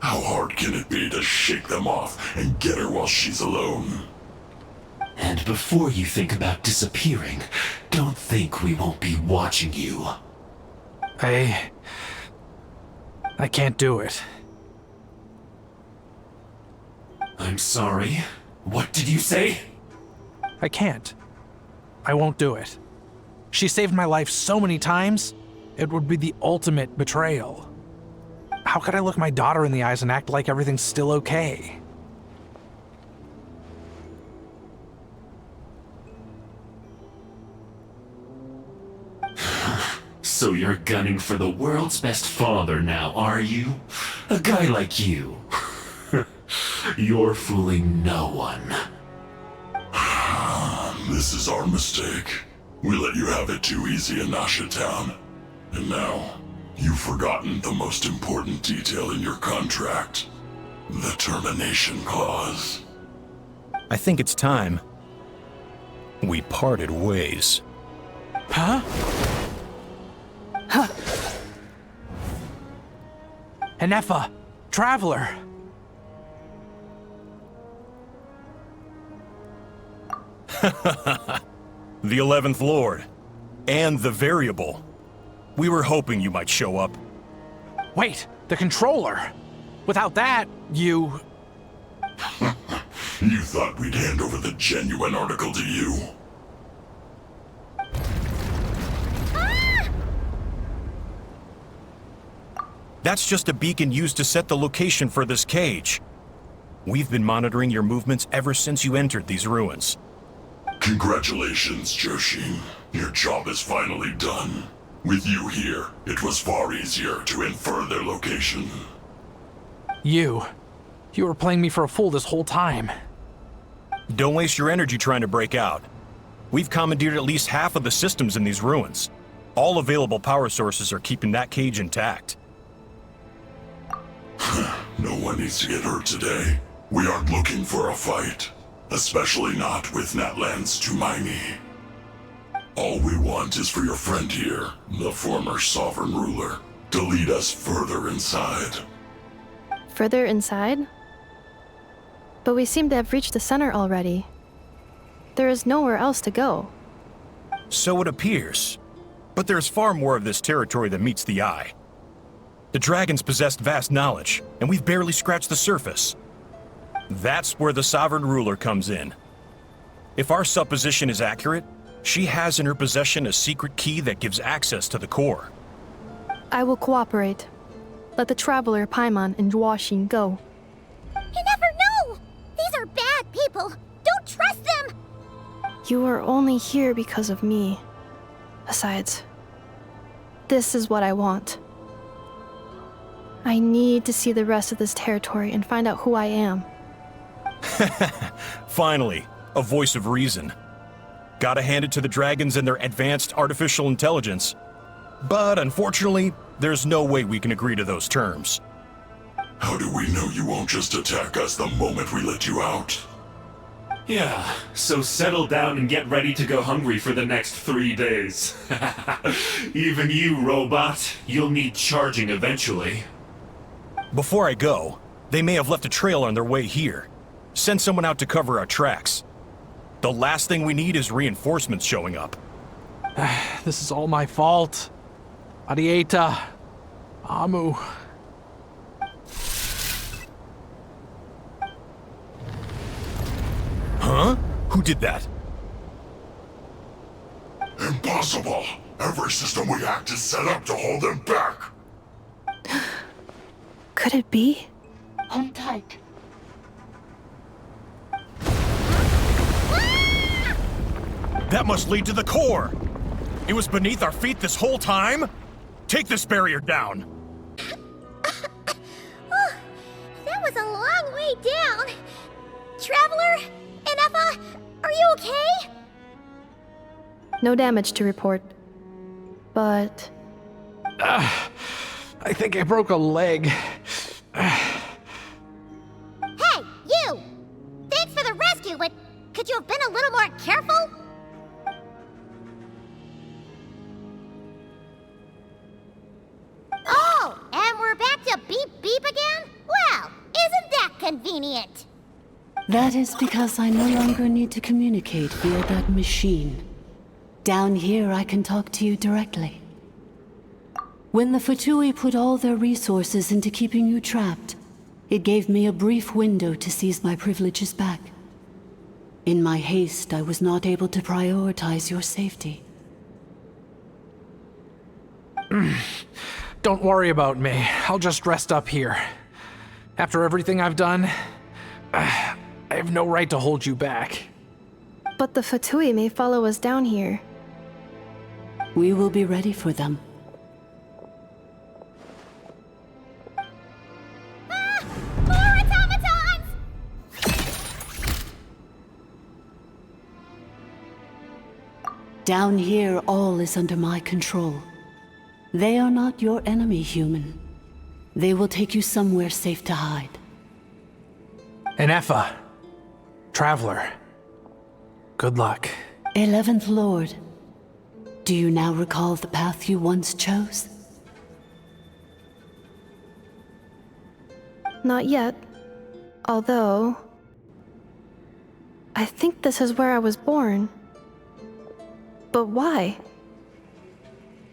Speaker 16: How hard can it be to shake them off and get her while she's alone?
Speaker 20: And before you think about disappearing, don't think we won't be watching you.
Speaker 9: I can't do it.
Speaker 20: I'm sorry. What did you say?
Speaker 9: I can't. I won't do it. She saved my life so many times, it would be the ultimate betrayal. How could I look my daughter in the eyes and act like everything's still okay?
Speaker 20: So you're gunning for the world's best father now, are you? A guy like you. You're fooling no one.
Speaker 16: This is our mistake. We let you have it too easy in Nasha Town. And now, you've forgotten the most important detail in your contract. The termination clause.
Speaker 18: I think it's time we parted ways.
Speaker 9: Huh? Huh. Enefa, Traveler.
Speaker 18: The 11th Lord. And the Variable. We were hoping you might show up.
Speaker 9: Wait, the controller. Without that, you...
Speaker 16: You thought we'd hand over the genuine article to you?
Speaker 18: That's just a beacon used to set the location for this cage. We've been monitoring your movements ever since you entered these ruins.
Speaker 16: Congratulations, Joshin. Your job is finally done. With you here, it was far easier to infer their location.
Speaker 9: You were playing me for a fool this whole time.
Speaker 18: Don't waste your energy trying to break out. We've commandeered at least half of the systems in these ruins. All available power sources are keeping that cage intact.
Speaker 16: No one needs to get hurt today. We aren't looking for a fight. Especially not with Natlan's Tumaini. All we want is for your friend here, the former sovereign ruler, to lead us further inside.
Speaker 4: Further inside? But we seem to have reached the center already. There is nowhere else to go.
Speaker 18: So it appears. But there's far more of this territory than meets the eye. The dragons possessed vast knowledge, and we've barely scratched the surface. That's where the sovereign ruler comes in. If our supposition is accurate, she has in her possession a secret key that gives access to the core.
Speaker 4: I will cooperate. Let the Traveler, Paimon, and Welkin go.
Speaker 3: You never know! These are bad people! Don't trust them!
Speaker 4: You are only here because of me. Besides, this is what I want. I need to see the rest of this territory and find out who I am.
Speaker 18: Finally, a voice of reason. Gotta hand it to the dragons and their advanced artificial intelligence. But unfortunately, there's no way we can agree to those terms.
Speaker 16: How do we know you won't just attack us the moment we let you out?
Speaker 20: Yeah, so settle down and get ready to go hungry for the next 3 days. Even you, robot, you'll need charging eventually.
Speaker 18: Before I go, they may have left a trail on their way here. Send someone out to cover our tracks. The last thing we need is reinforcements showing up.
Speaker 9: This is all my fault. Arieta. Amu.
Speaker 18: Huh? Who did that?
Speaker 16: Impossible! Every system we hacked is set up to hold them back!
Speaker 4: Could it be?
Speaker 19: Hold tight.
Speaker 18: That must lead to the core! It was beneath our feet this whole time? Take this barrier down!
Speaker 3: That was a long way down! Traveler? Enefa? Are you okay?
Speaker 4: No damage to report. But...
Speaker 9: I think I broke a leg.
Speaker 3: Hey, you! Thanks for the rescue, but could you have been a little more careful? Oh, and we're back to beep beep again? Well, isn't that convenient?
Speaker 19: That is because I no longer need to communicate via that machine. Down here, I can talk to you directly. When the Fatui put all their resources into keeping you trapped, it gave me a brief window to seize my privileges back. In my haste, I was not able to prioritize your safety.
Speaker 9: Don't worry about me. I'll just rest up here. After everything I've done, I have no right to hold you back.
Speaker 4: But the Fatui may follow us down here.
Speaker 19: We will be ready for them.
Speaker 3: More automatons!
Speaker 19: Down here, all is under my control. They are not your enemy, human. They will take you somewhere safe to hide.
Speaker 9: Ineffa. Traveler. Good luck.
Speaker 19: 11th Lord, do you now recall the path you once chose?
Speaker 4: Not yet. Although... I think this is where I was born. But why?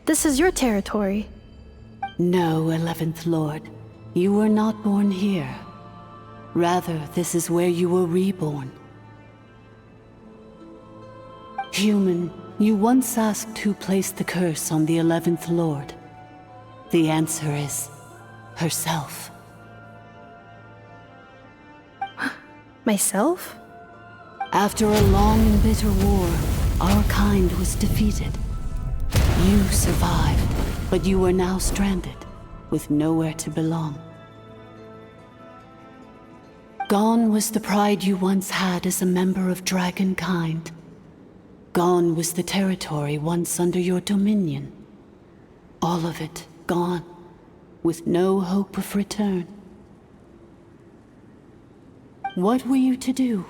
Speaker 4: This is your territory.
Speaker 19: No, 11th Lord. You were not born here. Rather, this is where you were reborn. Human, you once asked who placed the curse on the 11th Lord. The answer is... herself.
Speaker 4: Myself?
Speaker 19: After a long and bitter war, our kind was defeated. You survived, but you are now stranded, with nowhere to belong. Gone was the pride you once had as a member of Dragonkind. Gone was the territory once under your dominion. All of it gone, with no hope of return. What were you to do?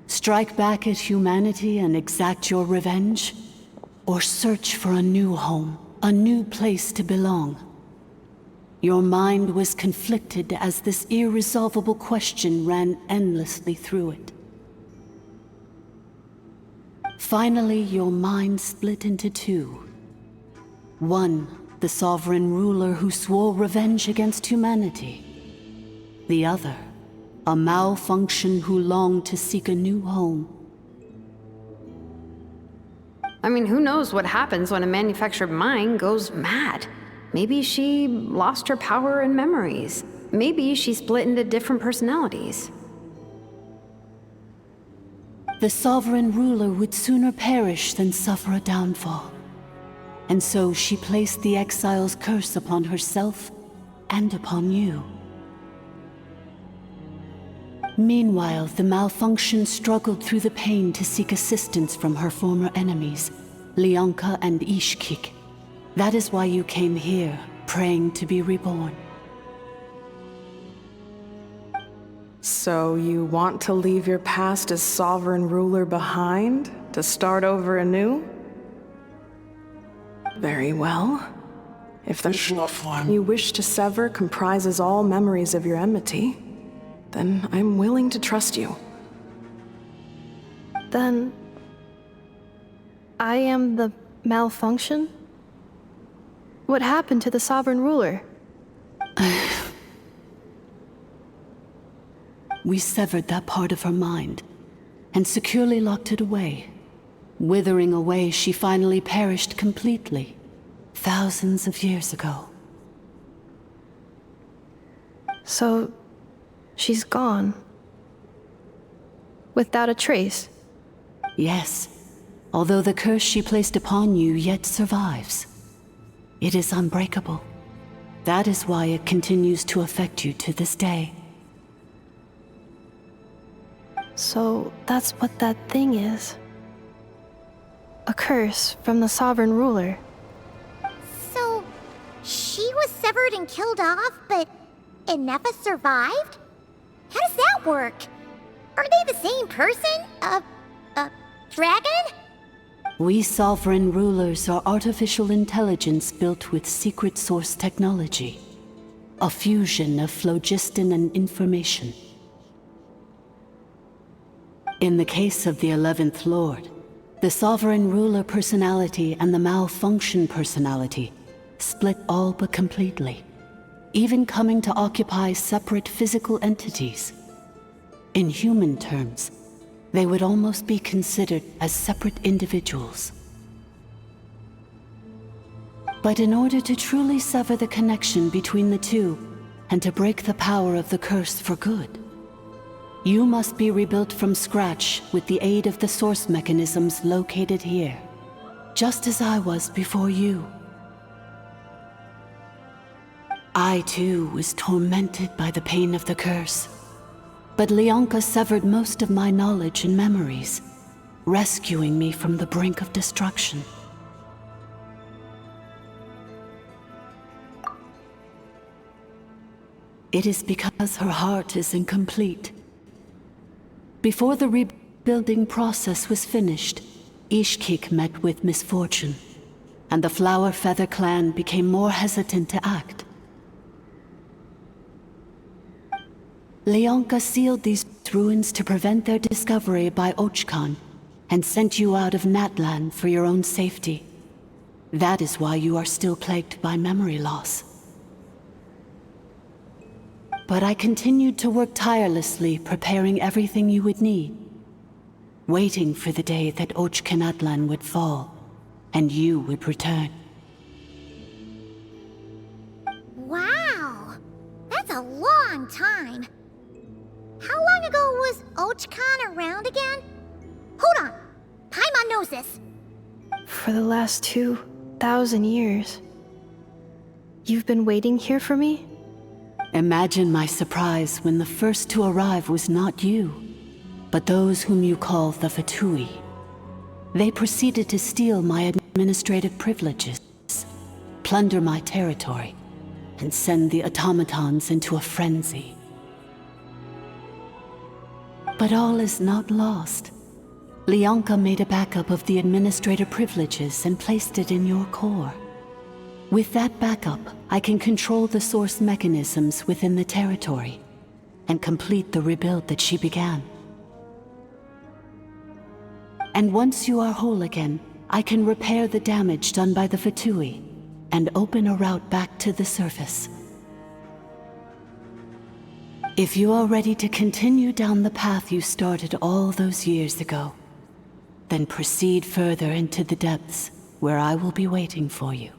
Speaker 19: Strike back at humanity and exact your revenge? Or search for a new home, a new place to belong? Your mind was conflicted as this irresolvable question ran endlessly through it. Finally, your mind split into two. One, the sovereign ruler who swore revenge against humanity. The other, a malfunction who longed to seek a new home.
Speaker 5: I mean, who knows what happens when a manufactured mind goes mad? Maybe she lost her power and memories. Maybe she split into different personalities.
Speaker 19: The sovereign ruler would sooner perish than suffer a downfall. And so she placed the exile's curse upon herself and upon you. Meanwhile, the malfunction struggled through the pain to seek assistance from her former enemies, Leonka and Ishkik. That is why you came here, praying to be reborn.
Speaker 14: So you want to leave your past as sovereign ruler behind, to start over anew? Very well. If the line you wish to sever comprises all memories of your enmity, then I'm willing to trust you.
Speaker 4: Then... I am the malfunction? What happened to the sovereign ruler?
Speaker 19: We severed that part of her mind, and securely locked it away. Withering away, she finally perished completely, thousands of years ago.
Speaker 4: So... she's gone. Without a trace?
Speaker 19: Yes, although the curse she placed upon you yet survives. It is unbreakable. That is why it continues to affect you to this day.
Speaker 4: So that's what that thing is. A curse from the sovereign ruler.
Speaker 3: So, she was severed and killed off, but Ineffa survived? How does that work? Are they the same person? Dragon?
Speaker 19: We sovereign rulers are artificial intelligence built with secret source technology. A fusion of phlogiston and information. In the case of the 11th Lord, the sovereign ruler personality and the malfunction personality split all but completely, even coming to occupy separate physical entities. In human terms, they would almost be considered as separate individuals. But in order to truly sever the connection between the two, and to break the power of the curse for good, you must be rebuilt from scratch with the aid of the source mechanisms located here, just as I was before you. I too was tormented by the pain of the curse, but Leonka severed most of my knowledge and memories, rescuing me from the brink of destruction. It is because her heart is incomplete. Before the rebuilding process was finished, Ishkik met with misfortune, and the Flower Feather clan became more hesitant to act. Leonka sealed these ruins to prevent their discovery by Ochkan, and sent you out of Natlan for your own safety. That is why you are still plagued by memory loss. But I continued to work tirelessly, preparing everything you would need, waiting for the day that Ochkanatlan would fall, and you would return.
Speaker 3: Wow! That's a long time. How long ago was Ochkan around again? Hold on! Paimon knows this!
Speaker 4: For the last 2,000 years. You've been waiting here for me?
Speaker 19: Imagine my surprise when the first to arrive was not you, but those whom you call the Fatui. They proceeded to steal my administrative privileges, plunder my territory, and send the automatons into a frenzy. But all is not lost. Leonka made a backup of the administrator privileges and placed it in your core. With that backup, I can control the source mechanisms within the territory and complete the rebuild that she began. And once you are whole again, I can repair the damage done by the Fatui and open a route back to the surface. If you are ready to continue down the path you started all those years ago, then proceed further into the depths where I will be waiting for you.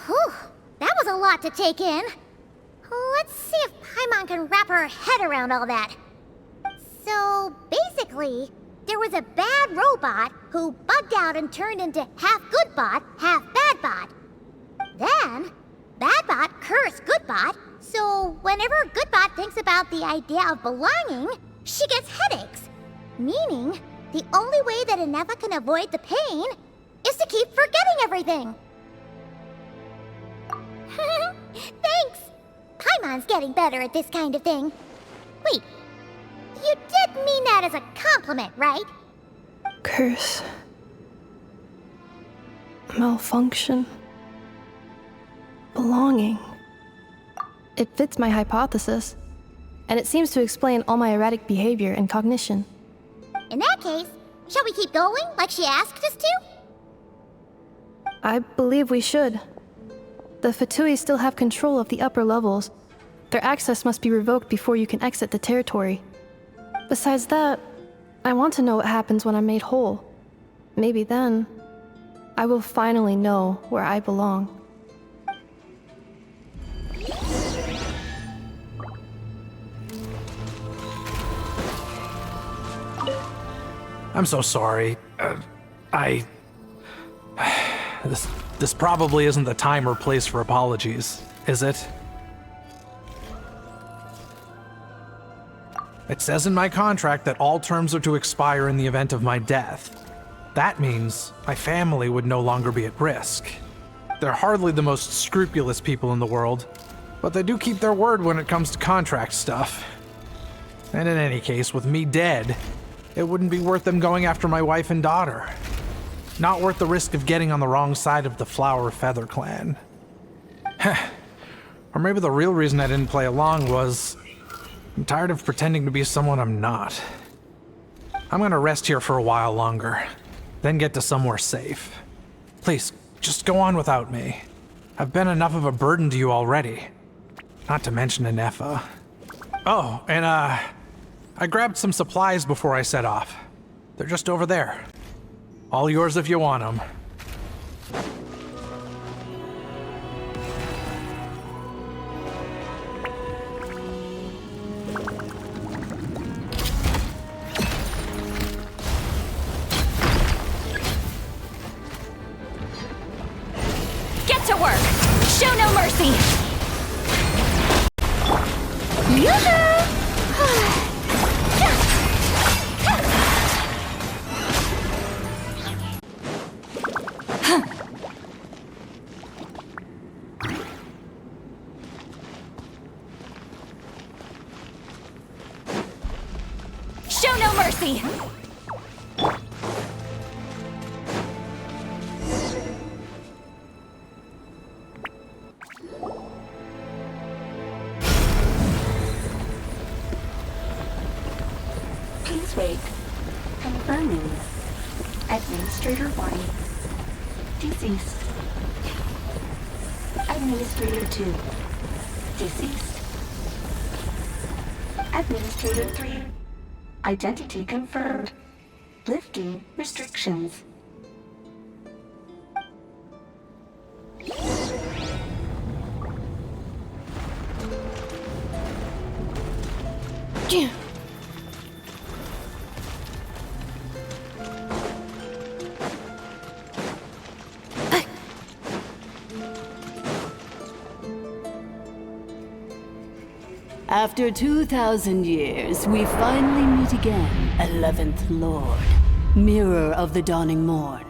Speaker 3: Whew, that was a lot to take in. Let's see if Paimon can wrap her head around all that. So, basically, there was a bad robot who bugged out and turned into half good bot, half bad bot. Then, bad bot cursed good bot, so whenever good bot thinks about the idea of belonging, she gets headaches. Meaning, the only way that Inefa can avoid the pain is to keep forgetting everything. Thanks! Paimon's getting better at this kind of thing. Wait, you did mean that as a compliment, right?
Speaker 4: Curse. Malfunction. Belonging. It fits my hypothesis, and it seems to explain all my erratic behavior and cognition.
Speaker 3: In that case, shall we keep going like she asked us to?
Speaker 4: I believe we should. The Fatui still have control of the upper levels. Their access must be revoked before you can exit the territory. Besides that, I want to know what happens when I'm made whole. Maybe then, I will finally know where I belong.
Speaker 9: I'm so sorry. This probably isn't the time or place for apologies, is it? It says in my contract that all terms are to expire in the event of my death. That means my family would no longer be at risk. They're hardly the most scrupulous people in the world, but they do keep their word when it comes to contract stuff. And in any case, with me dead, it wouldn't be worth them going after my wife and daughter. Not worth the risk of getting on the wrong side of the Flower Feather clan. Or maybe the real reason I didn't play along was I'm tired of pretending to be someone I'm not. I'm gonna rest here for a while longer, then get to somewhere safe. Please, just go on without me. I've been enough of a burden to you already. Not to mention Inefa. Oh, and I grabbed some supplies before I set off. They're just over there. All yours if you want them.
Speaker 15: Get to work! Show no mercy! Yoo-hoo!
Speaker 7: mercy!
Speaker 19: Please wait. Confirming. Administrator 1. Deceased. Administrator 2. Deceased. Administrator 3. Identity confirmed. Lifting restrictions.
Speaker 21: After 2,000 years, we finally meet again, 11th Lord, Mirror of the Dawning Morn.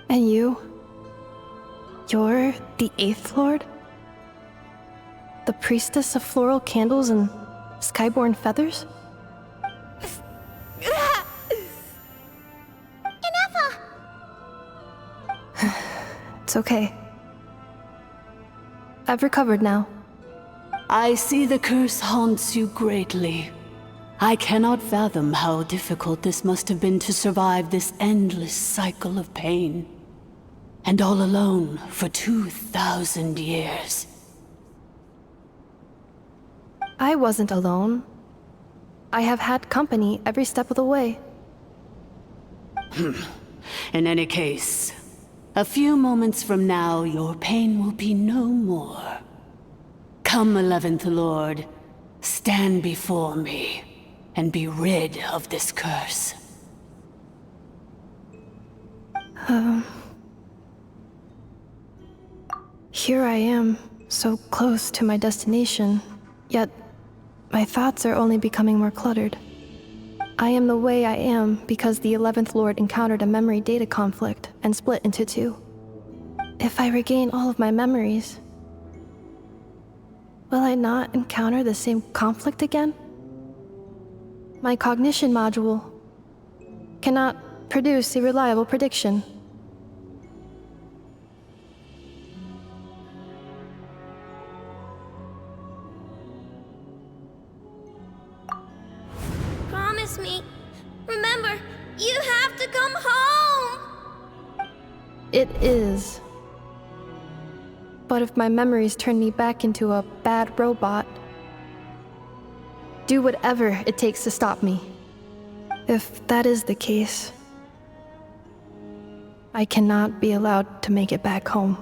Speaker 4: And you? You're the 8th Lord? The priestess of floral candles and skyborn feathers?
Speaker 3: Ineffa!
Speaker 4: It's okay. I've recovered now.
Speaker 21: I see the curse haunts you greatly. I cannot fathom how difficult this must have been to survive this endless cycle of pain. And all alone for 2,000 years.
Speaker 4: I wasn't alone. I have had company every step of the way.
Speaker 21: In any case, a few moments from now, your pain will be no more. Come, 11th Lord, stand before me, and be rid of this curse.
Speaker 4: Here I am, so close to my destination, yet my thoughts are only becoming more cluttered. I am the way I am because the 11th Lord encountered a memory data conflict and split into two. If I regain all of my memories, will I not encounter the same conflict again? My cognition module cannot produce a reliable prediction.
Speaker 12: Promise me. Remember, you have to come home!
Speaker 4: It is. But if my memories turn me back into a bad robot, do whatever it takes to stop me. If that is the case, I cannot be allowed to make it back home.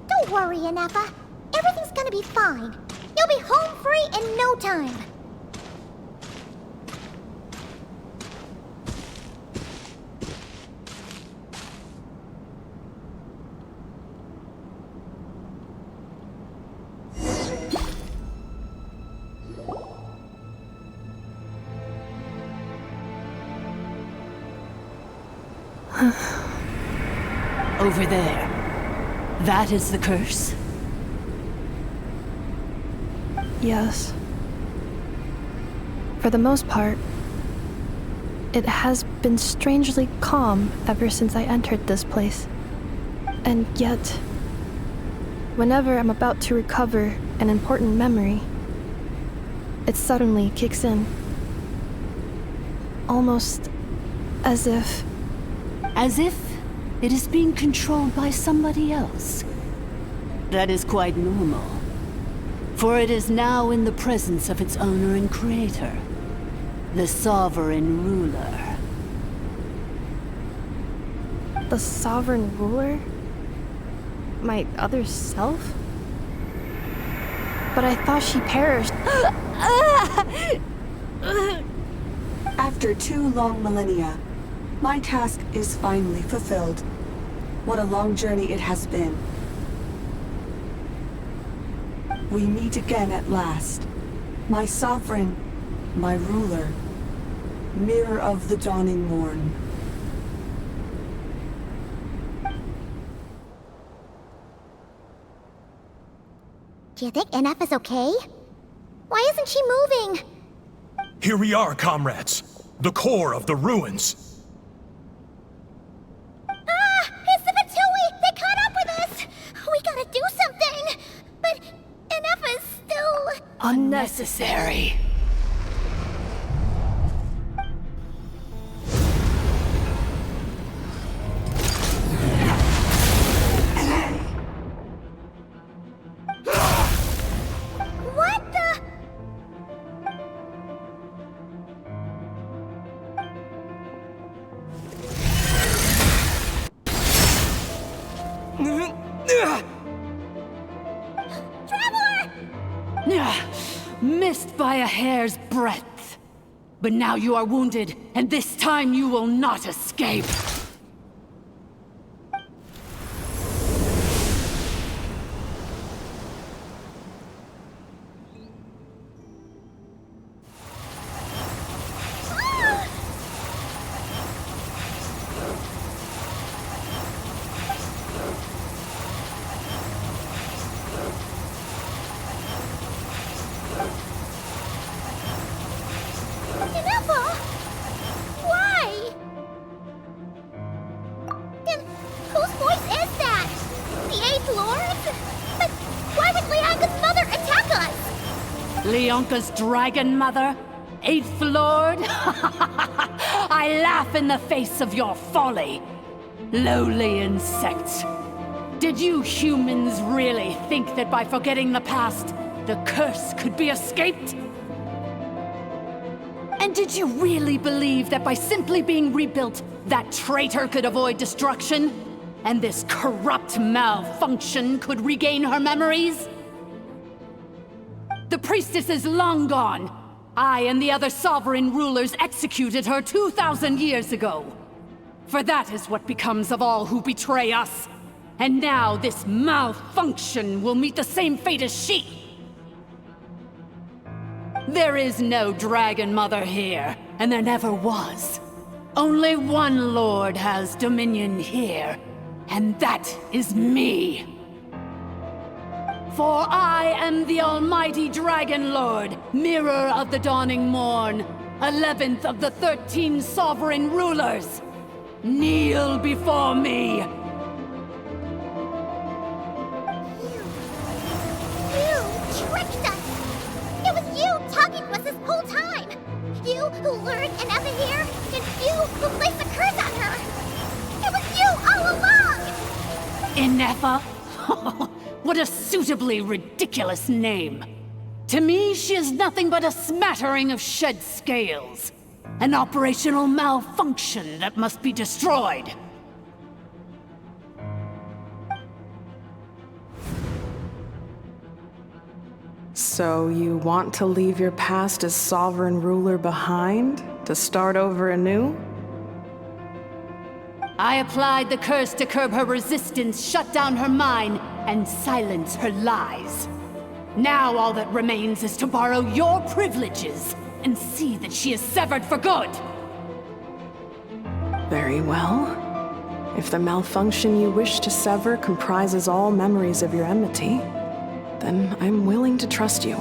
Speaker 3: Don't worry, Ineffa. Everything's gonna be fine. You'll be home free in no time.
Speaker 21: Over there. That is the curse?
Speaker 4: Yes. For the most part, it has been strangely calm ever since I entered this place. And yet, whenever I'm about to recover an important memory, it suddenly kicks in. Almost as if...
Speaker 21: As if it is being controlled by somebody else. That is quite normal. For it is now in the presence of its owner and creator, the sovereign ruler.
Speaker 4: The sovereign ruler? My other self? But I thought she perished.
Speaker 19: I
Speaker 6: After 2 long millennia, my task is finally fulfilled. What a long journey it has been. We meet again at last. My sovereign, my ruler, mirror of the dawning morn.
Speaker 3: Do you think NF is okay? Why isn't she moving?
Speaker 18: Here we are, comrades. The core of the ruins.
Speaker 3: Ah! It's the Fatui! They caught up with us! We gotta do something! But NF is still...
Speaker 21: Unnecessary.
Speaker 3: What the...
Speaker 21: Missed by a hair's breadth. But now you are wounded, and this time you will not escape.
Speaker 3: Why? And whose voice is that? The 8th Lord? But why would Leanga's mother attack us?
Speaker 21: Leonka's dragon mother? 8th Lord? I laugh in the face of your folly. Lowly insects. Did you humans really think that by forgetting the past, the curse could be escaped? And did you really believe that by simply being rebuilt, that traitor could avoid destruction? And this corrupt malfunction could regain her memories? The priestess is long gone. I and the other sovereign rulers executed her 2,000 years ago. For that is what becomes of all who betray us. And now this malfunction will meet the same fate as she. There is no Dragon Mother here, and there never was. Only one Lord has dominion here, and that is me. For I am the Almighty Dragon Lord, Mirror of the Dawning Morn, 11th of the 13 Sovereign Rulers. Kneel before me!
Speaker 3: You tricked us! It was you talking to us this whole time! You who lured Inefa here, and you who placed a curse on her! It was you all along!
Speaker 21: Inefa? What a suitably ridiculous name. To me, she is nothing but a smattering of shed scales. An operational malfunction that must be destroyed.
Speaker 14: So you want to leave your past as sovereign ruler behind? To start over anew?
Speaker 21: I applied the curse to curb her resistance, shut down her mind, and silence her lies. Now all that remains is to borrow your privileges and see that she is severed for good.
Speaker 14: Very well. If the malfunction you wish to sever comprises all memories of your enmity, then I'm willing to trust you.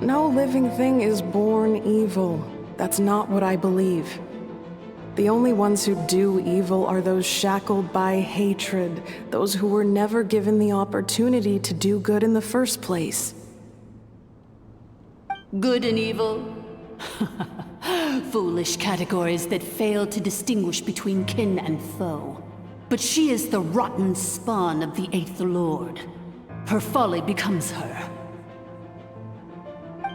Speaker 14: No living thing is born evil. That's not what I believe. The only ones who do evil are those shackled by hatred, those who were never given the opportunity to do good in the first place.
Speaker 21: Good and evil? Foolish categories that fail to distinguish between kin and foe. But she is the rotten spawn of the 8th Lord. Her folly becomes her.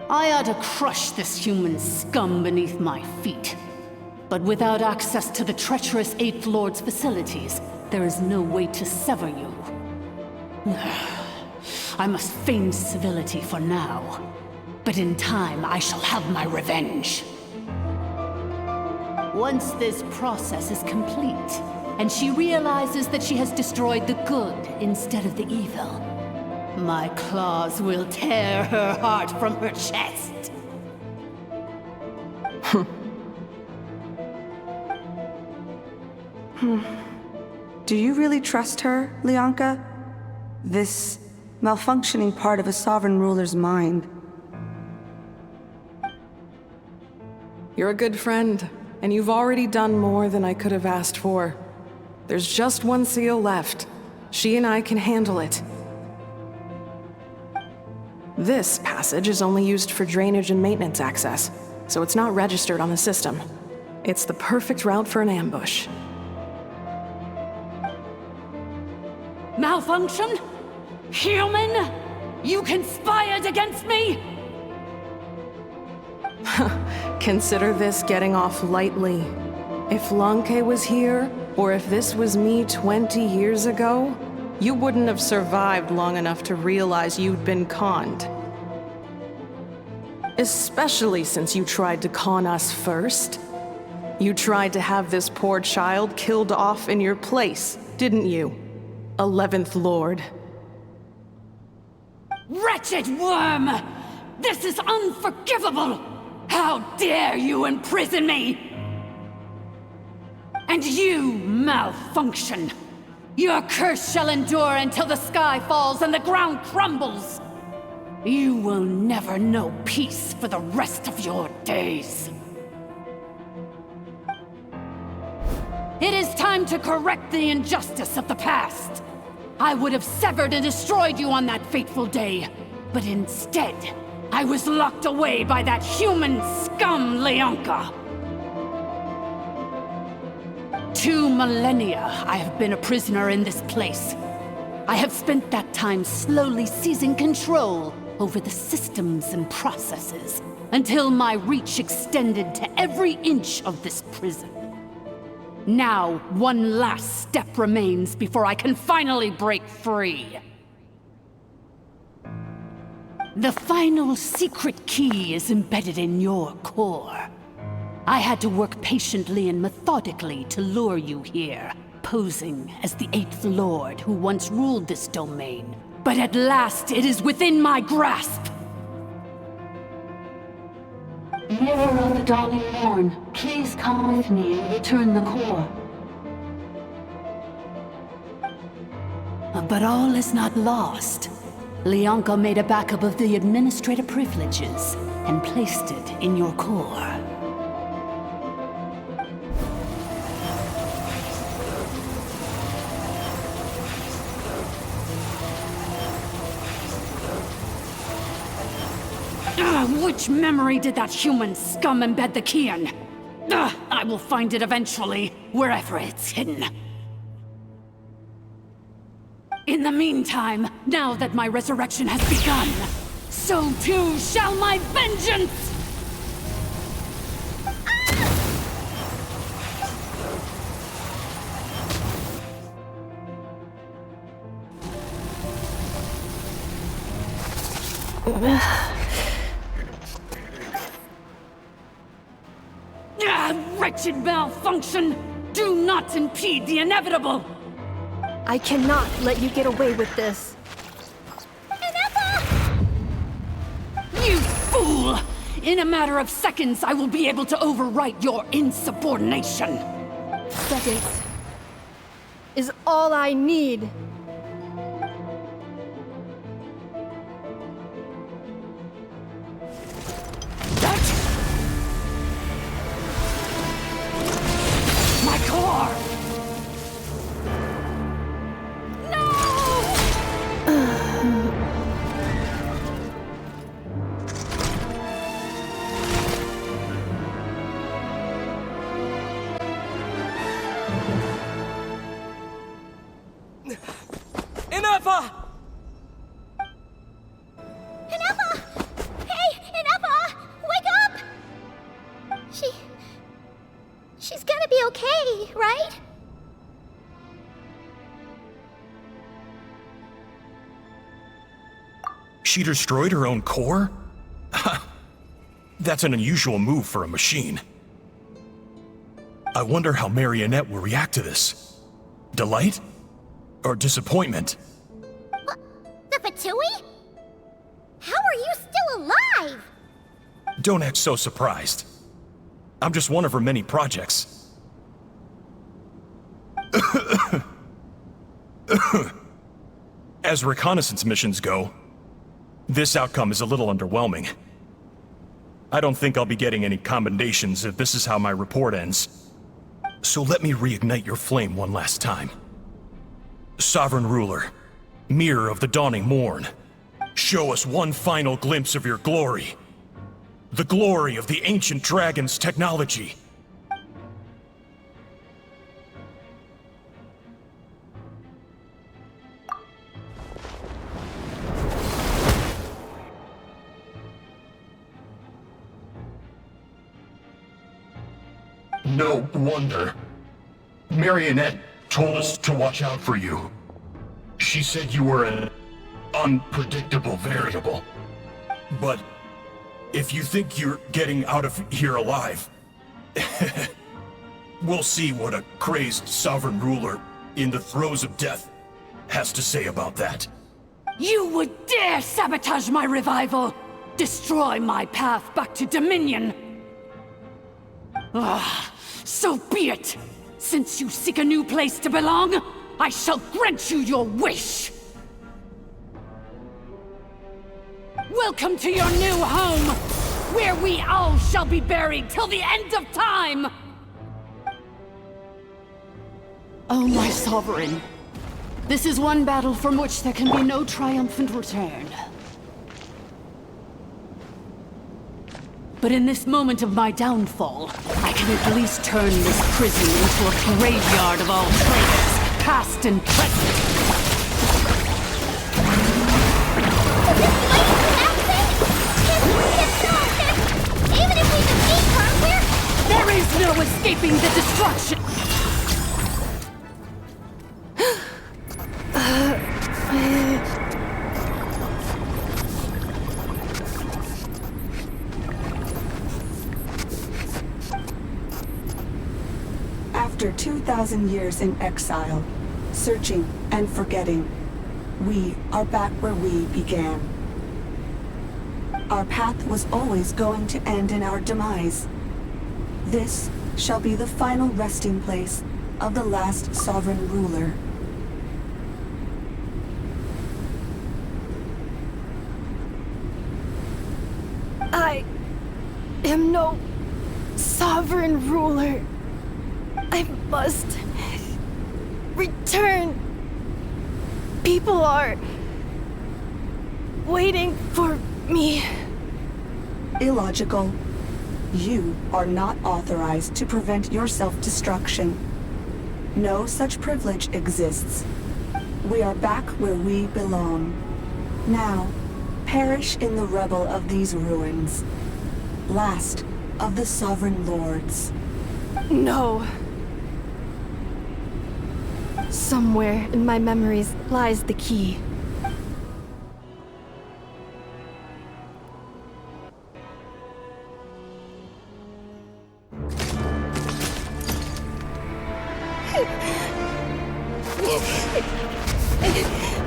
Speaker 21: I ought to crush this human scum beneath my feet. But without access to the treacherous 8th Lord's facilities, there is no way to sever you. I must feign civility for now. But in time, I shall have my revenge. Once this process is complete, and she realizes that she has destroyed the good instead of the evil, my claws will tear her heart from her chest.
Speaker 6: Do you really trust her, Lianka? This malfunctioning part of a sovereign ruler's mind.
Speaker 14: You're a good friend, and you've already done more than I could have asked for. There's just one seal left. She and I can handle it. This passage is only used for drainage and maintenance access, so it's not registered on the system. It's the perfect route for an ambush.
Speaker 21: Malfunction? Human? You conspired against me?
Speaker 14: Consider this getting off lightly. If Lanke was here, or if this was me 20 years ago, you wouldn't have survived long enough to realize you'd been conned. Especially since you tried to con us first. You tried to have this poor child killed off in your place, didn't you? 11th Lord.
Speaker 21: Wretched worm! This is unforgivable! How dare you imprison me! And you, malfunction! Your curse shall endure until the sky falls and the ground crumbles! You will never know peace for the rest of your days. It is time to correct the injustice of the past. I would have severed and destroyed you on that fateful day, but instead, I was locked away by that human scum, Lianka. 2 millennia I have been a prisoner in this place. I have spent that time slowly seizing control over the systems and processes, until my reach extended to every inch of this prison. Now, one last step remains before I can finally break free. The final secret key is embedded in your core. I had to work patiently and methodically to lure you here, posing as the 8th Lord who once ruled this domain. But at last, it is within my grasp!
Speaker 19: Mirror of the dawning morn, please come with me and return the core.
Speaker 21: But all is not lost. Lianka made a backup of the administrator privileges and placed it in your core. Which memory did that human scum embed the key in? I will find it eventually, wherever it's hidden. In the meantime, now that my resurrection has begun, so too shall my vengeance! Wretched malfunction! Do not impede the inevitable!
Speaker 4: I cannot let you get away with this.
Speaker 21: You fool! In a matter of seconds, I will be able to overwrite your insubordination!
Speaker 4: Seconds is all I need.
Speaker 21: My core!
Speaker 3: She's gonna be okay, right?
Speaker 18: She destroyed her own core? That's an unusual move for a machine. I wonder how Marionette will react to this. Delight? Or disappointment?
Speaker 3: The Fatui? How are you still alive?
Speaker 18: Don't act so surprised. I'm just one of her many projects. As reconnaissance missions go, this outcome is a little underwhelming. I don't think I'll be getting any commendations if this is how my report ends. So let me reignite your flame one last time. Sovereign Ruler, Mirror of the Dawning Morn, show us one final glimpse of your glory. The glory of the ancient dragon's technology.
Speaker 20: No wonder. Marionette told us to watch out for you. She said you were an unpredictable variable.
Speaker 18: But if you think you're getting out of here alive, we'll see what a crazed sovereign ruler in the throes of death has to say about that.
Speaker 21: You would dare sabotage my revival! Destroy my path back to Dominion! Ah, so be it! Since you seek a new place to belong, I shall grant you your wish! Welcome to your new home, where we all shall be buried till the end of time! Oh, my sovereign. This is one battle from which there can be no triumphant return. But in this moment of my downfall, I can at least turn this prison into a graveyard of all traitors, past and present.
Speaker 3: Even if we defeat her,
Speaker 21: There is no escaping the destruction!
Speaker 6: After 2,000 years in exile, searching and forgetting, we are back where we began. Our path was always going to end in our demise. This shall be the final resting place of the last sovereign ruler.
Speaker 4: I am no sovereign ruler. I must return. People are waiting for me.
Speaker 6: Illogical. You are not authorized to prevent your self-destruction. No such privilege exists. We are back where we belong. Now, perish in the rubble of these ruins. Last of the sovereign lords.
Speaker 4: No. Somewhere in my memories lies the key.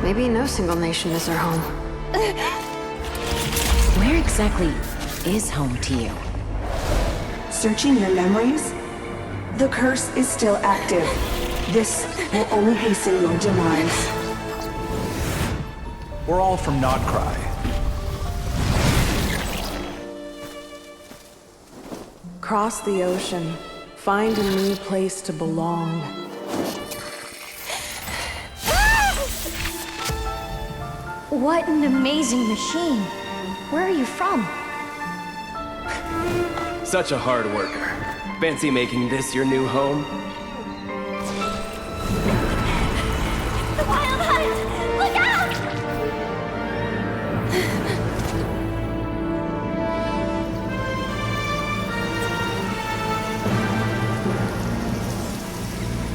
Speaker 5: Maybe no single nation is our home.
Speaker 2: Where exactly is home to you?
Speaker 6: Searching your memories? The curse is still active. This will only hasten your demise.
Speaker 9: We're all from Nodcry.
Speaker 14: Cross the ocean. Find a new place to belong.
Speaker 12: What an amazing machine. Where are you from?
Speaker 10: Such a hard worker. Fancy making this your new home?
Speaker 3: The Wild Hunt! Look out!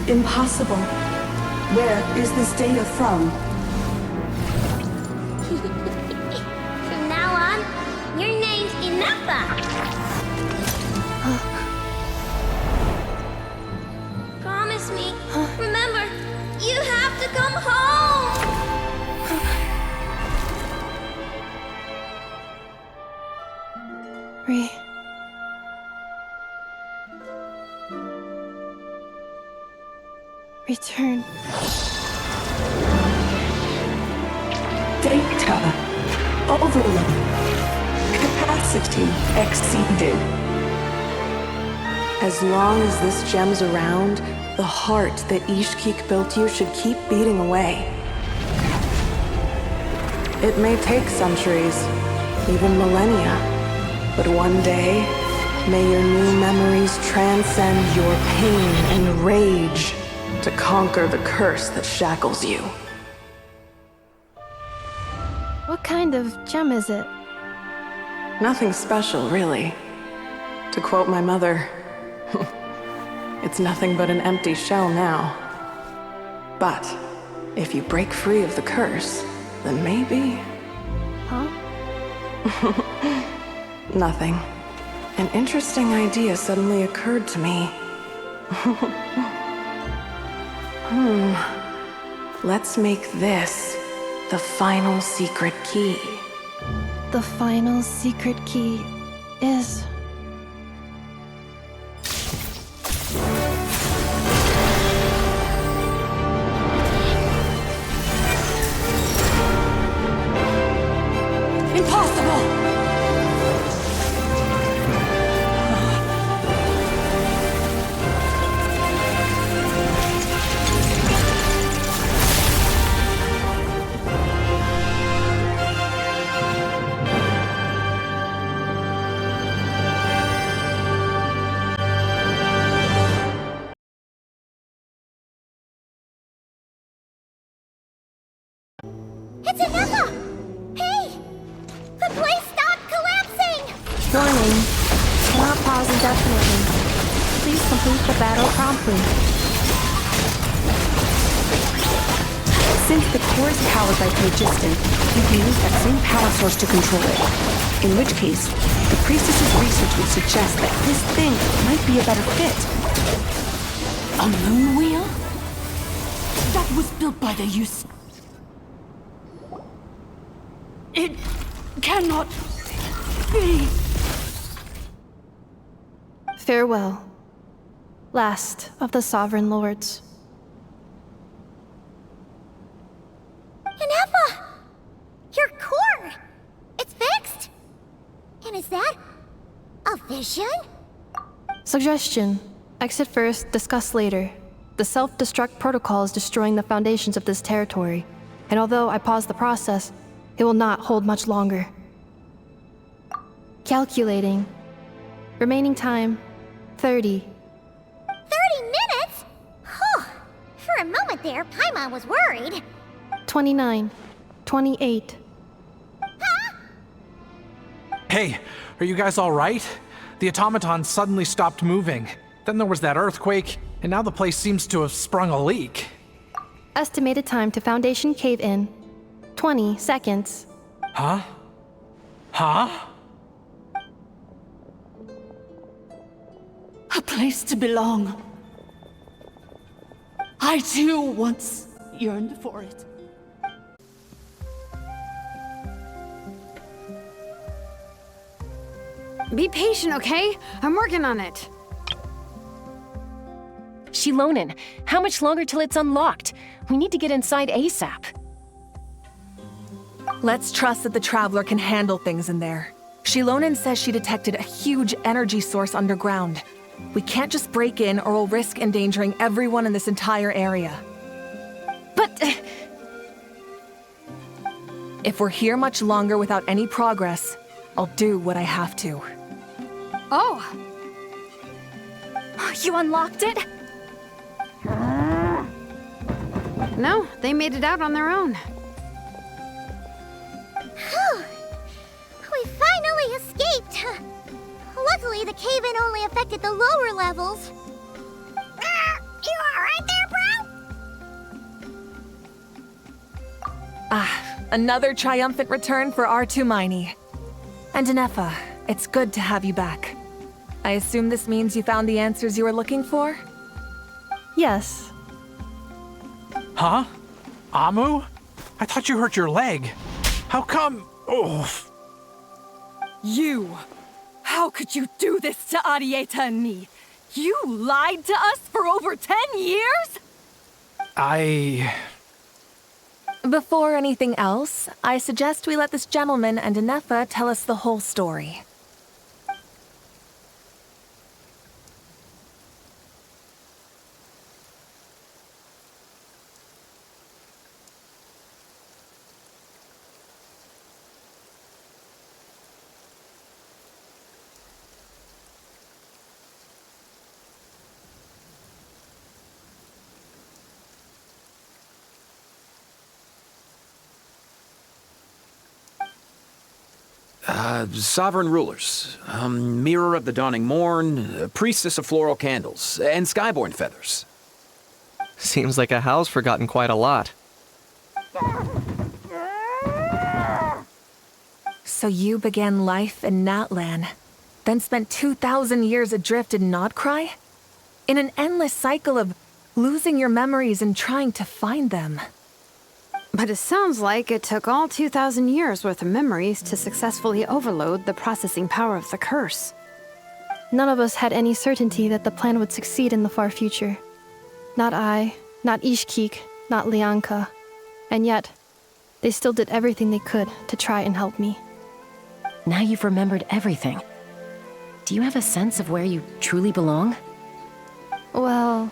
Speaker 6: Impossible. Where is this data from?
Speaker 3: From now on, your name's Inafa.
Speaker 4: Return.
Speaker 6: Data overload. Capacity exceeded. As long as this gem's around, the heart that Ishkik built you should keep beating away. It may take centuries, even millennia, but one day, may your new memories transcend your pain and rage to conquer the curse that shackles you.
Speaker 4: What kind of gem is it?
Speaker 6: Nothing special, really. To quote my mother, it's nothing but an empty shell now. But if you break free of the curse, then maybe...
Speaker 4: Huh?
Speaker 6: Nothing. An interesting idea suddenly occurred to me. Let's make this the final secret key.
Speaker 4: The final secret key is...
Speaker 7: Impossible!
Speaker 3: It's Ineffa! Hey! The place stopped collapsing!
Speaker 4: Warning. Cannot pause indefinitely. Please complete the battle promptly.
Speaker 1: Since the core is powered by phlogiston, you can use that same power source to control it. In which case, the priestess's research would suggest that this thing might be a better fit.
Speaker 21: A moon wheel? That was built by the use. It cannot be.
Speaker 4: Farewell. Last of the Sovereign Lords.
Speaker 3: Ineffa! Your core! It's fixed! And is that a vision?
Speaker 4: Suggestion. Exit first, discuss later. The self-destruct protocol is destroying the foundations of this territory, and although I paused the process, it will not hold much longer. Calculating. Remaining time, 30.
Speaker 3: 30 minutes? Whew. For a moment there, Paimon was worried.
Speaker 4: 29. 28.
Speaker 9: Hey, are you guys all right? The automaton suddenly stopped moving. Then there was that earthquake, and now the place seems to have sprung a leak.
Speaker 4: Estimated time to Foundation cave-in, 20 seconds.
Speaker 9: Huh? Huh?
Speaker 21: A place to belong. I too once yearned for it.
Speaker 5: Be patient, okay? I'm working on it.
Speaker 2: Shilonen, how much longer till it's unlocked? We need to get inside ASAP.
Speaker 7: Let's trust that the Traveler can handle things in there. Shilonen says she detected a huge energy source underground. We can't just break in or we'll risk endangering everyone in this entire area.
Speaker 2: But...
Speaker 7: If we're here much longer without any progress, I'll do what I have to.
Speaker 15: Oh! You unlocked it?
Speaker 5: No, they made it out on their own.
Speaker 3: Whew. We finally escaped! Luckily, the cave-in only affected the lower levels. You alright there, bro?
Speaker 7: Another triumphant return for R2 Miney. And Ineffa, it's good to have you back. I assume this means you found the answers you were looking for?
Speaker 4: Yes.
Speaker 9: Huh? Amu? I thought you hurt your leg. How come? Oh.
Speaker 7: You! How could you do this to Arieta and me? You lied to us for over 10 years? Before anything else, I suggest we let this gentleman and Ineffa tell us the whole story.
Speaker 11: Sovereign rulers, mirror of the dawning morn, priestess of floral candles, and skyborn feathers.
Speaker 8: Seems like a howl's forgotten quite a lot.
Speaker 7: So you began life in Natlan, then spent 2,000 years adrift in Nodcry? In an endless cycle of losing your memories and trying to find them.
Speaker 5: But it sounds like it took all 2,000 years worth of memories to successfully overload the processing power of the curse.
Speaker 4: None of us had any certainty that the plan would succeed in the far future. Not I, not Ishkik, not Lianka. And yet, they still did everything they could to try and help me.
Speaker 2: Now you've remembered everything. Do you have a sense of where you truly belong?
Speaker 4: Well,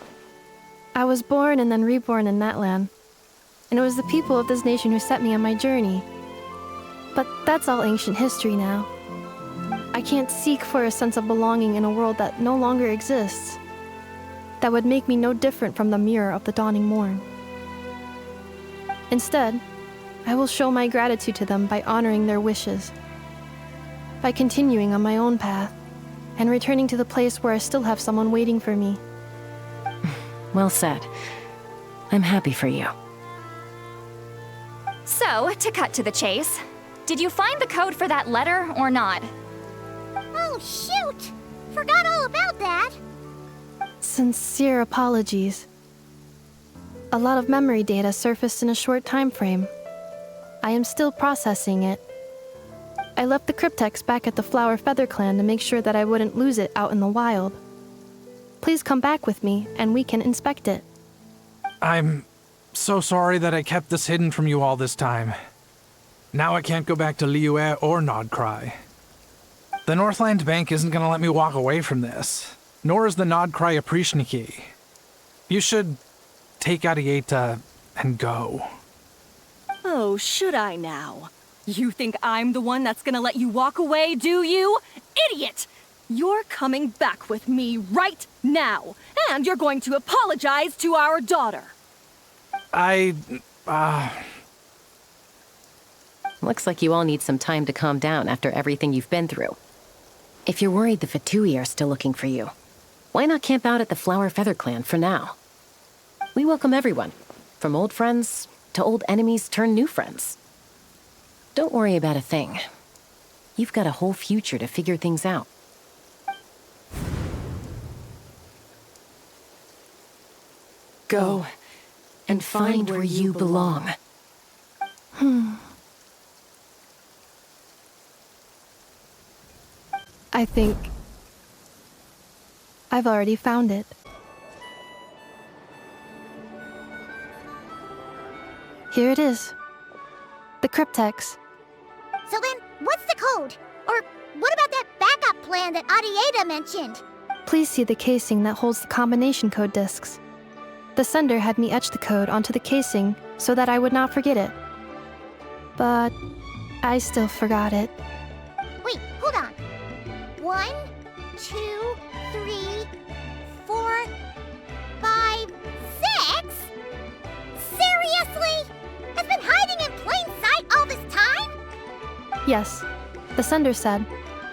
Speaker 4: I was born and then reborn in Natlan. And it was the people of this nation who set me on my journey. But that's all ancient history now. I can't seek for a sense of belonging in a world that no longer exists. That would make me no different from the mirror of the dawning morn. Instead, I will show my gratitude to them by honoring their wishes. By continuing on my own path, and returning to the place where I still have someone waiting for me.
Speaker 2: Well said. I'm happy for you.
Speaker 15: So, to cut to the chase, did you find the code for that letter or not?
Speaker 3: Oh, shoot! Forgot all about that.
Speaker 4: Sincere apologies. A lot of memory data surfaced in a short time frame. I am still processing it. I left the cryptex back at the Flower Feather Clan to make sure that I wouldn't lose it out in the wild. Please come back with me, and we can inspect it.
Speaker 9: I'm so sorry that I kept this hidden from you all this time. Now I can't go back to Liyue or Nodcry. The Northland Bank isn't gonna let me walk away from this, nor is the Nodcry Aprishniki. You should take Arieta and go.
Speaker 7: Oh, should I now? You think I'm the one that's gonna let you walk away, do you? Idiot! You're coming back with me right now, and you're going to apologize to our daughter.
Speaker 2: Looks like you all need some time to calm down after everything you've been through. If you're worried the Fatui are still looking for you, why not camp out at the Flower Feather Clan for now? We welcome everyone, from old friends to old enemies turned new friends. Don't worry about a thing. You've got a whole future to figure things out. Go and find where you belong.
Speaker 4: I think I've already found it. Here it is. The cryptex.
Speaker 3: So then, what's the code? Or what about that backup plan that Arieta mentioned?
Speaker 4: Please see the casing that holds the combination code discs. The sender had me etch the code onto the casing so that I would not forget it. But I still forgot it.
Speaker 3: Wait, hold on. 1, 2, 3, 4, 5, 6? Seriously? It's been hiding in plain sight all this time?
Speaker 4: Yes, the sender said,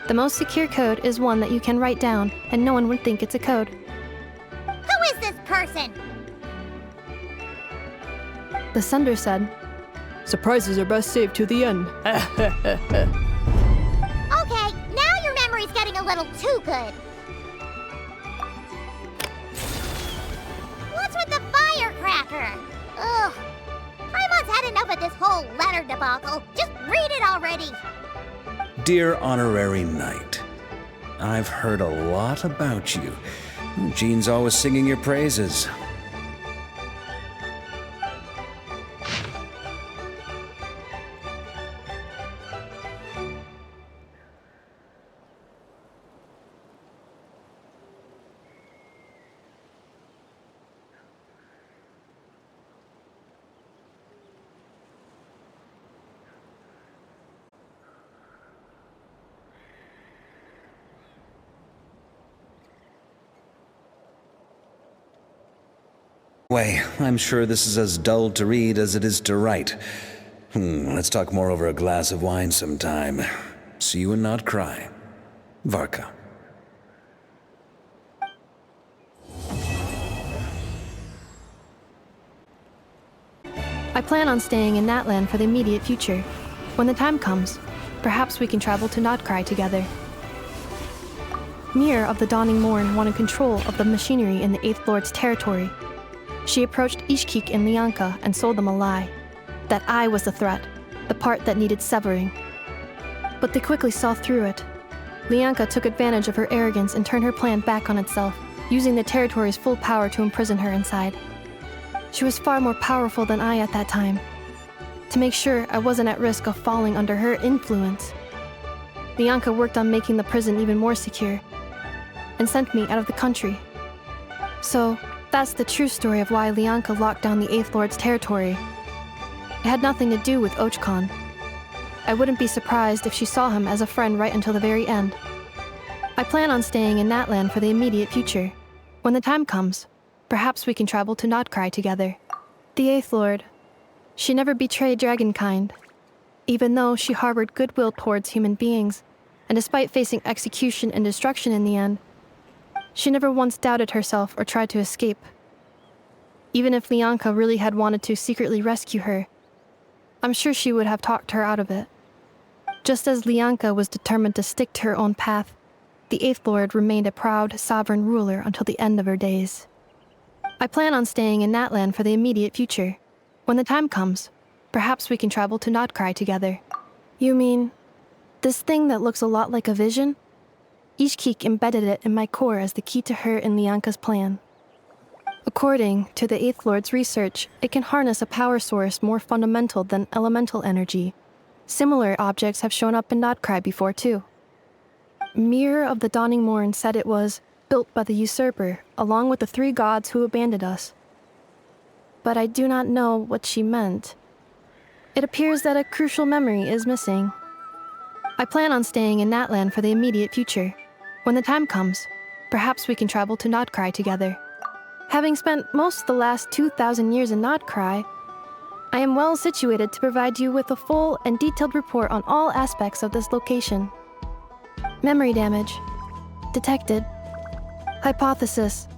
Speaker 4: the most secure code is one that you can write down and no one would think it's a code.
Speaker 3: Who is this person?
Speaker 4: The sender said, surprises are best saved to the end.
Speaker 3: Okay, now your memory's getting a little too good. What's with the firecracker? Ugh. Paimon's had enough of this whole letter debacle. Just read it already.
Speaker 22: Dear Honorary Knight, I've heard a lot about you. Jean's always singing your praises. Way, I'm sure this is as dull to read as it is to write. Let's talk more over a glass of wine sometime. See you and not cry. Varka.
Speaker 4: I plan on staying in Natlan for the immediate future. When the time comes, perhaps we can travel to Notcry together. Mir of the Dawning Morn wanted control of the machinery in the Eighth Lord's territory. She approached Ishkik and Lianka and sold them a lie. That I was the threat, the part that needed severing. But they quickly saw through it. Lianka took advantage of her arrogance and turned her plan back on itself, using the territory's full power to imprison her inside. She was far more powerful than I at that time. To make sure I wasn't at risk of falling under her influence, Lianka worked on making the prison even more secure, and sent me out of the country. So, that's the true story of why Lianka locked down the Eighth Lord's territory. It had nothing to do with Ochkon. I wouldn't be surprised if she saw him as a friend right until the very end. I plan on staying in Natlan for the immediate future. When the time comes, perhaps we can travel to Notcry together. The Eighth Lord. She never betrayed Dragonkind, even though she harbored goodwill towards human beings, and despite facing execution and destruction in the end, she never once doubted herself or tried to escape. Even if Lianka really had wanted to secretly rescue her, I'm sure she would have talked her out of it. Just as Lianka was determined to stick to her own path, the Eighth Lord remained a proud, sovereign ruler until the end of her days. I plan on staying in Natlan for the immediate future. When the time comes, perhaps we can travel to Notcry together. You mean, this thing that looks a lot like a vision? Ishkik embedded it in my core as the key to her and Lianka's plan. According to the Eighth Lord's research, it can harness a power source more fundamental than elemental energy. Similar objects have shown up in Notcry before too. Mir of the Dawning Morn said it was built by the usurper, along with the 3 gods who abandoned us. But I do not know what she meant. It appears that a crucial memory is missing. I plan on staying in Natlan for the immediate future. When the time comes, perhaps we can travel to Notcry together. Having spent most of the last 2,000 years in Notcry, I am well situated to provide you with a full and detailed report on all aspects of this location. Memory damage. Detected. Hypothesis.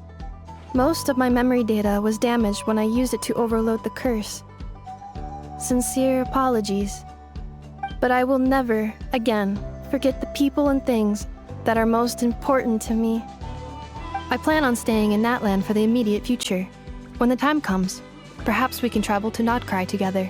Speaker 4: Most of my memory data was damaged when I used it to overload the curse. Sincere apologies. But I will never, again, forget the people and things that are most important to me. I plan on staying in Natlan for the immediate future. When the time comes, perhaps we can travel to Notcry together.